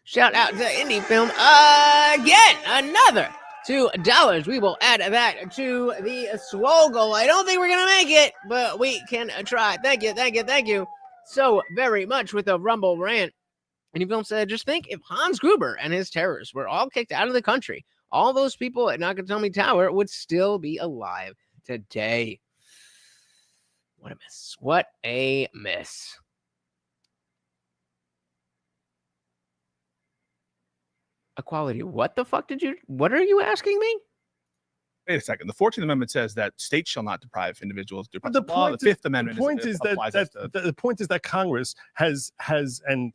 Shout out to Indie Film again. Another $2. We will add that to the Swogle. I don't think we're gonna make it, but we can try. Thank you so very much with a Rumble rant. And Indie Film said, just think if Hans Gruber and his terrorists were all kicked out of the country, all those people at Nakatomi Tower would still be alive today. What a miss. What a miss. Equality. What the fuck what are you asking me? Wait a second. The 14th Amendment says that states shall not deprive individuals due process. The Fifth Amendment. The point is that Congress has and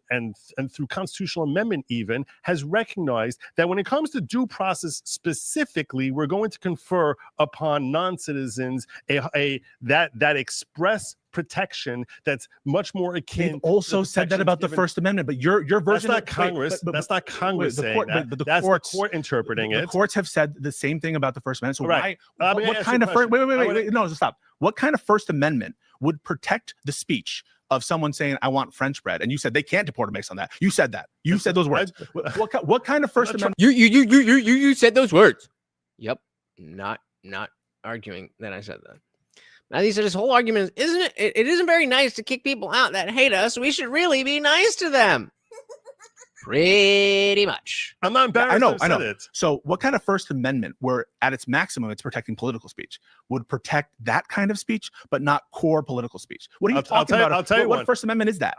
through constitutional amendment even has recognized that when it comes to due process specifically, we're going to confer upon non-citizens that express protection that's much more akin. They've also said that about the First Amendment, but your version. That's not Congress. That's not Congress saying that. But that's the court interpreting it. The courts have said the same thing about the First Amendment. So right. what kind of first? Wait. No, stop. What kind of First Amendment would protect the speech of someone saying, I want French bread. And you said they can't deport them based on that. You said that. You said those words. What kind of First Amendment? You said those words. Yep. Not arguing that I said that. Now, he said his whole argument is, isn't it? It isn't very nice to kick people out that hate us. We should really be nice to them. Pretty much. I'm not embarrassed. I know. It. So what kind of First Amendment, where at its maximum it's protecting political speech, would protect that kind of speech, but not core political speech? What are you talking about? I'll tell you what First Amendment is that?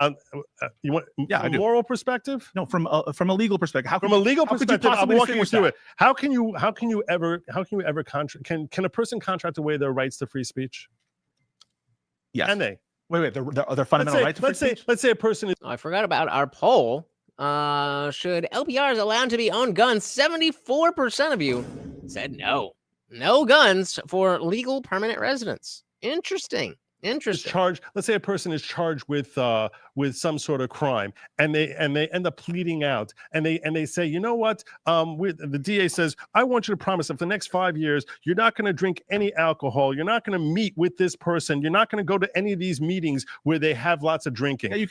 You want Yeah, from a moral perspective? No, from a legal perspective. From a legal perspective, I'm walking you through it. How can you ever can a person contract away their rights to free speech? Yes. Can they? Wait. Their fundamental right to free speech? Let's say a person is. I forgot about our poll. Should LPRs allowed to be owned guns? 74% of you said no. No guns for legal permanent residents. Interesting. Charged. Let's say a person is charged with some sort of crime, and they end up pleading out, and they say, you know what? The DA says, I want you to promise that for the next 5 years, you're not going to drink any alcohol. You're not going to meet with this person. You're not going to go to any of these meetings where they have lots of drinking. Yeah, you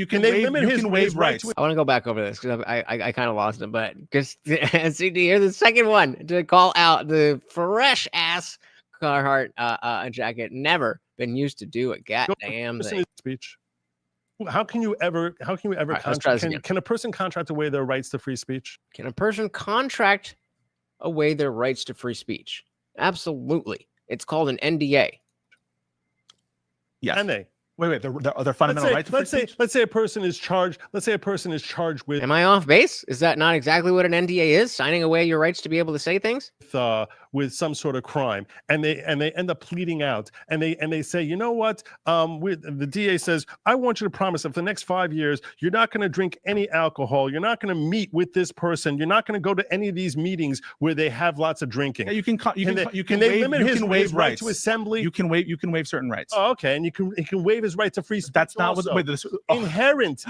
can waive rights. I want to go back over this because I kind of lost it, but because CD, here's the second one to call out the fresh ass Carhartt jacket. Never been used to do a goddamn thing. Speech. How can you ever right, can a person contract away their rights to free speech? Can a person contract away their rights to free speech? Absolutely. It's called an NDA. Yes. Can they? Wait. Their fundamental right to free speech? Let's say a person is charged. Let's say a person is charged with. Am I off base? Is that not exactly what an NDA is? Signing away your rights to be able to say things? With some sort of crime, and they end up pleading out, and they say, you know what? The DA says, I want you to promise that for the next 5 years, you're not going to drink any alcohol. You're not going to meet with this person. You're not going to go to any of these meetings where they have lots of drinking. Yeah, you can waive rights to assembly. You can waive certain rights. Oh, okay, and you can waive his right to free speech. That's not also. inherent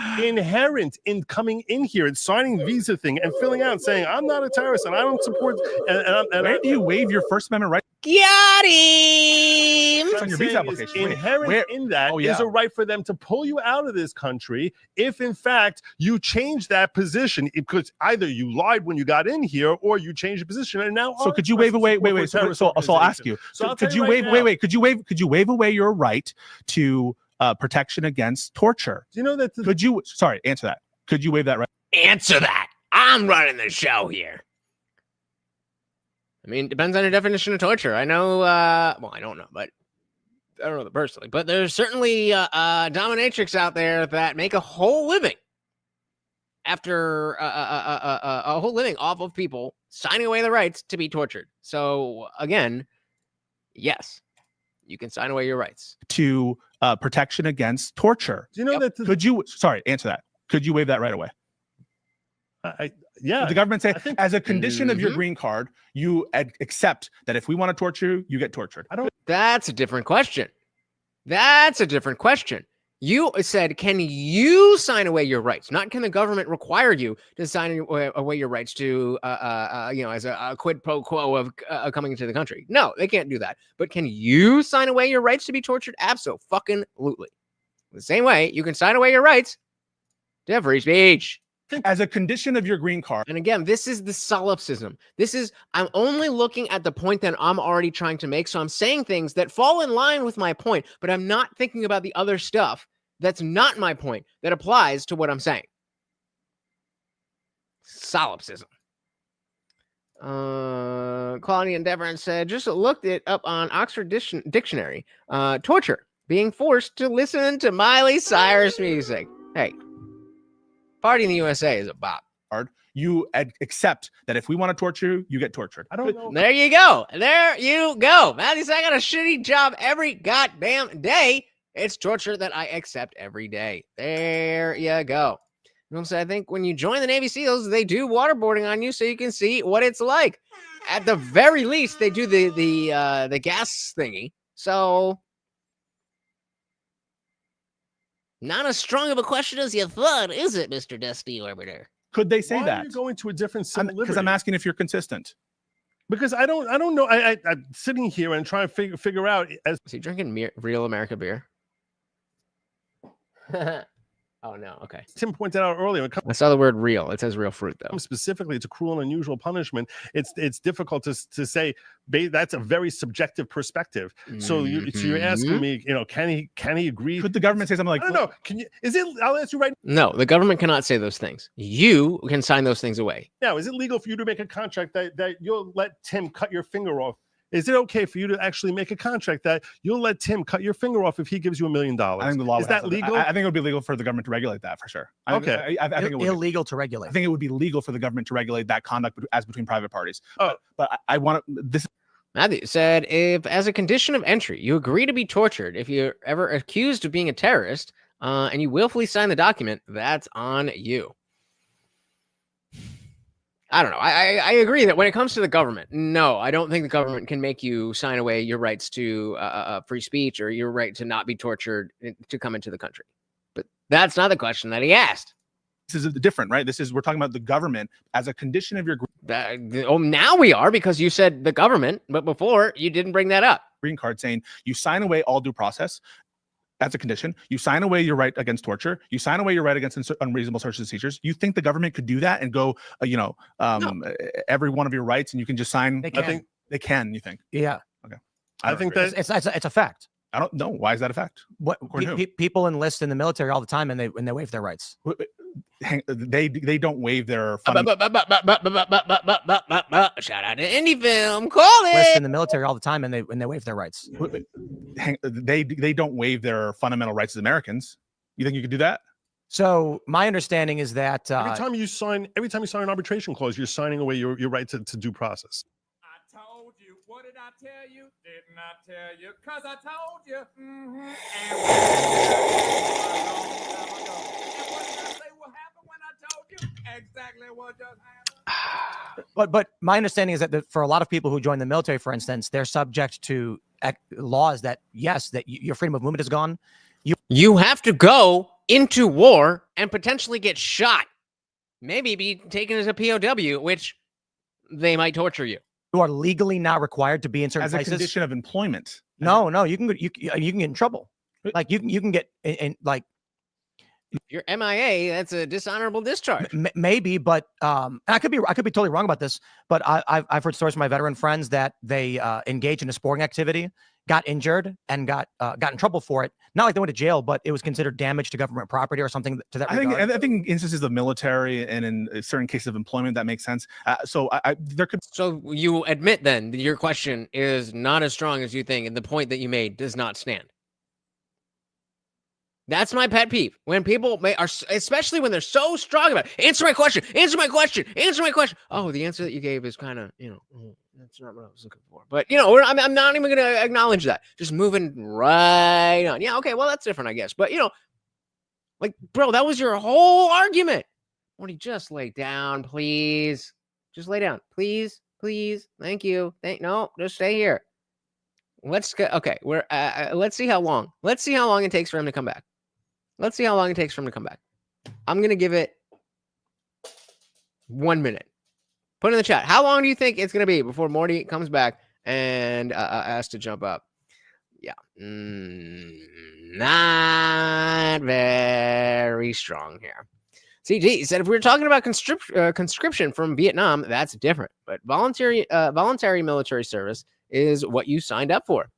in coming in here and signing visa thing and filling out and saying, I'm not a terrorist and I don't support. Where do you waive your First Amendment right? Got him! On your visa application. Inherent in that is a right for them to pull you out of this country if, in fact, you change that position, because either you lied when you got in here or you changed the position and now. So could you waive away? Wait. So I'll ask you. Could you waive? Could you waive away your right to protection against torture? Do you know that? Could you? Sorry, answer that. Could you waive that right? Answer that. I'm running the show here. I mean, it depends on your definition of torture. I know, well, I don't know, but I don't know them personally. But there's certainly dominatrix out there that make a whole living after a whole living off of people signing away the rights to be tortured. So again, yes, you can sign away your rights to protection against torture. Do you know that? Could you? Sorry, answer that. Could you waive that right away? Yeah. Would the government say, as a condition of your green card, you accept that if we want to torture you, you get tortured? That's a different question. You said, can you sign away your rights? Not can the government require you to sign away your rights to, as a quid pro quo of coming into the country. No, they can't do that. But can you sign away your rights to be tortured? Absolutely. The same way you can sign away your rights to have free speech. As a condition of your green card. And again, this is the solipsism. I'm only looking at the point that I'm already trying to make. So I'm saying things that fall in line with my point, but I'm not thinking about the other stuff that's not my point that applies to what I'm saying. Solipsism. Quality Endeavor said, just looked it up on Oxford Dictionary. Torture, being forced to listen to Miley Cyrus music. Hey. Party in the USA is a bop. You accept that if we want to torture you, you get tortured. I don't know. There you go. Matthew, I got a shitty job every goddamn day. It's torture that I accept every day. There you go. You know what I'm saying? I think when you join the Navy SEALs, they do waterboarding on you so you can see what it's like. At the very least, they do the gas thingy. So not as strong of a question as you thought, is it, Mr. Dusty Orbiter? Could they say Why that? Are you going to a different civil liberty? Because I'm asking if you're consistent. Because I don't know. I'm sitting here and trying to figure out. As Is he drinking real America beer? Oh no. Okay. Tim pointed out earlier, when it I saw the word real. It says real fruit though. comes specifically to cruel and unusual punishment, it's difficult to say. That's a very subjective perspective. So you're asking me, can he agree? Could the government say something like, I don't know. Can you? Is it? I'll ask you right No, the government cannot say those things. You can sign those things away. now. Is it legal for you to make a contract that you'll let Tim cut your finger off? Is it okay for you to actually make a contract that you'll let Tim cut your finger off if he gives you $1 million? I think the law is that legal? I think it would be legal for the government to regulate that for sure. I think it would illegal to regulate. I think it would be legal for the government to regulate that conduct as between private parties. Oh. But I want to. This Matthew said, if as a condition of entry, you agree to be tortured if you're ever accused of being a terrorist, and you willfully sign the document, that's on you. I don't know. I agree that when it comes to the government, no, I don't think the government can make you sign away your rights to free speech or your right to not be tortured to come into the country. But that's not the question that he asked. is different, right? We're talking about the government as a condition of your now we are, because you said the government, but before you didn't bring that up. green card, saying you sign away all due process. That's a condition. You sign away your right against torture. You sign away your right against unreasonable searches and seizures. You think the government could do that and go, No. every one of your rights, and you can just sign? They can. I think they can. You think? Yeah. Okay. I think that It's a fact. I don't know. Why is that a fact? What people enlist in the military all the time, and they waive their rights. They don't waive their Shout out to Indie Film. Call Enlist it. in the military all the time, and they waive their rights. They don't waive their fundamental rights as Americans. You think you could do that? So my understanding is that every time you sign an arbitration clause, you're signing away your right to due process. I told you. What did I tell you? Didn't I tell you? Because I told you. And what did I say? What happened when I told you? Exactly what just happened. But my understanding is that for a lot of people who join the military, for instance, they're subject to laws that, yes, that your freedom of movement is gone. You have to go into war and potentially get shot. Maybe be taken as a POW, which they might torture you. You are legally not required to be in certain As a places. condition of employment. No, you can get in trouble. Like you can get in like Your MIA, that's a dishonorable discharge. maybe, but I could be totally wrong about this. But I've heard stories from my veteran friends that they engaged in a sporting activity, got injured, and got in trouble for it. Not like they went to jail, but it was considered damage to government property or something to that regard. I think instances of military and in certain cases of employment that makes sense. So there could. So you admit then that your question is not as strong as you think, and the point that you made does not stand. That's my pet peeve. When people are, especially when they're so strong about it. Answer my question. Answer my question. Answer my question. Oh, the answer that you gave is kind of, that's not what I was looking for. But, I'm not even going to acknowledge that. Just moving right on. Yeah, okay, well, that's different, I guess. But, like, bro, that was your whole argument. Morty, just lay down, please. Just lay down. Please, please. Thank you. No, just stay here. Let's go. Okay, let's see how long. Let's see how long it takes for him to come back. Let's see how long it takes for him to come back. I'm going to give it 1 minute. Put in the chat. How long do you think it's going to be before Morty comes back and has to jump up? Yeah. Not very strong here. CG said, if we were talking about conscription from Vietnam, that's different. But voluntary military service is what you signed up for.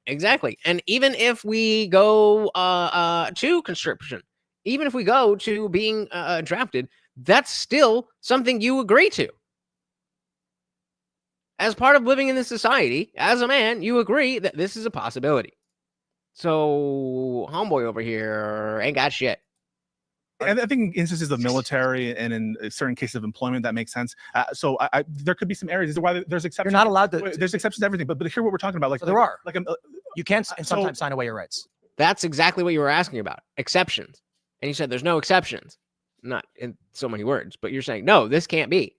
Exactly. And even if we go to conscription, even if we go to being drafted, that's still something you agree to. As part of living in this society, as a man, you agree that this is a possibility. So, homeboy over here ain't got shit. And I think instances of military and in certain cases of employment that makes sense. So there could be some areas. This is why there's exceptions. You're not allowed to. There's exceptions to everything. But here, what we're talking about, like So there are. like You can sometimes sign away your rights. That's exactly what you were asking about. Exceptions. And you said there's no exceptions. Not in so many words, but you're saying, no, this can't be.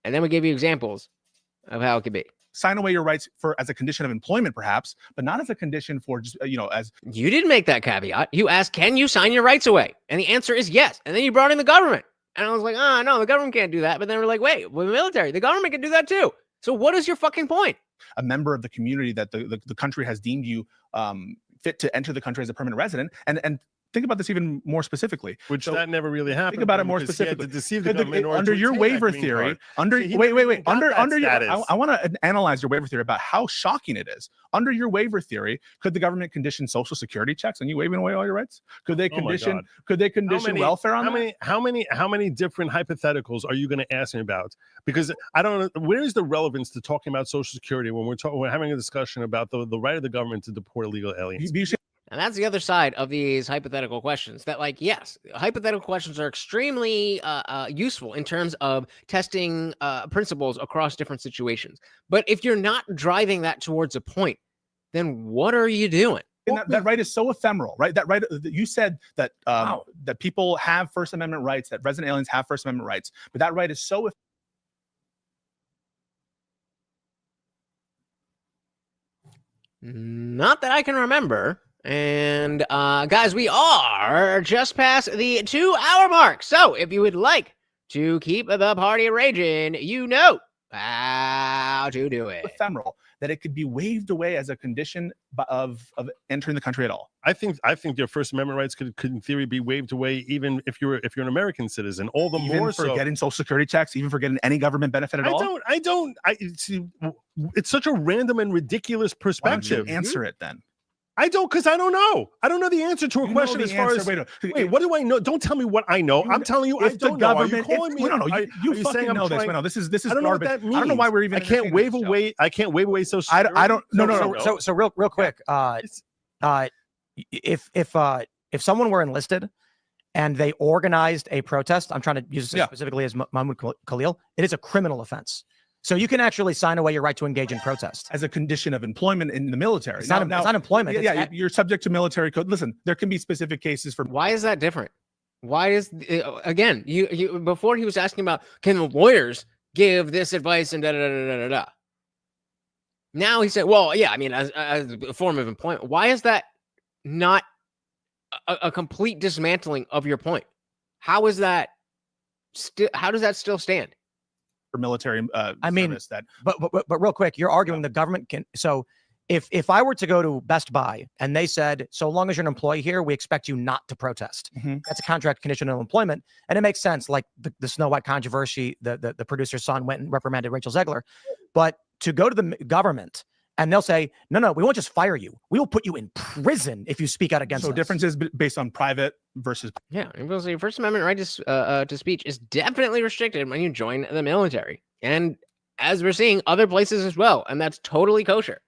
And then we gave you examples of how it could be. sign away your rights as a condition of employment, perhaps, but not as a condition for just, as. You didn't make that caveat. You asked, can you sign your rights away? And the answer is yes. And then you brought in the government. And I was like, no, the government can't do that. But then we're like, wait, with the military, the government can do that too. So what is your fucking point? A member of the community that the country has deemed you fit to enter the country as a permanent resident. And think about this even more specifically. Which So that never really happened. think about it more because he had to specifically. deceive the Could the- government in order under to your obtain that waiver green theory, card. under So he wait, never wait, even wait, got under that under your, status. I want to analyze your waiver theory about how shocking it is. Under your waiver theory, could the government condition social security checks on you waiving away all your rights? Could they Oh my condition? God. Could they condition welfare on that? How many different hypotheticals are you going to ask me about? Because I don't know, where is the relevance to talking about social security when we're having a discussion about the right of the government to deport illegal aliens? And that's the other side of these hypothetical questions that, like, yes, hypothetical questions are extremely useful in terms of testing principles across different situations. But if you're not driving that towards a point, then what are you doing? And that right is so ephemeral, right? That right, you said that that people have First Amendment rights, that resident aliens have First Amendment rights, but that right is so not that I can remember. And guys, we are just past the 2-hour mark. So if you would like to keep the party raging, you know how to do it. ephemeral that it could be waived away as a condition of entering the country at all. I think your First Amendment rights could in theory be waived away even if you're an American citizen. All the Even more for so. getting Social Security checks, even for getting any government benefit at all. It's such a random and ridiculous Why don't you perspective. answer it then? Because I don't know. I don't know the answer to a You know question the as far answer. as wait, what do I know? Don't tell me what I know. I'm telling you, I If the don't know. Are you government, calling me? no, Are you you fucking saying I'm know this. trying- Wait, no, this is I don't know what garbage. that means. I don't know why we're even. I can't waive away. I can't waive away social I security. don't. No. So real quick, if someone were enlisted and they organized a protest, I'm trying to use this specifically as Mahmoud Khalil, it is a criminal offense. So you can actually sign away your right to engage in protest as a condition of employment in the military. It's not employment. Yeah, you're subject to military code. Listen, there can be specific cases for. Why is that different? Why is again? You before he was asking about can the lawyers give this advice and da da da da da da. Now he said, well, yeah, I mean, as a form of employment. Why is that not a complete dismantling of your point? How is that still? How does that still stand? For military, I mean, service that. But real quick, you're arguing the government can. So if I were to go to Best Buy and they said, so long as you're an employee here, we expect you not to protest. That's a contract condition of employment, and it makes sense. Like the Snow White controversy, the producer's son went and reprimanded Rachel Zegler, but to go to the government and they'll say, no, we won't just fire you. We will put you in prison if you speak out against us. So differences based on private versus. Yeah, your First Amendment right to speech is definitely restricted when you join the military, and as we're seeing other places as well, and that's totally kosher.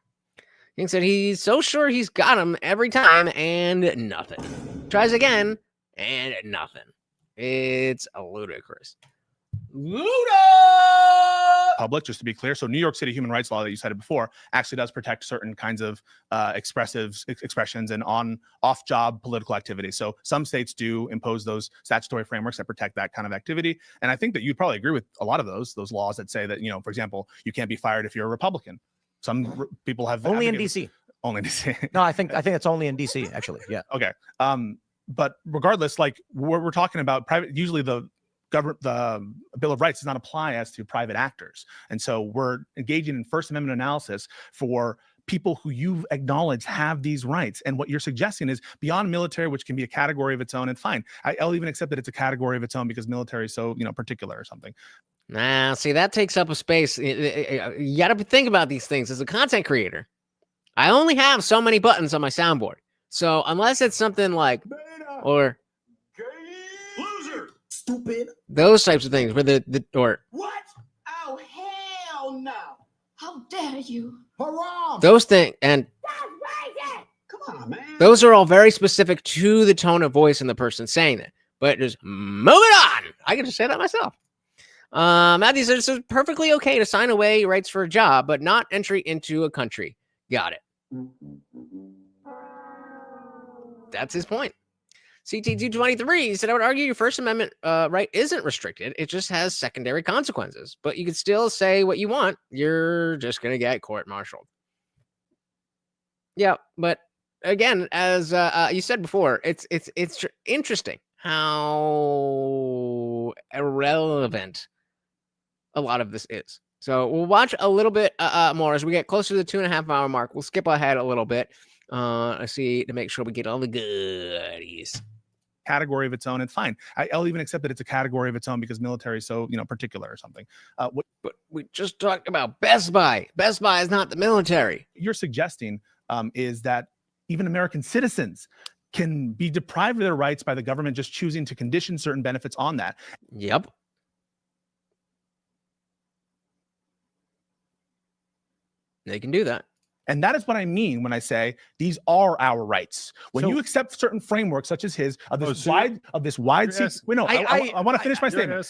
He said he's so sure he's got him every time, and nothing. Tries again, and nothing. It's ludicrous. Public, just to be clear. So New York City human rights law that you cited before actually does protect certain kinds of expressions and off-job political activity. So some states do impose those statutory frameworks that protect that kind of activity. And I think that you'd probably agree with a lot of those laws that say that, for example, you can't be fired if you're a Republican. Some people have only in DC. Only in DC. No, I think it's only in DC actually. Yeah. Okay. But regardless, like we're talking about private, usually the Bill of Rights does not apply as to private actors. And so we're engaging in First Amendment analysis for people who you've acknowledged have these rights. And what you're suggesting is beyond military, which can be a category of its own, and fine. I'll even accept that it's a category of its own because military is so, particular or something. Nah, see, that takes up a space. You got to think about these things. As a content creator, I only have so many buttons on my soundboard. So unless it's something like, or Loser, stupid. those types of things where or What? Oh, hell no. How dare you? Haram. those things, and Come on, man. those are all very specific to the tone of voice and the person saying it. But just moving on. I can just say that myself. Matthew says it's perfectly okay to sign away rights for a job, but not entry into a country. Got it. That's his point. CT223 said, I would argue your First Amendment right isn't restricted. It just has secondary consequences. But you can still say what you want. You're just going to get court-martialed. Yeah, but again, as you said before, it's interesting how irrelevant a lot of this is. So we'll watch a little bit more as we get closer to the 2.5 hour mark. We'll skip ahead a little bit. Let's see to make sure we get all the goodies. Category of its own, it's fine. I'll even accept that it's a category of its own because military is so, particular or something. But we just talked about Best Buy. Best Buy is not the military. You're suggesting is that even American citizens can be deprived of their rights by the government just choosing to condition certain benefits on that. Yep. They can do that. And that is what I mean when I say these are our rights. When you accept certain frameworks such as his of this wide. Wait, no, I want to finish my statement.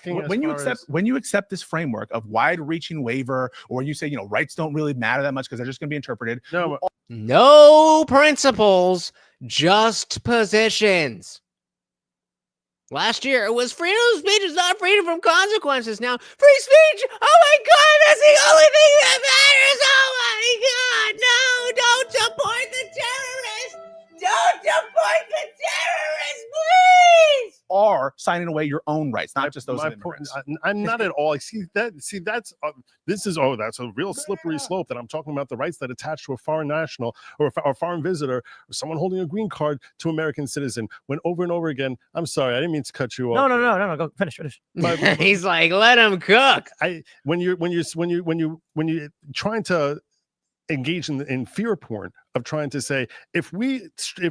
When you accept this framework of wide-reaching waiver, or when you say rights don't really matter that much because they're just going to be interpreted. No principles, just positions. Last year, it was freedom of speech is not freedom from consequences. Now, free speech, oh my God, that's the only thing that matters. Oh my God, no, don't support the terrorists. Don't support the terrorists, please. Are signing away your own rights, not just those of immigrants. I'm not at all. That's that's a real slippery slope that I'm talking about, the rights that attach to a foreign national or a foreign visitor or someone holding a green card to American citizen. When over and over again, I'm sorry, I didn't mean to cut you off. No, go finish. He's like, let him cook. When you're trying to engage in fear porn of trying to say if we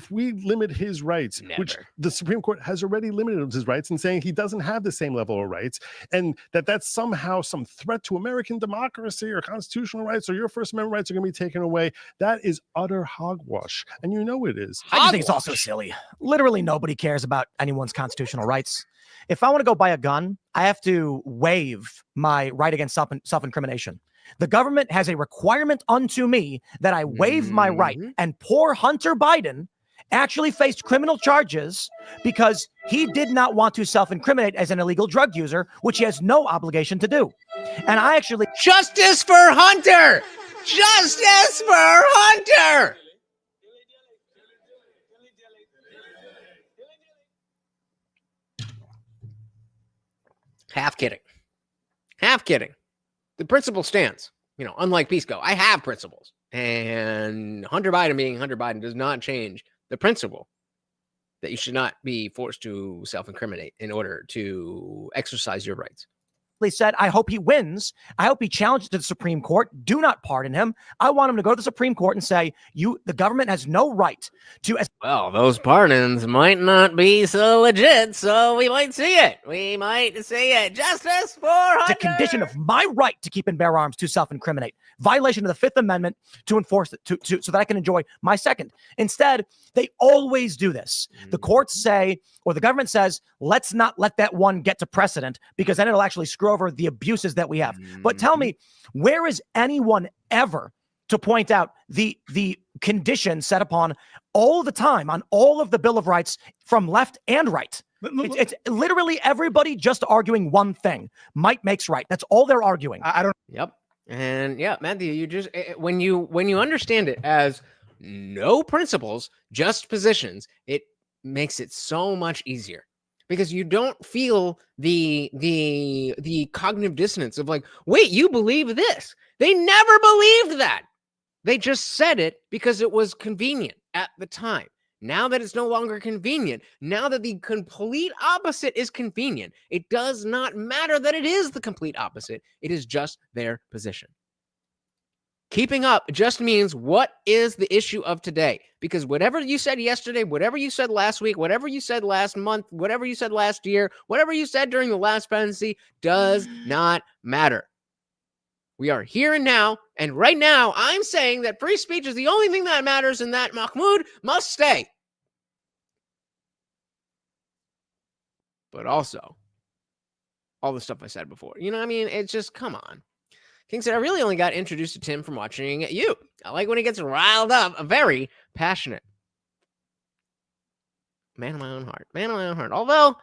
limit his rights, which the Supreme Court has already limited his rights, and saying he doesn't have the same level of rights, and that's somehow some threat to American democracy or constitutional rights, or your First Amendment rights are going to be taken away, that is utter hogwash, and it is. I just think it's also silly. Literally nobody cares about anyone's constitutional rights. If I want to go buy a gun, I have to waive my right against self-incrimination. The government has a requirement unto me that I waive my right. And poor Hunter Biden actually faced criminal charges because he did not want to self-incriminate as an illegal drug user, which he has no obligation to do. And I actually... Justice for Hunter! Justice for Hunter! Half kidding. The principle stands, unlike Pisco. I have principles, and Hunter Biden being Hunter Biden does not change the principle that you should not be forced to self-incriminate in order to exercise your rights. Said, I hope he wins. I hope he challenges to the Supreme Court. Do not pardon him. I want him to go to the Supreme Court and say, the government has no right to... Well, those pardons might not be so legit, so we might see it. We might see it. Justice for Hunter! The condition of my right to keep and bear arms to self-incriminate. Violation of the Fifth Amendment to enforce it, so that I can enjoy my second. Instead, they always do this. The courts say, or the government says, let's not let that one get to precedent because then it'll actually screw over the abuses that we have. But tell me, where is anyone ever to point out the conditions set upon all the time on all of the Bill of Rights from left and right? It's literally everybody just arguing one thing. Might makes right. That's all they're arguing. I don't. Yep. And yeah, Matthew, you just when you understand it as no principles, just positions, it makes it so much easier. Because you don't feel the cognitive dissonance of like, wait, you believe this? They never believed that. They just said it because it was convenient at the time. Now that it's no longer convenient, now that the complete opposite is convenient, it does not matter that it is the complete opposite. It is just their position. Keeping up just means what is the issue of today? Because whatever you said yesterday, whatever you said last week, whatever you said last month, whatever you said last year, whatever you said during the last presidency does not matter. We are here and now, and right now I'm saying that free speech is the only thing that matters and that Mahmoud must stay. But also, all the stuff I said before. It's just, come on. King said, I really only got introduced to Tim from watching you. I like when he gets riled up. Very passionate. Man of my own heart. Although,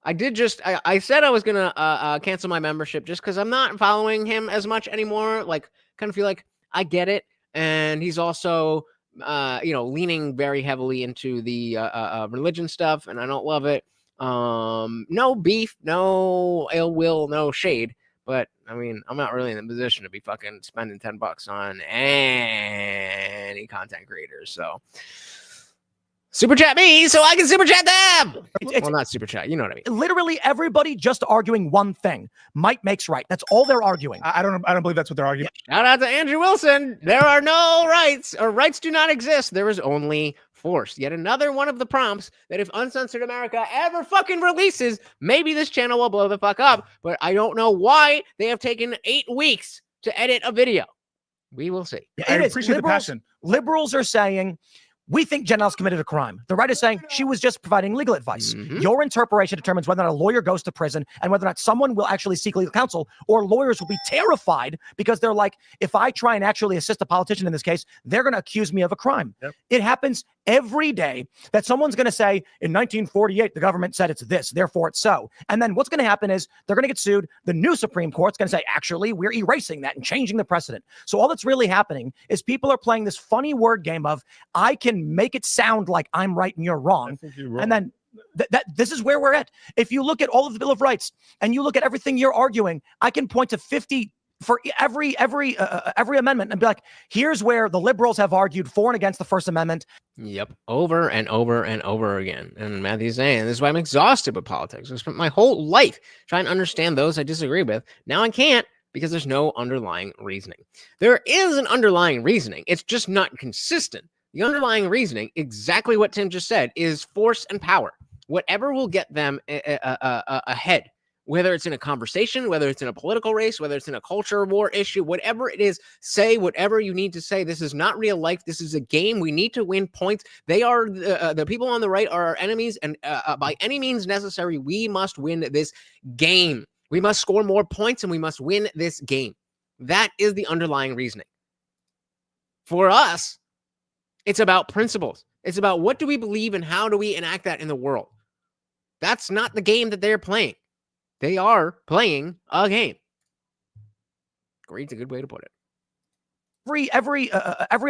I said I was going to cancel my membership just because I'm not following him as much anymore. Like, kind of feel like I get it. And he's also, leaning very heavily into the religion stuff. And I don't love it. No beef, no ill will, no shade. But I mean, I'm not really in the position to be fucking spending $10 on any content creators. So super chat me so I can super chat them. Well, not super chat. You know what I mean? Literally everybody just arguing one thing. Might makes right. That's all they're arguing. I don't believe that's what they're arguing. Shout out to Andrew Wilson. There are no rights, or rights do not exist. There is only force. Yet another one of the prompts that if Uncensored America ever fucking releases, maybe this channel will blow the fuck up. But I don't know why they have taken 8 weeks to edit a video. We will see. I appreciate the passion. Liberals are saying, we think Jen Niles committed a crime. The right is saying she was just providing legal advice. Your interpretation determines whether or not a lawyer goes to prison and whether or not someone will actually seek legal counsel, or lawyers will be terrified because they're like, if I try and actually assist a politician in this case, they're going to accuse me of a crime. Yep. It happens every day that someone's going to say, in 1948, the government said it's this, therefore it's so. And then what's going to happen is they're going to get sued. The new Supreme Court's going to say, actually, we're erasing that and changing the precedent. So all that's really happening is people are playing this funny word game of, I can make it sound like I'm right and you're wrong. I think you're wrong. And then this is where we're at. If you look at all of the Bill of Rights and you look at everything you're arguing, I can point to 50 for every amendment and be like, here's where the liberals have argued for and against the First Amendment. Yep, over and over and over again. And Matthew's saying, this is why I'm exhausted with politics. I spent my whole life trying to understand those I disagree with. Now I can't, because there's no underlying reasoning. There is an underlying reasoning. It's just not consistent. The underlying reasoning, exactly what Tim just said, is force and power. Whatever will get them ahead, whether it's in a conversation, whether it's in a political race, whether it's in a culture war issue, whatever it is, say whatever you need to say. This is not real life. This is a game. We need to win points. They are the people on the right are our enemies, and by any means necessary, we must win this game. We must score more points, and we must win this game. That is the underlying reasoning. For us, it's about principles. It's about what do we believe and how do we enact that in the world. That's not the game that they're playing. They are playing a game. Great's a good way to put it. Every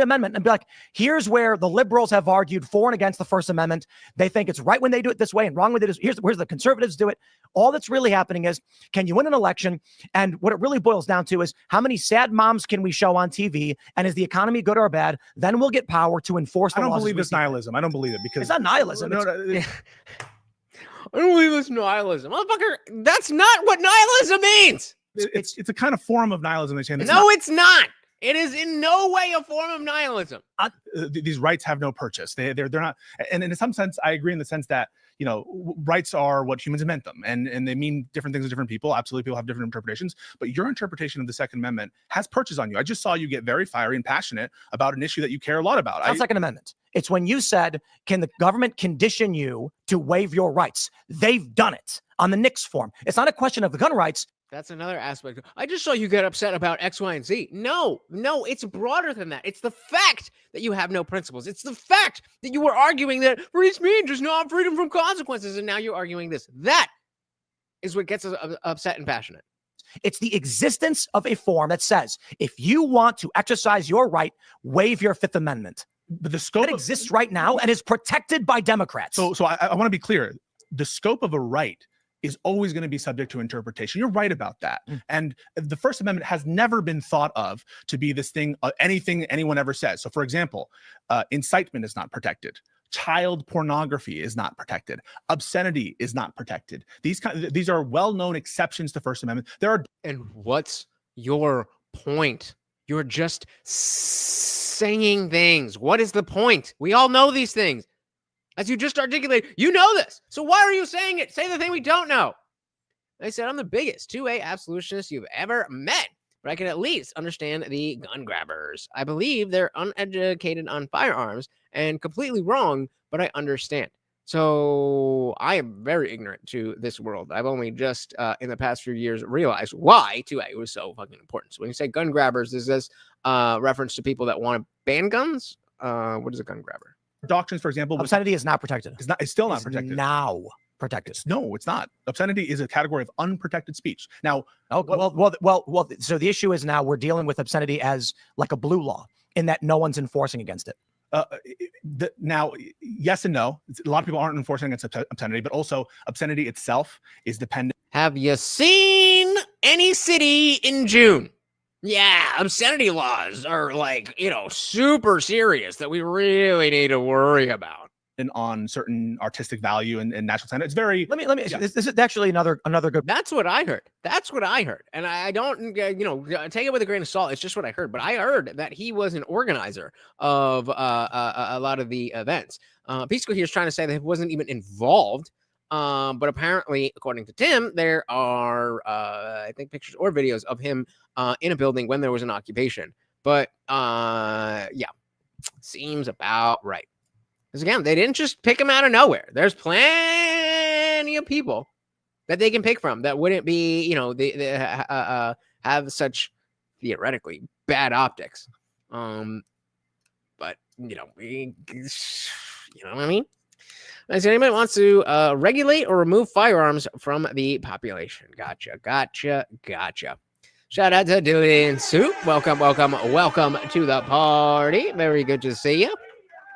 amendment and be like, here's where the liberals have argued for and against the First Amendment. They think it's right when they do it this way and wrong when they do it. Here's where the conservatives do it. All that's really happening is, can you win an election? And what it really boils down to is, how many sad moms can we show on TV? And is the economy good or bad? Then we'll get power to enforce the laws. I don't believe it's nihilism. I don't believe it, because it's not nihilism. No, I don't believe it's nihilism. Motherfucker, that's not what nihilism means. It's a kind of form of nihilism. They're saying it's not. It is in no way a form of nihilism. These rights have no purchase. They're not. And in some sense, I agree in the sense that, rights are what humans invent them, and they mean different things to different people. Absolutely, people have different interpretations. But your interpretation of the Second Amendment has purchase on you. I just saw you get very fiery and passionate about an issue that you care a lot about. Not Second Amendment. It's when you said, can the government condition you to waive your rights? They've done it on the Nix form. It's not a question of the gun rights. That's another aspect. I just saw you get upset about X, Y, and Z. No, it's broader than that. It's the fact that you have no principles. It's the fact that you were arguing that free speech is not freedom from consequences, and now you're arguing this. That is what gets us upset and passionate. It's the existence of a form that says, if you want to exercise your right, waive your Fifth Amendment. But the scope that exists right now and is protected by Democrats. So I want to be clear. The scope of a right is always going to be subject to interpretation. You're right about that. And the First Amendment has never been thought of to be this thing, anything anyone ever says. So for example, incitement is not protected. Child pornography is not protected. Obscenity is not protected. These are well-known exceptions to First Amendment. And what's your point? You're just saying things. What is the point? We all know these things. As you just articulated, you know this. So why are you saying it? Say the thing we don't know. I said, I'm the biggest 2A absolutionist you've ever met, but I can at least understand the gun grabbers. I believe they're uneducated on firearms and completely wrong, but I understand. So I am very ignorant to this world. I've only just in the past few years realized why 2A was so fucking important. So when you say gun grabbers, is this reference to people that want to ban guns? What is a gun grabber? Doctrines, for example, obscenity is not protected. It's still not protected. Now protected. No, it's not. Obscenity is a category of unprotected speech. Now, well. So the issue is now we're dealing with obscenity as like a blue law, in that no one's enforcing against it. Now, yes and no. A lot of people aren't enforcing against obscenity, but also obscenity itself is dependent. Have you seen any city in June? Yeah, obscenity laws are like, super serious that we really need to worry about. And on certain artistic value and national standard. It's very. Let me. This is actually another good. That's what I heard. And I don't, take it with a grain of salt. It's just what I heard. But I heard that he was an organizer of a lot of the events. Pisco here is trying to say that he wasn't even involved. But apparently, according to Tim, there are, I think, pictures or videos of him in a building when there was an occupation. But yeah, seems about right. Because again, they didn't just pick him out of nowhere. There's plenty of people that they can pick from that wouldn't be, they have such theoretically bad optics. But what I mean? Does anybody wants to regulate or remove firearms from the population? Gotcha. Shout out to Dylan Soup. Welcome to the party. Very good to see you.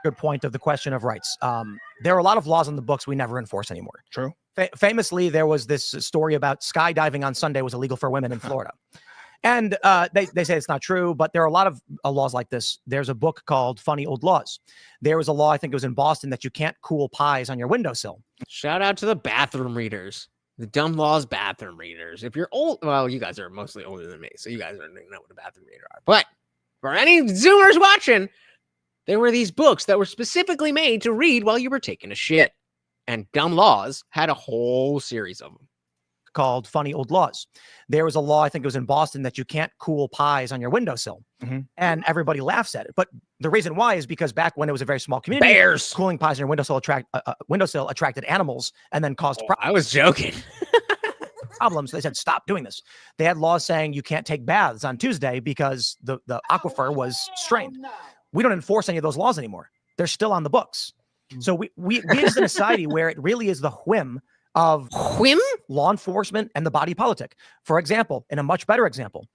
Good point of the question of rights. There are a lot of laws on the books we never enforce anymore. True. Famously, there was this story about skydiving on Sunday was illegal for women in Florida. And they say it's not true, but there are a lot of laws like this. There's a book called Funny Old Laws. There was a law, I think it was in Boston, that you can't cool pies on your windowsill. Shout out to the bathroom readers. The dumb laws bathroom readers. If you're old, well, you guys are mostly older than me, so you guys don't know what a bathroom reader are. But for any Zoomers watching, there were these books that were specifically made to read while you were taking a shit. And Dumb Laws had a whole series of them. Called Funny Old Laws. There was a law, I think it was in Boston, that you can't cool pies on your windowsill. Mm-hmm. And everybody laughs at it. But the reason why is because back when it was a very small community, bears cooling pies on your windowsill attracted animals and then caused I was joking. problems. They said, stop doing this. They had laws saying you can't take baths on Tuesday because the aquifer was strained. We don't enforce any of those laws anymore. They're still on the books. So we exist in a society where it really is the whim of law enforcement and the body politic. For example, in a much better example,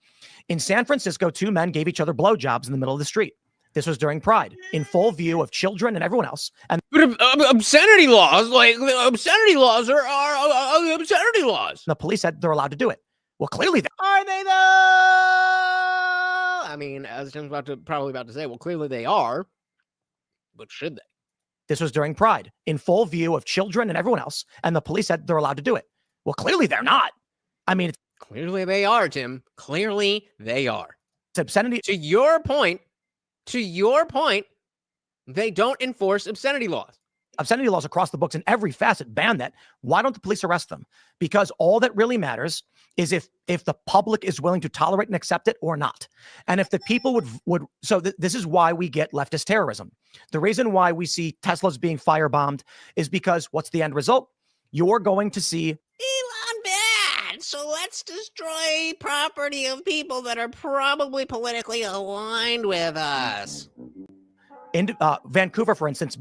in San Francisco, two men gave each other blowjobs in the middle of the street. This was during Pride, in full view of children and everyone else. And obscenity laws, obscenity laws are obscenity laws. The police said they're allowed to do it. Well, clearly, are they though? I mean, as Tim's probably about to say, well, clearly they are, but should they? This was during Pride, in full view of children and everyone else, and the police said they're allowed to do it. Well, clearly they're not. I mean, clearly they are, Tim. Clearly they are. It's obscenity. To your point, they don't enforce obscenity laws. Obscenity laws across the books in every facet ban that. Why don't the police arrest them? Because all that really matters is if the public is willing to tolerate and accept it or not. And if the people would this is why we get leftist terrorism. The reason why we see Teslas being firebombed is because what's the end result? You're going to see Elon bad. So let's destroy property of people that are probably politically aligned with us. In Vancouver, for instance,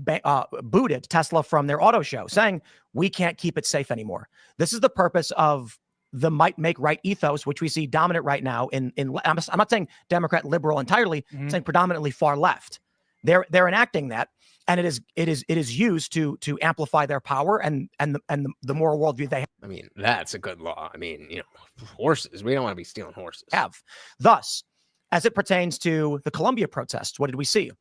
booted Tesla from their auto show, saying we can't keep it safe anymore. This is the purpose of the might make right ethos, which we see dominant right now in I'm not saying Democrat liberal entirely, I'm saying predominantly far left. They're enacting that, and it is used to amplify their power and the moral worldview they have. I mean, that's a good law. I mean, horses. We don't want to be stealing horses. Thus, as it pertains to the Columbia protests, what did we see?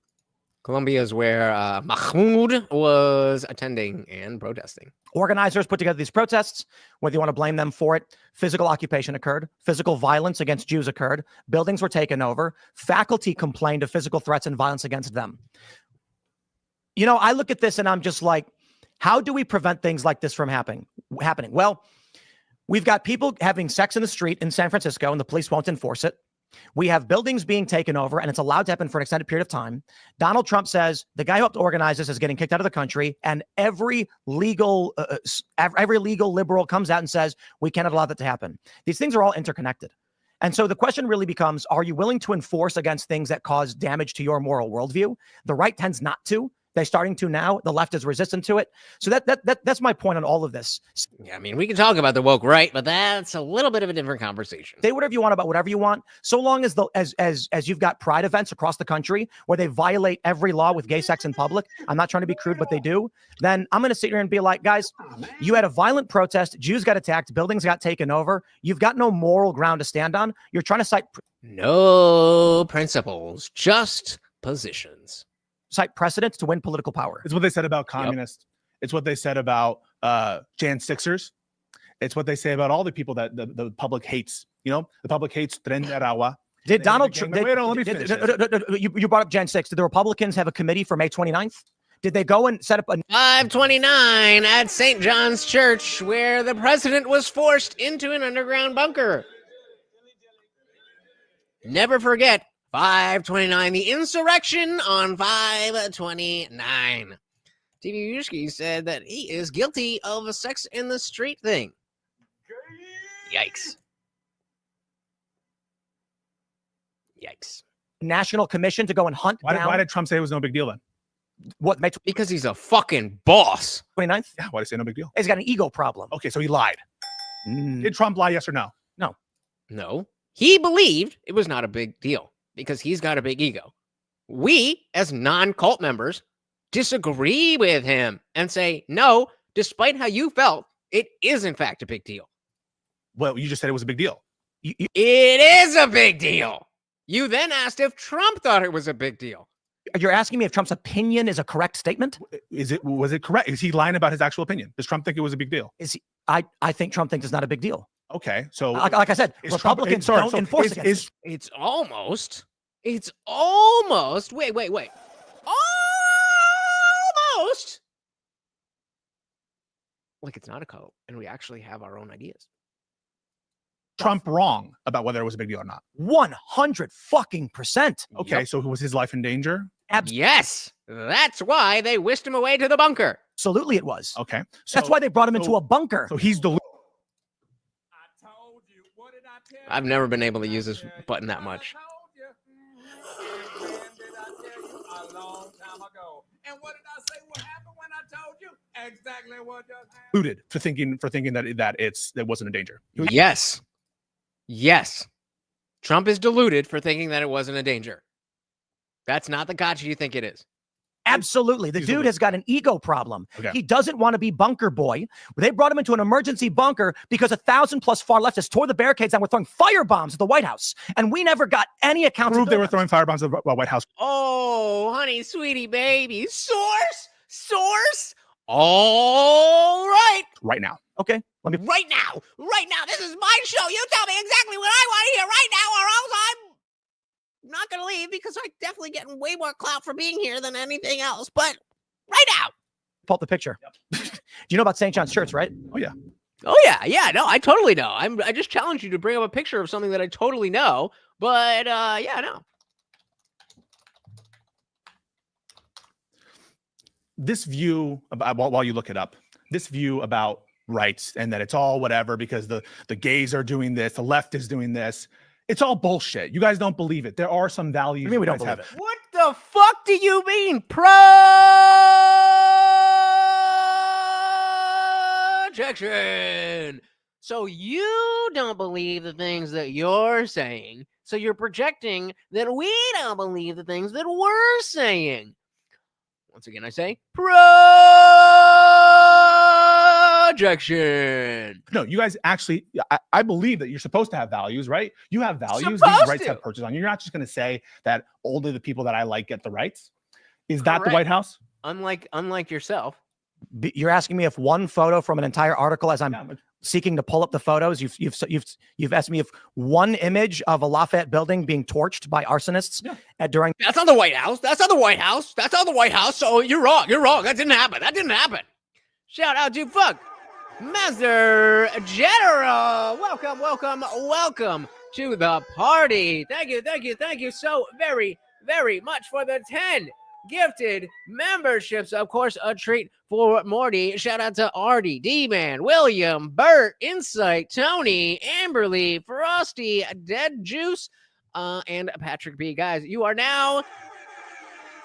Columbia is where Mahmoud was attending and protesting. Organizers put together these protests, whether you want to blame them for it. Physical occupation occurred. Physical violence against Jews occurred. Buildings were taken over. Faculty complained of physical threats and violence against them. I look at this and I'm just like, how do we prevent things like this from happening? Well, we've got people having sex in the street in San Francisco and the police won't enforce it. We have buildings being taken over and it's allowed to happen for an extended period of time. Donald Trump says the guy who helped organize this is getting kicked out of the country, and every legal liberal comes out and says we cannot allow that to happen. These things are all interconnected. And so the question really becomes, are you willing to enforce against things that cause damage to your moral worldview? The right tends not to, They're starting to now. The left is resistant to it. So that's my point on all of this. Yeah, I mean, we can talk about the woke right, but that's a little bit of a different conversation. Say whatever you want about whatever you want, so long as as you've got pride events across the country where they violate every law with gay sex in public. I'm not trying to be crude, but they do. Then I'm going to sit here and be like, guys, you had a violent protest. Jews got attacked. Buildings got taken over. You've got no moral ground to stand on. You're trying to cite no principles, just positions. Cite precedents to win political power. It's what they said about communists. It's what they said about Jan Sixers. It's what they say about all the people that the public hates. You know, the public hates Tren de Aragua. Did Donald Trump? Wait, let me finish. You brought up Jan 6. Did the Republicans have a committee for May 29th? Did they go and set up a 529 at St. John's Church, where the president was forced into an underground bunker? Never forget 529, the insurrection on 529. TV Yushki said that he is guilty of a sex in the street thing. Yikes. Yikes. national commission to go and hunt down? Why did Trump say it was no big deal then? What, May Because he's a fucking boss. 29th? Yeah, why did he say no big deal? He's got an ego problem. Okay, so he lied. Did Trump lie, yes or no? No. He believed it was not a big deal because he's got a big ego. We, as non-cult members, disagree with him and say, no, despite how you felt, it is in fact a big deal. Well, you just said it was a big deal. It is a big deal. You then asked if Trump thought it was a big deal. You're asking me if Trump's opinion is a correct statement? Was it correct? Is he lying about his actual opinion? Does Trump think it was a big deal? I think Trump thinks it's not a big deal. Okay, so like I said, Republicans don't enforce it. It's almost. Wait. Almost. Like it's not a cult, and we actually have our own ideas. Trump wrong about whether it was a big deal or not. 100%. Okay, Yep. so was his life in danger? Yes, that's why they whisked him away to the bunker. Absolutely, it was. Okay, That's why they brought him into a bunker. So he's deluded. I've never been able to use this button that much. And what did I say? What happened when I told you? Exactly what just happened. Deluded for thinking that it wasn't a danger. Yes. Trump is deluded for thinking that it wasn't a danger. That's not the gotcha you think it is. Absolutely. The dude has got an ego problem. Okay. He doesn't want to be bunker boy. They brought him into an emergency bunker because 1,000+ far leftists tore the barricades down and were throwing firebombs at the White House. And we never got any account. Proved they were throwing firebombs at the White House. Oh, honey, sweetie, baby. Source. All right. Right now. Okay. Let me. Right now. This is my show. You tell me exactly what I want to hear right now, or else I'm not going to leave because I'm definitely getting way more clout for being here than anything else. But right now. Pull up the picture. Do you know about St. John's Church, right? Oh, yeah. Yeah. No, I totally know. I just challenged you to bring up a picture of something that I totally know. But no. This view about, while you look it up, this view about rights and that it's all whatever because the gays are doing this, the left is doing this. It's all bullshit. You guys don't believe it. There are some values. I mean, we don't believe it. What the fuck do you mean, projection? So you don't believe the things that you're saying. So you're projecting that we don't believe the things that we're saying. Once again, I say projection. No, you guys actually, I believe that you're supposed to have values, right? You have values. Supposed These rights to. have purchase on you. You're not just going to say that only the people that I like get the rights. Is that the Correct. White House? Unlike yourself. You're asking me if one photo from an entire article, as I'm seeking to pull up the photos, you've asked me if one image of a Lafayette building being torched by arsonists during. That's not the White House. So you're wrong. That didn't happen. Shout out to Master General. Welcome to the party. Thank you so very, very much for the 10 gifted memberships. Of course, a treat for Morty. Shout out to Artie, D-Man, William, Bert, Insight, Tony, Amberly, Frosty, Dead Juice, and Patrick B. Guys, you are now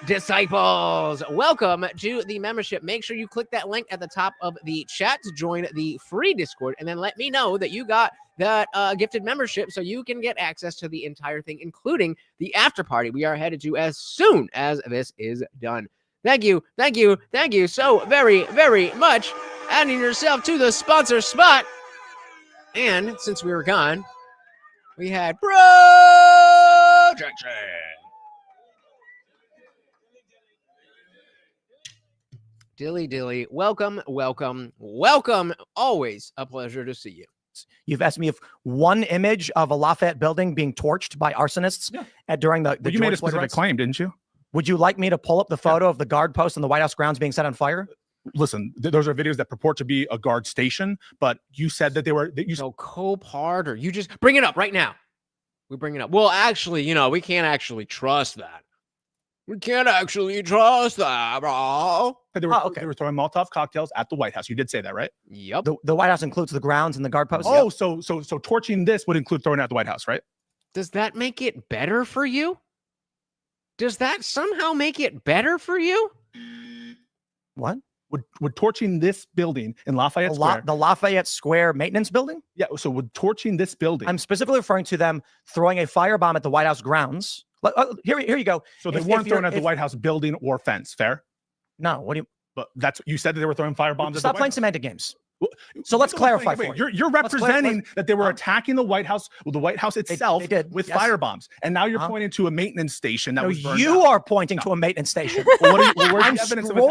disciples. Welcome to the membership. Make sure you click that link at the top of the chat to join the free Discord, and then let me know that you got that gifted membership so you can get access to the entire thing, including the after party we are headed to as soon as this is done. Thank you so very, very much. Adding yourself to the sponsor spot. And since we were gone, we had Projection. Dilly, welcome. Always a pleasure to see you. You've asked me if one image of a Lafayette building being torched by arsonists during the you made a specific claim, didn't you? Would you like me to pull up the photo of the guard post on the White House grounds being set on fire? Listen, those are videos that purport to be a guard station, but you said that they were. So co-part, or you just bring it up right now. We bring it up. Well, actually, we can't actually trust that. We can't actually trust that, bro. They were throwing Molotov cocktails at the White House. You did say that, right? Yep. The White House includes the grounds and the guard posts. Oh, so torching this would include throwing it at the White House, right? Does that make it better for you? Does that somehow make it better for you? What? Would torching this building in Lafayette Square, the Lafayette Square maintenance building? Yeah. So would torching this building? I'm specifically referring to them throwing a firebomb at the White House grounds. Here you go. So they weren't throwing at the White House building or fence. Fair? No. What do you? But that's you said that they were throwing firebombs. Stop playing semantic games. So let's clarify for you. You're representing that they were attacking the White House, the White House itself, they did, with firebombs, and now you're pointing to a maintenance station that was burned you down. are pointing to a maintenance station. Where's the evidence of it?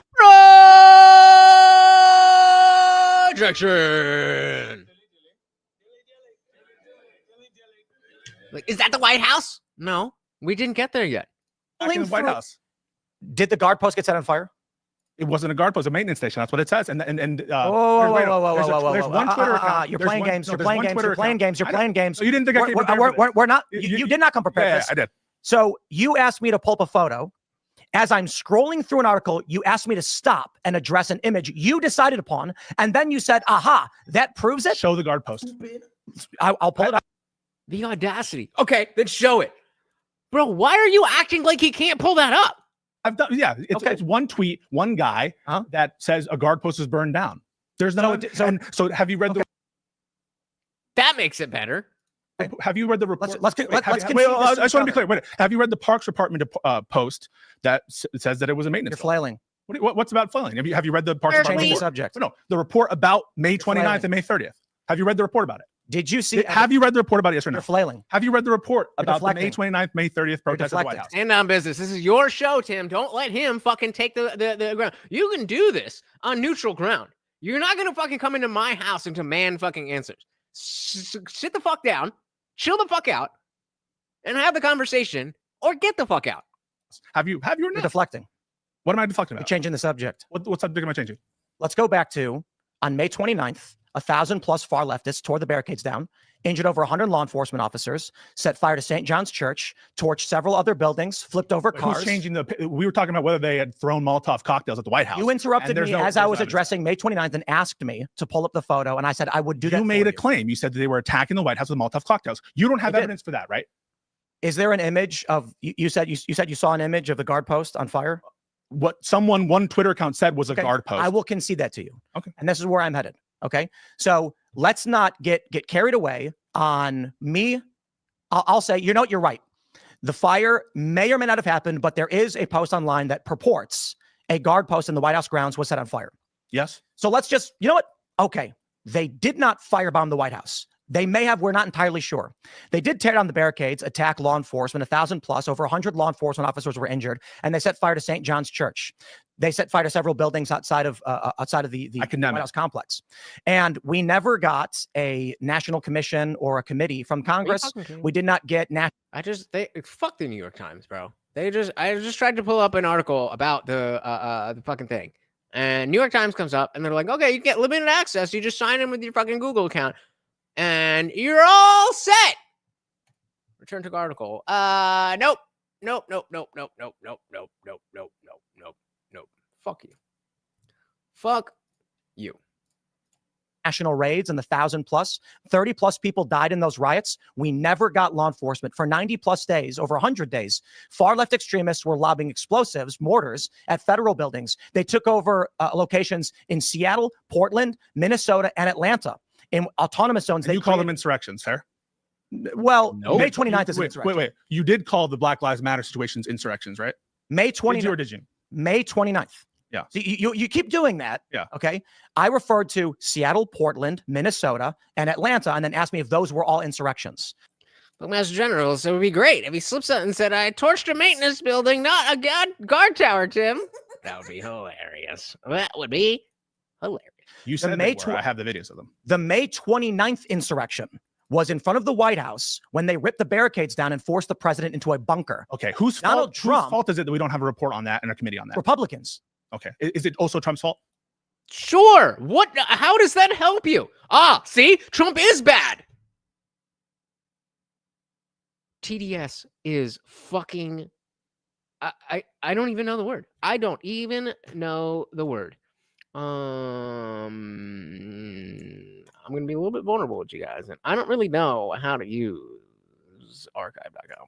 Projection. Like, is that the White House? No, we didn't get there yet. In the White House. Did the guard post get set on fire? It wasn't a guard post, a maintenance station. That's what it says. And whoa, there's one Twitter account. You're playing games. You're playing games. So you didn't think I came prepared? We're not. You did not come prepared. Yeah, I did. So you asked me to pull up a photo. As I'm scrolling through an article, you asked me to stop and address an image you decided upon, and then you said, "Aha, that proves it." Show the guard post. I'll pull it up. The audacity. Okay, then show it, bro. Why are you acting like he can't pull that up? I've done. Yeah, it's one tweet, one guy that says a guard post is burned down. There's no. So have you read the? That makes it better. Have you read the report? Let's I just want to be clear. Wait, have you read the Parks Department post that says that it was a maintenance? You're flailing. What's about flailing? Have you read the Parks Department Change the report? subject. No, the report about May 29th and May 30th. Have you read the report about it? Did you see? Have you read the report about it? Yes or no? You're flailing. Have you read the report about the May 29th, May 30th protest at the White House? Stand on business. This is your show, Tim. Don't let him fucking take the ground. You can do this on neutral ground. You're not gonna fucking come into my house and demand fucking answers. Sit the fuck down, chill the fuck out, and have the conversation, or get the fuck out. Have you or not? You're deflecting. What am I deflecting about? You're changing the subject. What subject am I changing? Let's go back to on May 29th. 1,000 plus far leftists tore the barricades down, injured over 100 law enforcement officers, set fire to St. John's Church, torched several other buildings, flipped over cars. Who's changing we were talking about whether they had thrown Molotov cocktails at the White House. You interrupted me as I was addressing May 29th and asked me to pull up the photo, and I said I would do that. You made a claim. You said that they were attacking the White House with Molotov cocktails. You don't have evidence for that, right? Is there an image of you said you saw an image of the guard post on fire? What one Twitter account said was a guard post. I will concede that to you. Okay. And this is where I'm headed. Okay. So let's not get carried away on me. I'll say, you're right. The fire may or may not have happened, but there is a post online that purports a guard post in the White House grounds was set on fire. Yes. So let's just, you know what? Okay. They did not firebomb the White House. They may have, we're not entirely sure. They did tear down the barricades, attack law enforcement, 1,000 plus, over 100 law enforcement officers were injured, and they set fire to St. John's Church. They set fire to several buildings outside of the White House complex. And we never got a national commission or a committee from Congress. We did not get fuck the New York Times, bro. I just tried to pull up an article about the fucking thing. And New York Times comes up and they're like, okay, you get limited access. You just sign in with your fucking Google account. And you're all set. Return to article. Nope. Fuck you. Fuck you. national raids and the 1,000+, 30+ people died in those riots. We never got law enforcement for 90+ days, over 100 days. Far left extremists were lobbing explosives, mortars at federal buildings. They took over locations in Seattle, Portland, Minnesota, and Atlanta in autonomous zones. And you call them insurrections, fair? Well, Nope. May 29th is an insurrection. Wait. You did call the Black Lives Matter situations insurrections, right? May Did you 29th. or did you? May 29th. Yeah. So you keep doing that. Yeah. Okay. I referred to Seattle, Portland, Minnesota, and Atlanta, and then asked me if those were all insurrections. But Master General, so it would be great if he slips out and said, I torched a maintenance building, not a guard tower, Tim. That would be hilarious. That would be hilarious. You said May I have the videos of them. The May 29th insurrection was in front of the White House when they ripped the barricades down and forced the president into a bunker. Okay, Donald whose Trump- fault is it that we don't have a report on that and a committee on that? Republicans. Okay, is it also Trump's fault? Sure. What? How does that help you? Ah, see? Trump is bad. TDS is fucking... I don't even know the word. I don't even know the word. I'm going to be a little bit vulnerable with you guys. And I don't really know how to use archive.com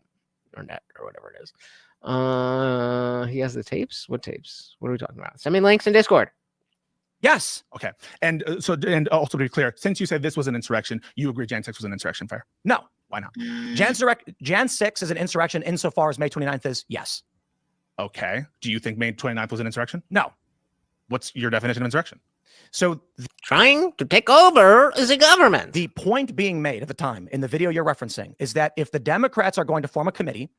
or net or whatever it is. He has the tapes. What tapes? What are we talking about? Send me links in Discord. Yes. Okay, and also to be clear, since you said this was an insurrection, you agree Jan 6 was an insurrection, fair? No. Why not? Jan 6 is an insurrection insofar as May 29th is yes. Okay, do you think May 29th was an insurrection? No. What's your definition of insurrection? So Trying to take over as a government. the point being made at the time in the video you're referencing is that if the Democrats are going to form a committee,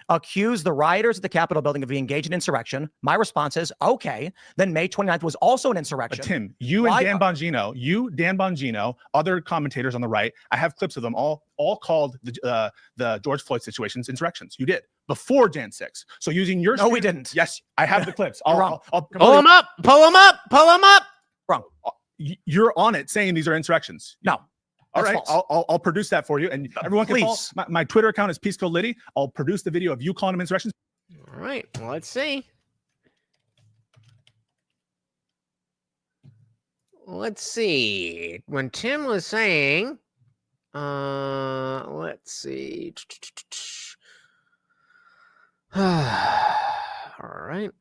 accuse the rioters at the Capitol building of being engaged in insurrection, my response is, okay, then May 29th was also an insurrection. But Tim, you and Dan Bongino, other commentators on the right, I have clips of them all called the George Floyd situations insurrections. You did before Jan 6. So using your No, we didn't. Yes, I have the clips. You're wrong. Pull them up. Pull them up. Pull them up. Wrong. You're on it saying these are insurrections. No. All That's right, false. I'll produce that for you, and everyone can follow. Please. My Twitter account is Pisco Liddy. I'll produce the video of you calling them insurrections. All right. Well, let's see. Let's see. When Tim was saying, let's see. All right.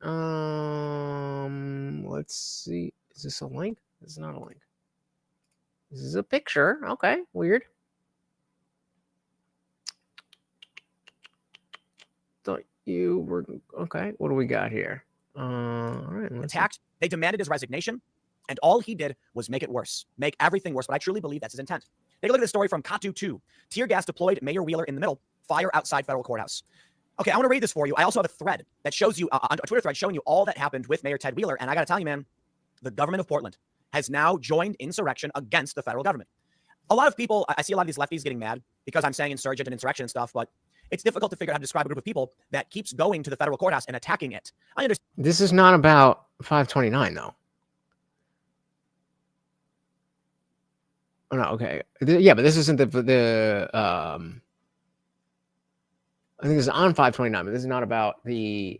Let's see. Is this a link? This is not a link. This is a picture. Okay, weird. Thought you were okay. What do we got here? All right. Let's see. Attacked. They demanded his resignation, and all he did was make it worse, make everything worse. But I truly believe that's his intent. Take a look at the story from Katu 2. Tear gas deployed, Mayor Wheeler in the middle, fire outside federal courthouse. Okay, I want to read this for you. I also have a thread that shows you, a Twitter thread showing you all that happened with Mayor Ted Wheeler. And I got to tell you, man, the government of Portland has now joined insurrection against the federal government. A lot of people, I see a lot of these lefties getting mad because I'm saying insurgent and insurrection and stuff, but it's difficult to figure out how to describe a group of people that keeps going to the federal courthouse and attacking it. I understand. This is not about 529, though. Oh, no, okay. Yeah, but this isn't I think this is on 529, but this is not about this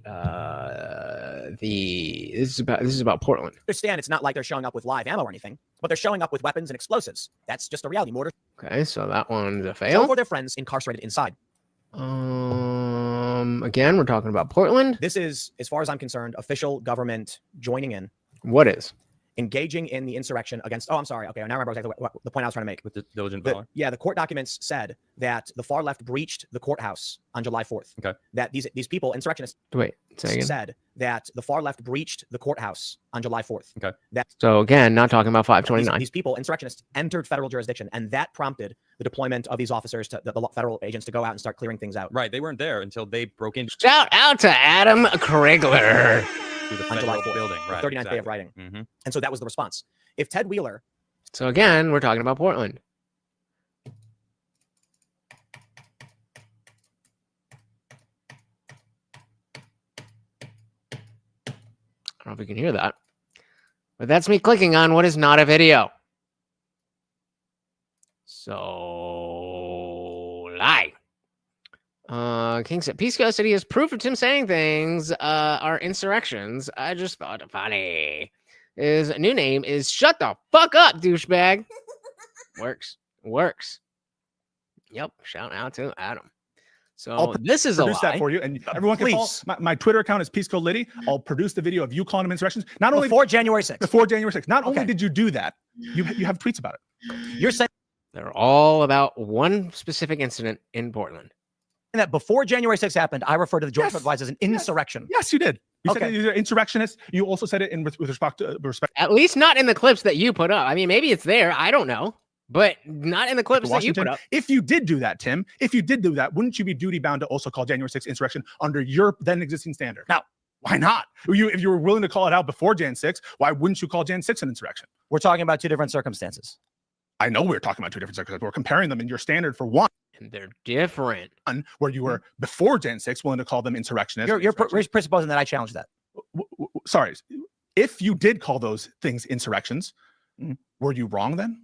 is about Portland. Understand it's not like they're showing up with live ammo or anything, but they're showing up with weapons and explosives. That's just a reality. Mortar. Okay, so that one's a All fail. for their friends incarcerated inside. Again, we're talking about Portland. This is, as far as I'm concerned, official government joining in, What is? engaging in the insurrection against. Oh, I'm sorry. Okay, I now remember exactly what the point I was trying to make. With the diligent The- valor. yeah, the court documents said that the far left breached the courthouse on July 4th. Okay. That these people, insurrectionists, Wait, say again. said that the far left breached the courthouse on July 4th. Okay. That So again, not talking about 529. these people, insurrectionists, entered federal jurisdiction, and that prompted the deployment of these officers, to the federal agents, to go out and start clearing things out. Right. They weren't there until they broke into Shout out to Adam Krigler. the On July federal 4th, building. the Right. 39th day of writing. Mm-hmm. And so that was the response. If Ted Wheeler, So again, we're talking about Portland. I don't know if we can hear that, but that's me clicking on what is not a video. So lie. King said, Pisco said he has proof of Tim saying things are insurrections. I just thought it funny. His new name is Shut the Fuck Up, Douchebag. Works. Yep. Shout out to Adam. So this is a produce lie. that for you, and everyone can follow. My Twitter account is Pisco Liddy. I'll produce the video of you calling them insurrections. Not only before January 6th. Before January 6th. Not only did you do that, you have tweets about it. You're saying they're all about one specific incident in Portland. that before January 6th happened, I referred to the George Floyd as an insurrection. Yes, you did. You said you're insurrectionist. You also said it with respect to At least not in the clips that you put up. I mean, maybe it's there. I don't know. But not in the clips that you put up. If you did do that, Tim, wouldn't you be duty bound to also call January 6th insurrection under your then existing standard? Now, why not? If you were willing to call it out before Jan 6, why wouldn't you call Jan 6 an insurrection? We're talking about two different circumstances. I know we're talking about two different circumstances. We're comparing them in your standard for one. And they're different. Where you were before Jan 6 willing to call them insurrectionists. You're presupposing that I challenged that. Sorry. If you did call those things insurrections, were you wrong then?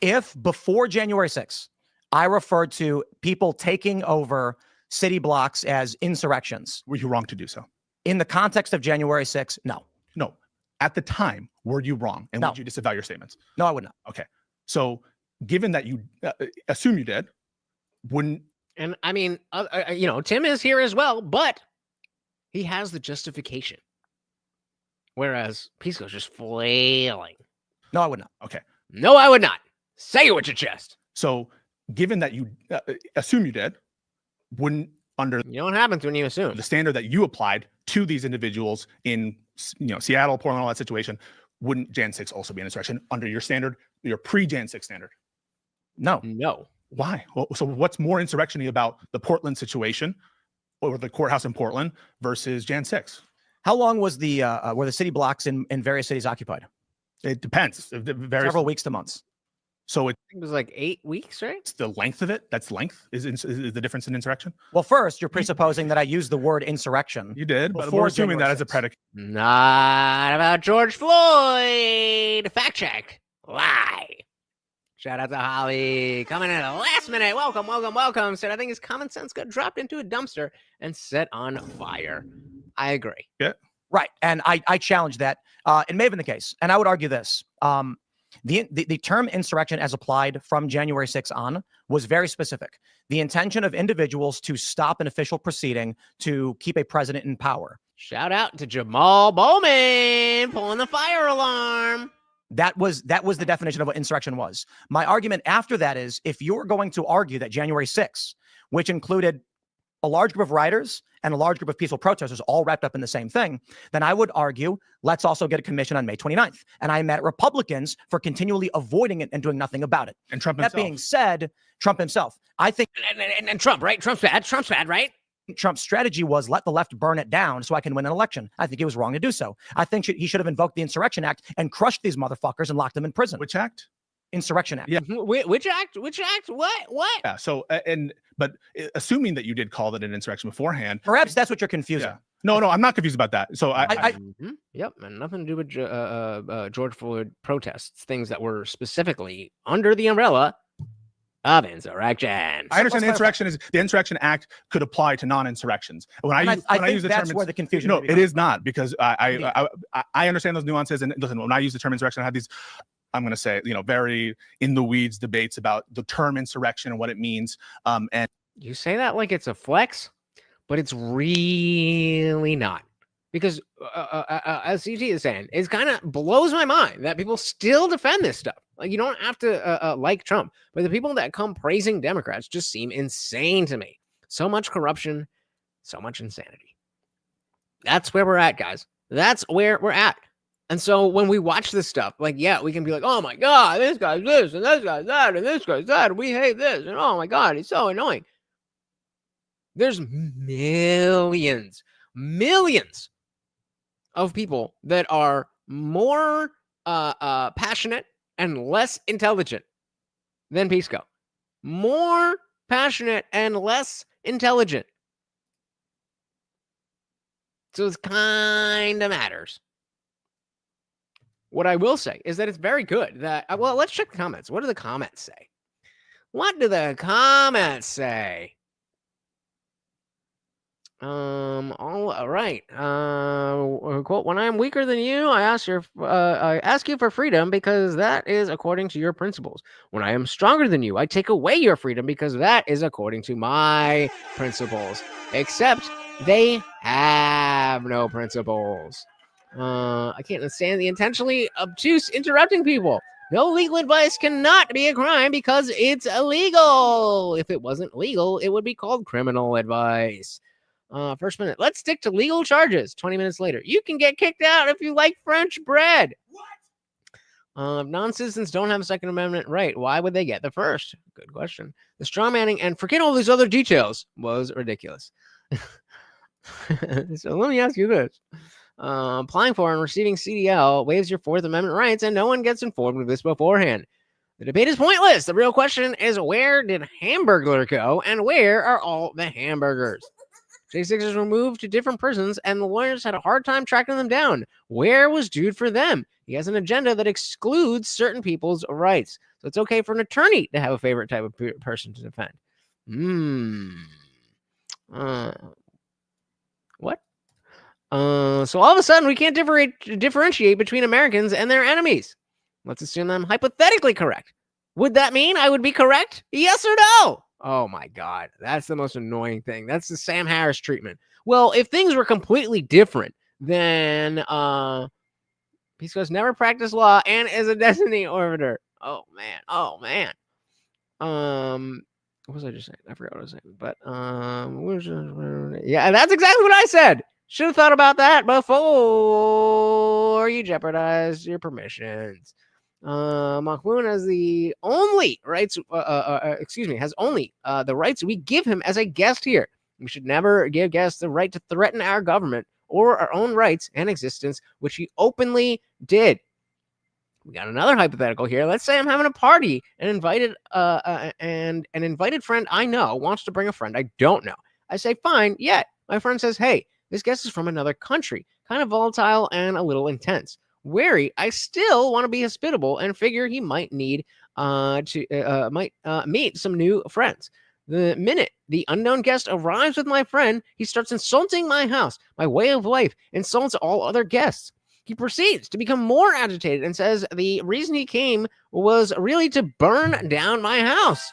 If before January 6th, I referred to people taking over city blocks as insurrections. Were you wrong to do so? In the context of January 6th, no. No. At the time, were you wrong? And would you disavow your statements? No, I would not. Okay. So given that you assume you did, wouldn't... And I mean, Tim is here as well, but he has the justification. Whereas Pisco's just flailing. No, I would not. Okay. No, I would not. Say it with your chest. So, given that you assume you did, wouldn't under what happens when you assume the standard that you applied to these individuals in Seattle, Portland, all that situation, wouldn't Jan 6 also be an insurrection under your standard, your pre-Jan 6 standard? No. Why? Well, so what's more insurrectiony about the Portland situation or the courthouse in Portland versus Jan 6? How long was were the city blocks in various cities occupied? It depends. Several weeks to months. So it was like 8 weeks, right? It's the length of it. That's length is the difference in insurrection. Well, first, you're presupposing that I used the word insurrection. You did, but we're assuming that as a predicate. Not about George Floyd. Fact check. Lie. Shout out to Holly coming in at the last minute. Welcome. Said I think his common sense got dropped into a dumpster and set on fire. I agree. Yeah. Right. And I challenge that. It may have been the case. And I would argue this. The term insurrection as applied from January 6 on was very specific. The intention of individuals to stop an official proceeding to keep a president in power. Shout out to Jamal Bowman pulling the fire alarm. That was the definition of what insurrection was. My argument after that is if you're going to argue that January 6, which included a large group of rioters and a large group of peaceful protesters all wrapped up in the same thing, then I would argue, let's also get a commission on May 29th. And I mad at Republicans for continually avoiding it and doing nothing about it. And Trump himself. That being said, Trump himself, I think... And Trump, right? Trump's bad, right? Trump's strategy was let the left burn it down so I can win an election. I think he was wrong to do so. I think he should have invoked the Insurrection Act and crushed these motherfuckers and locked them in prison. Which act? Insurrection Act. Yeah. Which act? What? Yeah. So, but assuming that you did call it an insurrection beforehand, perhaps that's what you're confusing. Yeah. No, I'm not confused about that. So Yep, and nothing to do with George Floyd protests, things that were specifically under the umbrella of insurrection. I understand the Insurrection Act could apply to non-insurrections. I use the term, where the confusion. No, it is not, because I understand those nuances. And listen, when I use the term insurrection, I have these, I'm going to say, very in the weeds debates about the term insurrection and what it means. And you say that like it's a flex, but it's really not. Because as CT is saying, it kind of blows my mind that people still defend this stuff. Like, you don't have to like Trump, but the people that come praising Democrats just seem insane to me. So much corruption, so much insanity. That's where we're at, guys. That's where we're at. And so when we watch this stuff, like, yeah, we can be like, oh my God, this guy's this, and this guy's that, and this guy's that, and we hate this, and oh my God, he's so annoying. There's millions of people that are more passionate and less intelligent than Pisco. More passionate and less intelligent. So it kind of matters. What I will say is that it's very good that, well, let's check the comments. What do the comments say? All right. Quote: "When I am weaker than you, I ask you for freedom because that is according to your principles. When I am stronger than you, I take away your freedom because that is according to my principles. Except they have no principles." I can't stand the intentionally obtuse interrupting people. No legal advice cannot be a crime because it's illegal. If it wasn't legal, it would be called criminal advice. First minute, let's stick to legal charges. 20 minutes later, you can get kicked out if you like French bread. What? Non-citizens don't have a Second Amendment right. Why would they get the first? Good question. The strawmanning and forget all these other details was ridiculous. So let me ask you this. Applying for and receiving CDL waives your Fourth Amendment rights, and no one gets informed of this beforehand. The debate is pointless. The real question is, where did Hamburglar go, and where are all the hamburgers? J6ers were moved to different prisons, and the lawyers had a hard time tracking them down. Where was Dude for them? He has an agenda that excludes certain people's rights. So it's okay for an attorney to have a favorite type of person to defend. What? So all of a sudden, we can't differentiate between Americans and their enemies. Let's assume I'm hypothetically correct. Would that mean I would be correct? Yes or no? Oh my God, that's the most annoying thing. That's the Sam Harris treatment. Well, if things were completely different, then Pisco's never practiced law and is a destiny orbiter. Oh man. What was I just saying? I forgot what I was saying. But yeah, that's exactly what I said. Should have thought about that before you jeopardize your permissions. Mahmoud has the only rights, has only the rights we give him as a guest here. We should never give guests the right to threaten our government or our own rights and existence, which he openly did. We got another hypothetical here. Let's say I'm having a party and an invited friend I know wants to bring a friend I don't know. I say, fine, yet my friend says, hey, this guest is from another country, kind of volatile and a little intense. Wary, I still want to be hospitable and figure he might need to meet some new friends. The minute the unknown guest arrives with my friend, he starts insulting my house, my way of life, insults all other guests. He proceeds to become more agitated and says the reason he came was really to burn down my house.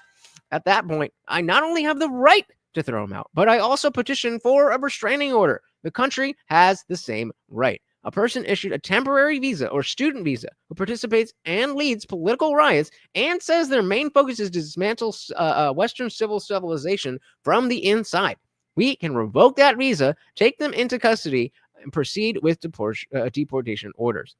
At that point, I not only have the right to throw him out, but I also petition for a restraining order. The country has the same right. A person issued a temporary visa or student visa who participates and leads political riots and says their main focus is to dismantle Western civilization from the inside. We can revoke that visa, take them into custody, and proceed with deportation orders.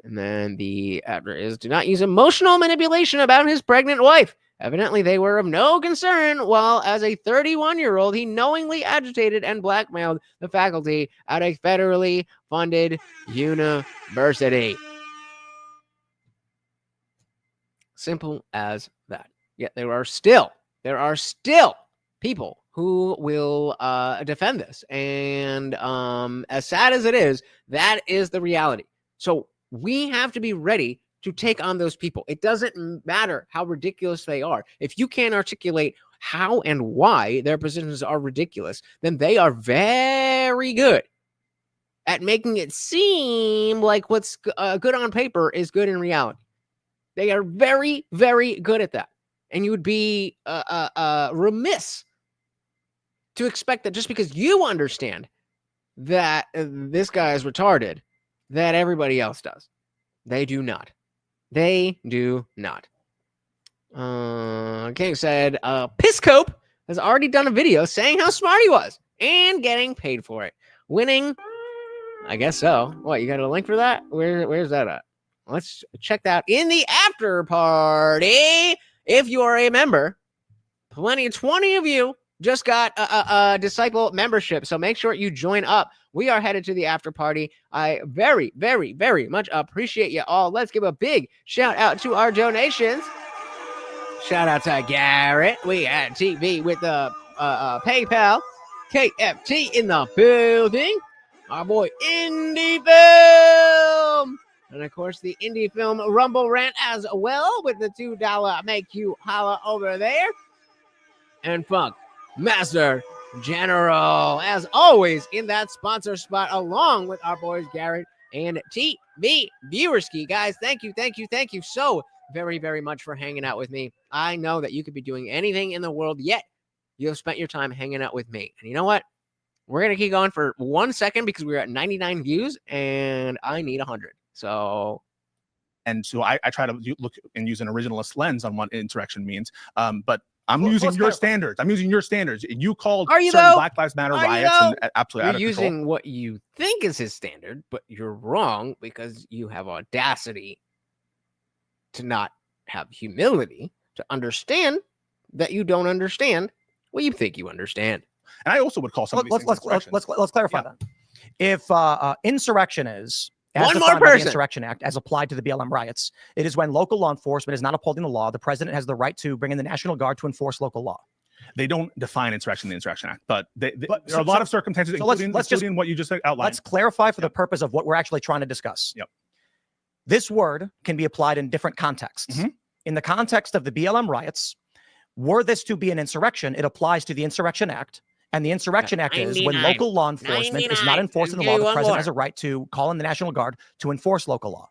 And then the after is do not use emotional manipulation about his pregnant wife. Evidently, they were of no concern, while as a 31-year-old, he knowingly agitated and blackmailed the faculty at a federally funded university. Simple as that. Yet there are still people who will defend this. And as sad as it is, that is the reality. So we have to be ready to take on those people. It doesn't matter how ridiculous they are. If you can't articulate how and why their positions are ridiculous, then they are very good at making it seem like what's good on paper is good in reality. They are very, very good at that. And you would be remiss to expect that just because you understand that this guy is retarded, that everybody else does. They do not. They do not. King said, Pisco has already done a video saying how smart he was and getting paid for it. Winning, I guess so. What, you got a link for that? Where's that at? Let's check that in the after party. If you are a member, 20 of you just got a disciple membership, so make sure you join up. We are headed to the after party. I very, very, very much appreciate you all. Let's give a big shout out to our donations. Shout out to Garrett. We at TV with the PayPal. KFT in the building. Our boy Indie Film. And of course, the Indie Film Rumble Rant as well with the $2 make you holla over there. And Funk Master General, as always, in that sponsor spot, along with our boys Garrett and TV Viewerski. Guys, thank you so very, very much for hanging out with me. I know that you could be doing anything in the world, yet you have spent your time hanging out with me. And you know what? We're going to keep going for 1 second because we're at 99 views and I need 100. So I try to look and use an originalist lens on what insurrection means. But I'm using your standards. I'm using your standards. You called certain Black Lives Matter riots and absolutely out of control. You're using what you think is his standard, but you're wrong because you have audacity to not have humility to understand that you don't understand what you think you understand. And I also would call some of these things let's clarify that. If insurrection is one more person. The Insurrection Act, as applied to the BLM riots, it is when local law enforcement is not upholding the law. The president has the right to bring in the National Guard to enforce local law. They don't define insurrection in the Insurrection Act, but there are a lot of circumstances, including what you just outlined. Let's clarify for the purpose of what we're actually trying to discuss. Yep. This word can be applied in different contexts. In the context of the BLM riots, were this to be an insurrection, it applies to the Insurrection Act. And the Insurrection Act is when local law enforcement is not enforcing the law, the president has a right to call in the National Guard to enforce local law.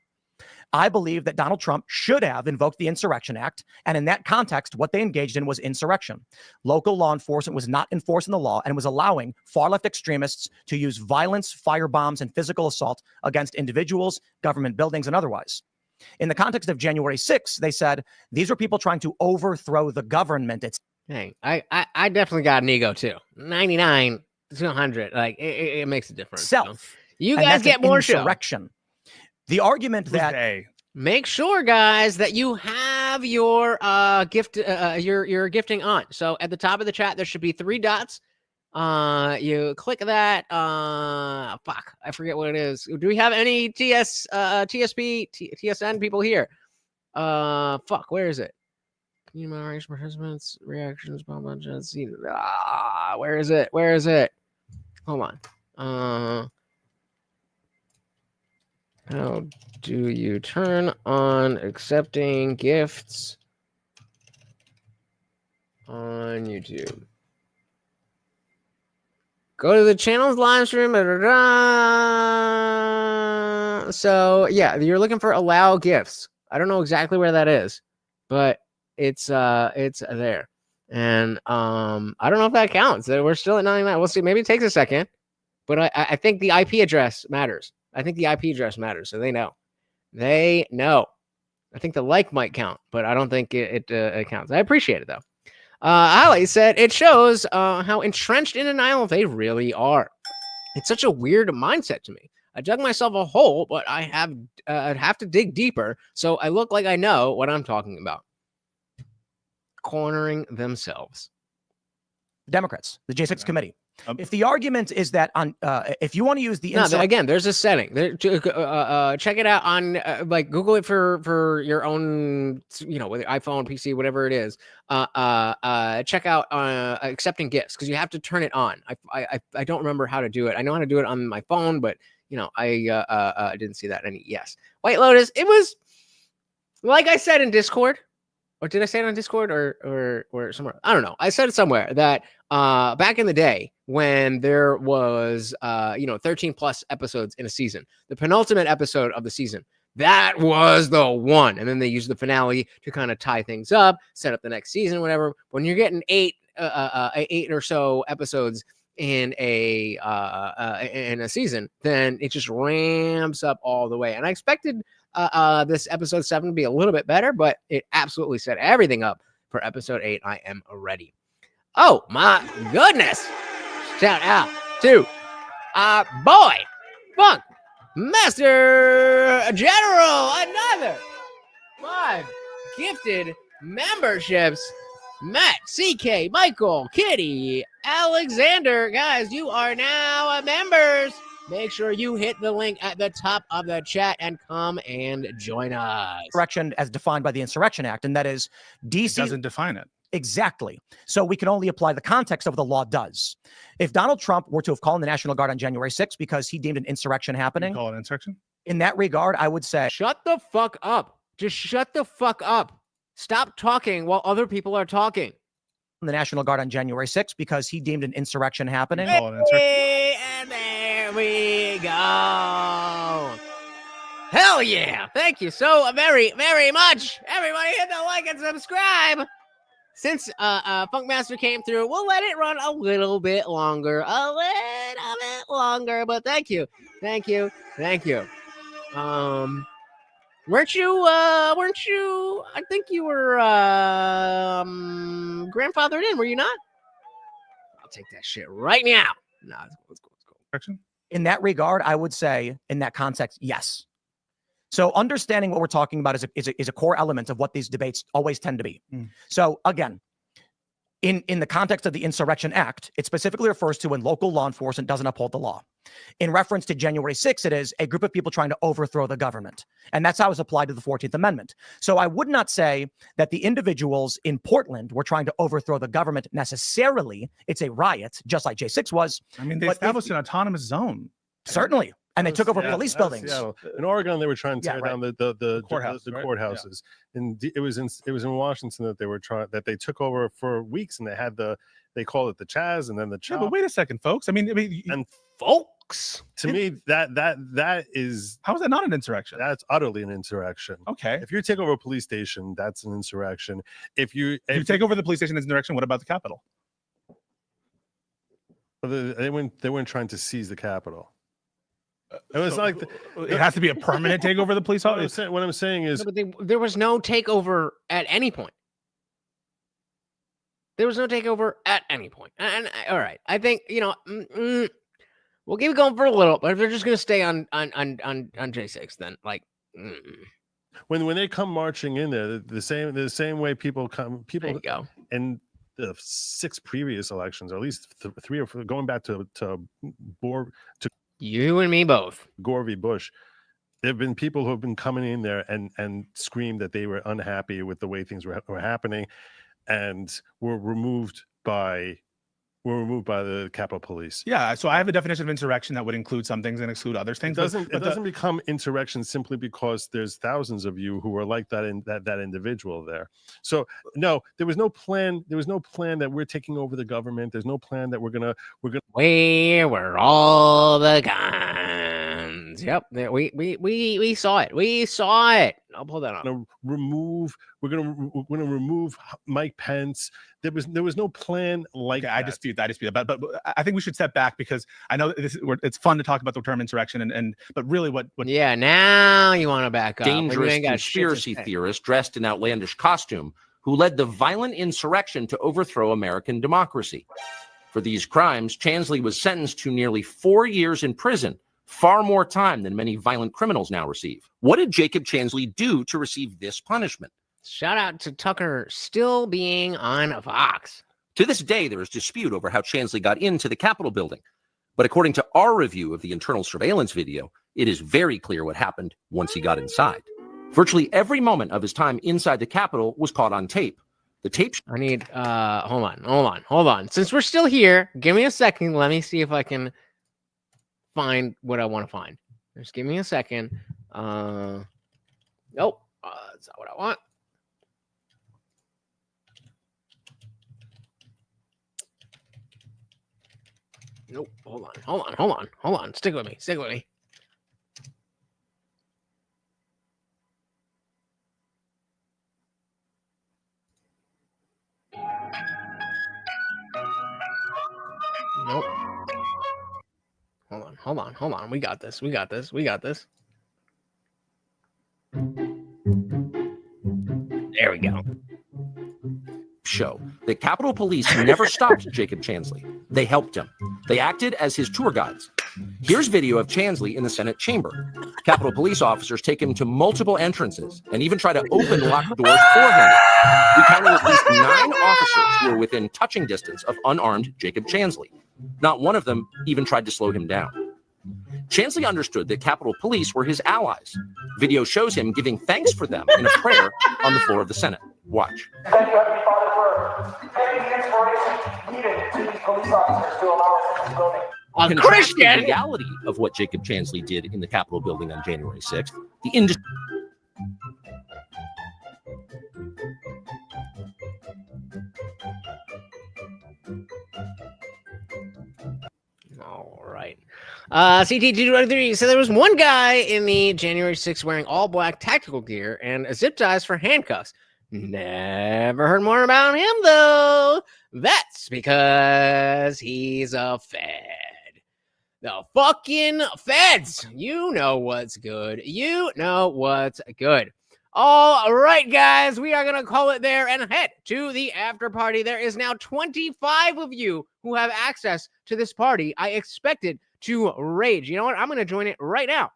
I believe that Donald Trump should have invoked the Insurrection Act. And in that context, what they engaged in was insurrection. Local law enforcement was not enforcing the law and was allowing far-left extremists to use violence, firebombs, and physical assault against individuals, government buildings, and otherwise. In the context of January 6th, they said, these are people trying to overthrow the government. Hey, I definitely got an ego too. 99 to 100, like it makes a difference. Self. You guys get more insurrection. The argument that make sure, guys, that you have your your gifting on. So at the top of the chat, there should be 3 dots. You click that. Fuck, I forget what it is. Do we have any TSP, TSN people here? Fuck, where is it? Community participants, reactions, blah, blah, blah. Where is it? Where is it? Hold on. How do you turn on accepting gifts on YouTube? Go to the channel's live stream. So yeah, you're looking for allow gifts. I don't know exactly where that is, but it's there. And I don't know if that counts. We're still at 99. We'll see. Maybe it takes a second, but I think the IP address matters. I think the IP address matters, so they know. They know. I think the like might count, but I don't think it counts. I appreciate it though. Ali said it shows how entrenched in denial they really are. It's such a weird mindset to me. I dug myself a hole, but I'd have to dig deeper, so I look like I know what I'm talking about. Cornering themselves. Democrats, the J6 committee. If the argument is that if you want to use the again, there's a setting. Check it out on like Google it for your own, whether iPhone, PC, whatever it is. Check out accepting gifts because you have to turn it on. I don't remember how to do it. I know how to do it on my phone, but I didn't see that any. Yes, White Lotus. It was like I said in Discord. Or did I say it on Discord or somewhere? I don't know. I said it somewhere that back in the day when there was 13 plus episodes in a season, the penultimate episode of the season, that was the one. And then they used the finale to kind of tie things up, set up the next season, whatever. When you're getting eight or so episodes in a season, then it just ramps up all the way. And I expected this episode 7 to be a little bit better, but it absolutely set everything up for episode 8. I am ready. Oh my goodness. Shout out to our boy, Funk Master General. Another 5 gifted memberships. Matt, CK, Michael, Kitty, Alexander. Guys, you are now members. Make sure you hit the link at the top of the chat and come and join us. Insurrection as defined by the Insurrection Act, and that is DC doesn't define it. Exactly. So we can only apply the context of what the law does. If Donald Trump were to have called the National Guard on January 6th because he deemed an insurrection happening, call it insurrection? In that regard, I would say, shut the fuck up. Just shut the fuck up. Stop talking while other people are talking. the National Guard on January 6th because he deemed an insurrection happening. Hey, and there we go. Hell yeah. Thank you so very, very much. Everybody hit the like and subscribe. Since Funkmaster came through, we'll let it run a little bit longer. But thank you. Weren't you, I think you were grandfathered in, were you not? I'll take that shit right now. Nah, let's go. In that regard, I would say in that context, yes. So understanding what we're talking about is a core element of what these debates always tend to be. So again, in the context of the Insurrection Act, it specifically refers to when local law enforcement doesn't uphold the law. In reference to January 6th, it is a group of people trying to overthrow the government. And that's how it's applied to the 14th Amendment. So I would not say that the individuals in Portland were trying to overthrow the government necessarily. It's a riot, just like J6 was. I mean, they established an autonomous zone. Certainly. And they took over police buildings. In Oregon, they were trying to tear down the courthouses. And it was in Washington that they took over for weeks, and they called it the Chaz and then the Chop. Yeah, but wait a second, folks. I mean, and folks, to me, that is, how is that not an insurrection? That's utterly an insurrection. Okay. If you take over a police station, that's an insurrection. If you take over the police station, it's an insurrection. What about the Capitol? They weren't trying to seize the Capitol. It was like it has to be a permanent takeover of the police office. What I'm saying is, no, but there was no takeover at any point. There was no takeover at any point. And all right, I think we'll keep it going for a little. But if they're just going to stay on J6, then when they come marching in there, the same way people go. And the 6 previous elections, or at least 3 or 4, going back to you and me both. Gore v. Bush. There have been people who have been coming in there and screamed that they were unhappy with the way things were happening, and were removed by the Capitol Police. Yeah, so I have a definition of insurrection that would include some things and exclude other things. It doesn't become insurrection simply because there's thousands of you who are like that individual there. So no, there was no plan. There was no plan that we're taking over the government. There's no plan that we're gonna. Where were all the guns? Yep, we saw it. We saw it. I'll pull that on. We're gonna remove Mike Pence. There was no plan like that. I dispute that. But I think we should step back, because I know it's fun to talk about the term insurrection, but really what yeah, now you want to back up. Dangerous conspiracy theorist dressed in outlandish costume who led the violent insurrection to overthrow American democracy. For these crimes, Chansley was sentenced to nearly 4 years in prison, far more time than many violent criminals now receive. What did Jacob Chansley do to receive this punishment? Shout out to Tucker still being on Fox. To this day, there is dispute over how Chansley got into the Capitol building. But according to our review of the internal surveillance video, it is very clear what happened once he got inside. Virtually every moment of his time inside the Capitol was caught on tape. The tape... I need, hold on. Since we're still here, give me a second. Let me see if I can find what I want to find. Just give me a second. Nope, that's not what I want. Nope. Hold on. Stick with me. Nope. Hold on. We got this. There we go. Show the Capitol Police never stopped Jacob Chansley. They helped him. They acted as his tour guides. Here's video of Chansley in the Senate chamber. Capitol Police officers take him to multiple entrances and even try to open locked doors for him. We counted at least 9 officers who were within touching distance of unarmed Jacob Chansley. Not one of them even tried to slow him down. Chansley understood that Capitol Police were his allies. Video shows him giving thanks for them in a prayer on the floor of the Senate. Watch. Thank you, Heavenly Father, for giving the inspiration needed to these police officers to allow us in this building. A Contrast Christian! the reality of what Jacob Chansley did in the Capitol building on January 6th. The industry... CT223. So there was one guy in the January 6th wearing all black tactical gear and zip ties for handcuffs. Never heard more about him, though. That's because he's a Fed. The fucking Feds. You know what's good. You know what's good. All right, guys, we are going to call it there and head to the after party. There is now 25 of you who have access to this party. I expected to rage. You know what? I'm going to join it right now.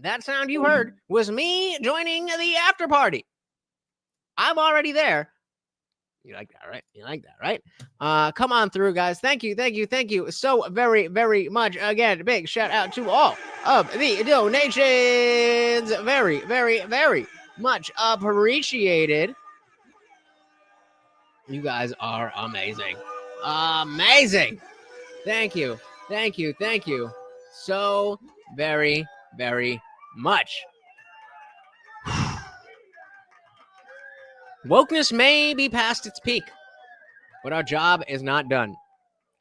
That sound you heard was me joining the after party. I'm already there. You like that, right? You like that, right? Come on through, guys. Thank you, thank you, thank you so very, very much. Again, big shout out to all of the donations. Very, very, very much appreciated. You guys are amazing. Amazing. Thank you, thank you, thank you so very, very much. Wokeness may be past its peak, but our job is not done.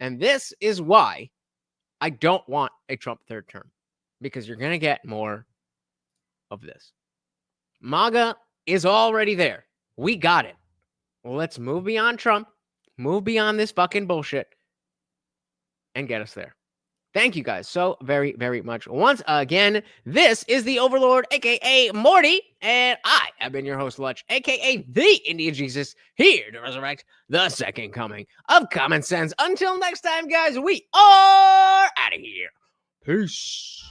And this is why I don't want a Trump third term, because you're going to get more of this. MAGA is already there. We got it. Well, let's move beyond Trump, move beyond this fucking bullshit, and get us there. Thank you guys so very, very much. Once again, this is the Overlord, a.k.a. Morty, and I have been your host, Lutch, a.k.a. the Indian Jesus, here to resurrect the second coming of common sense. Until next time, guys, we are out of here. Peace.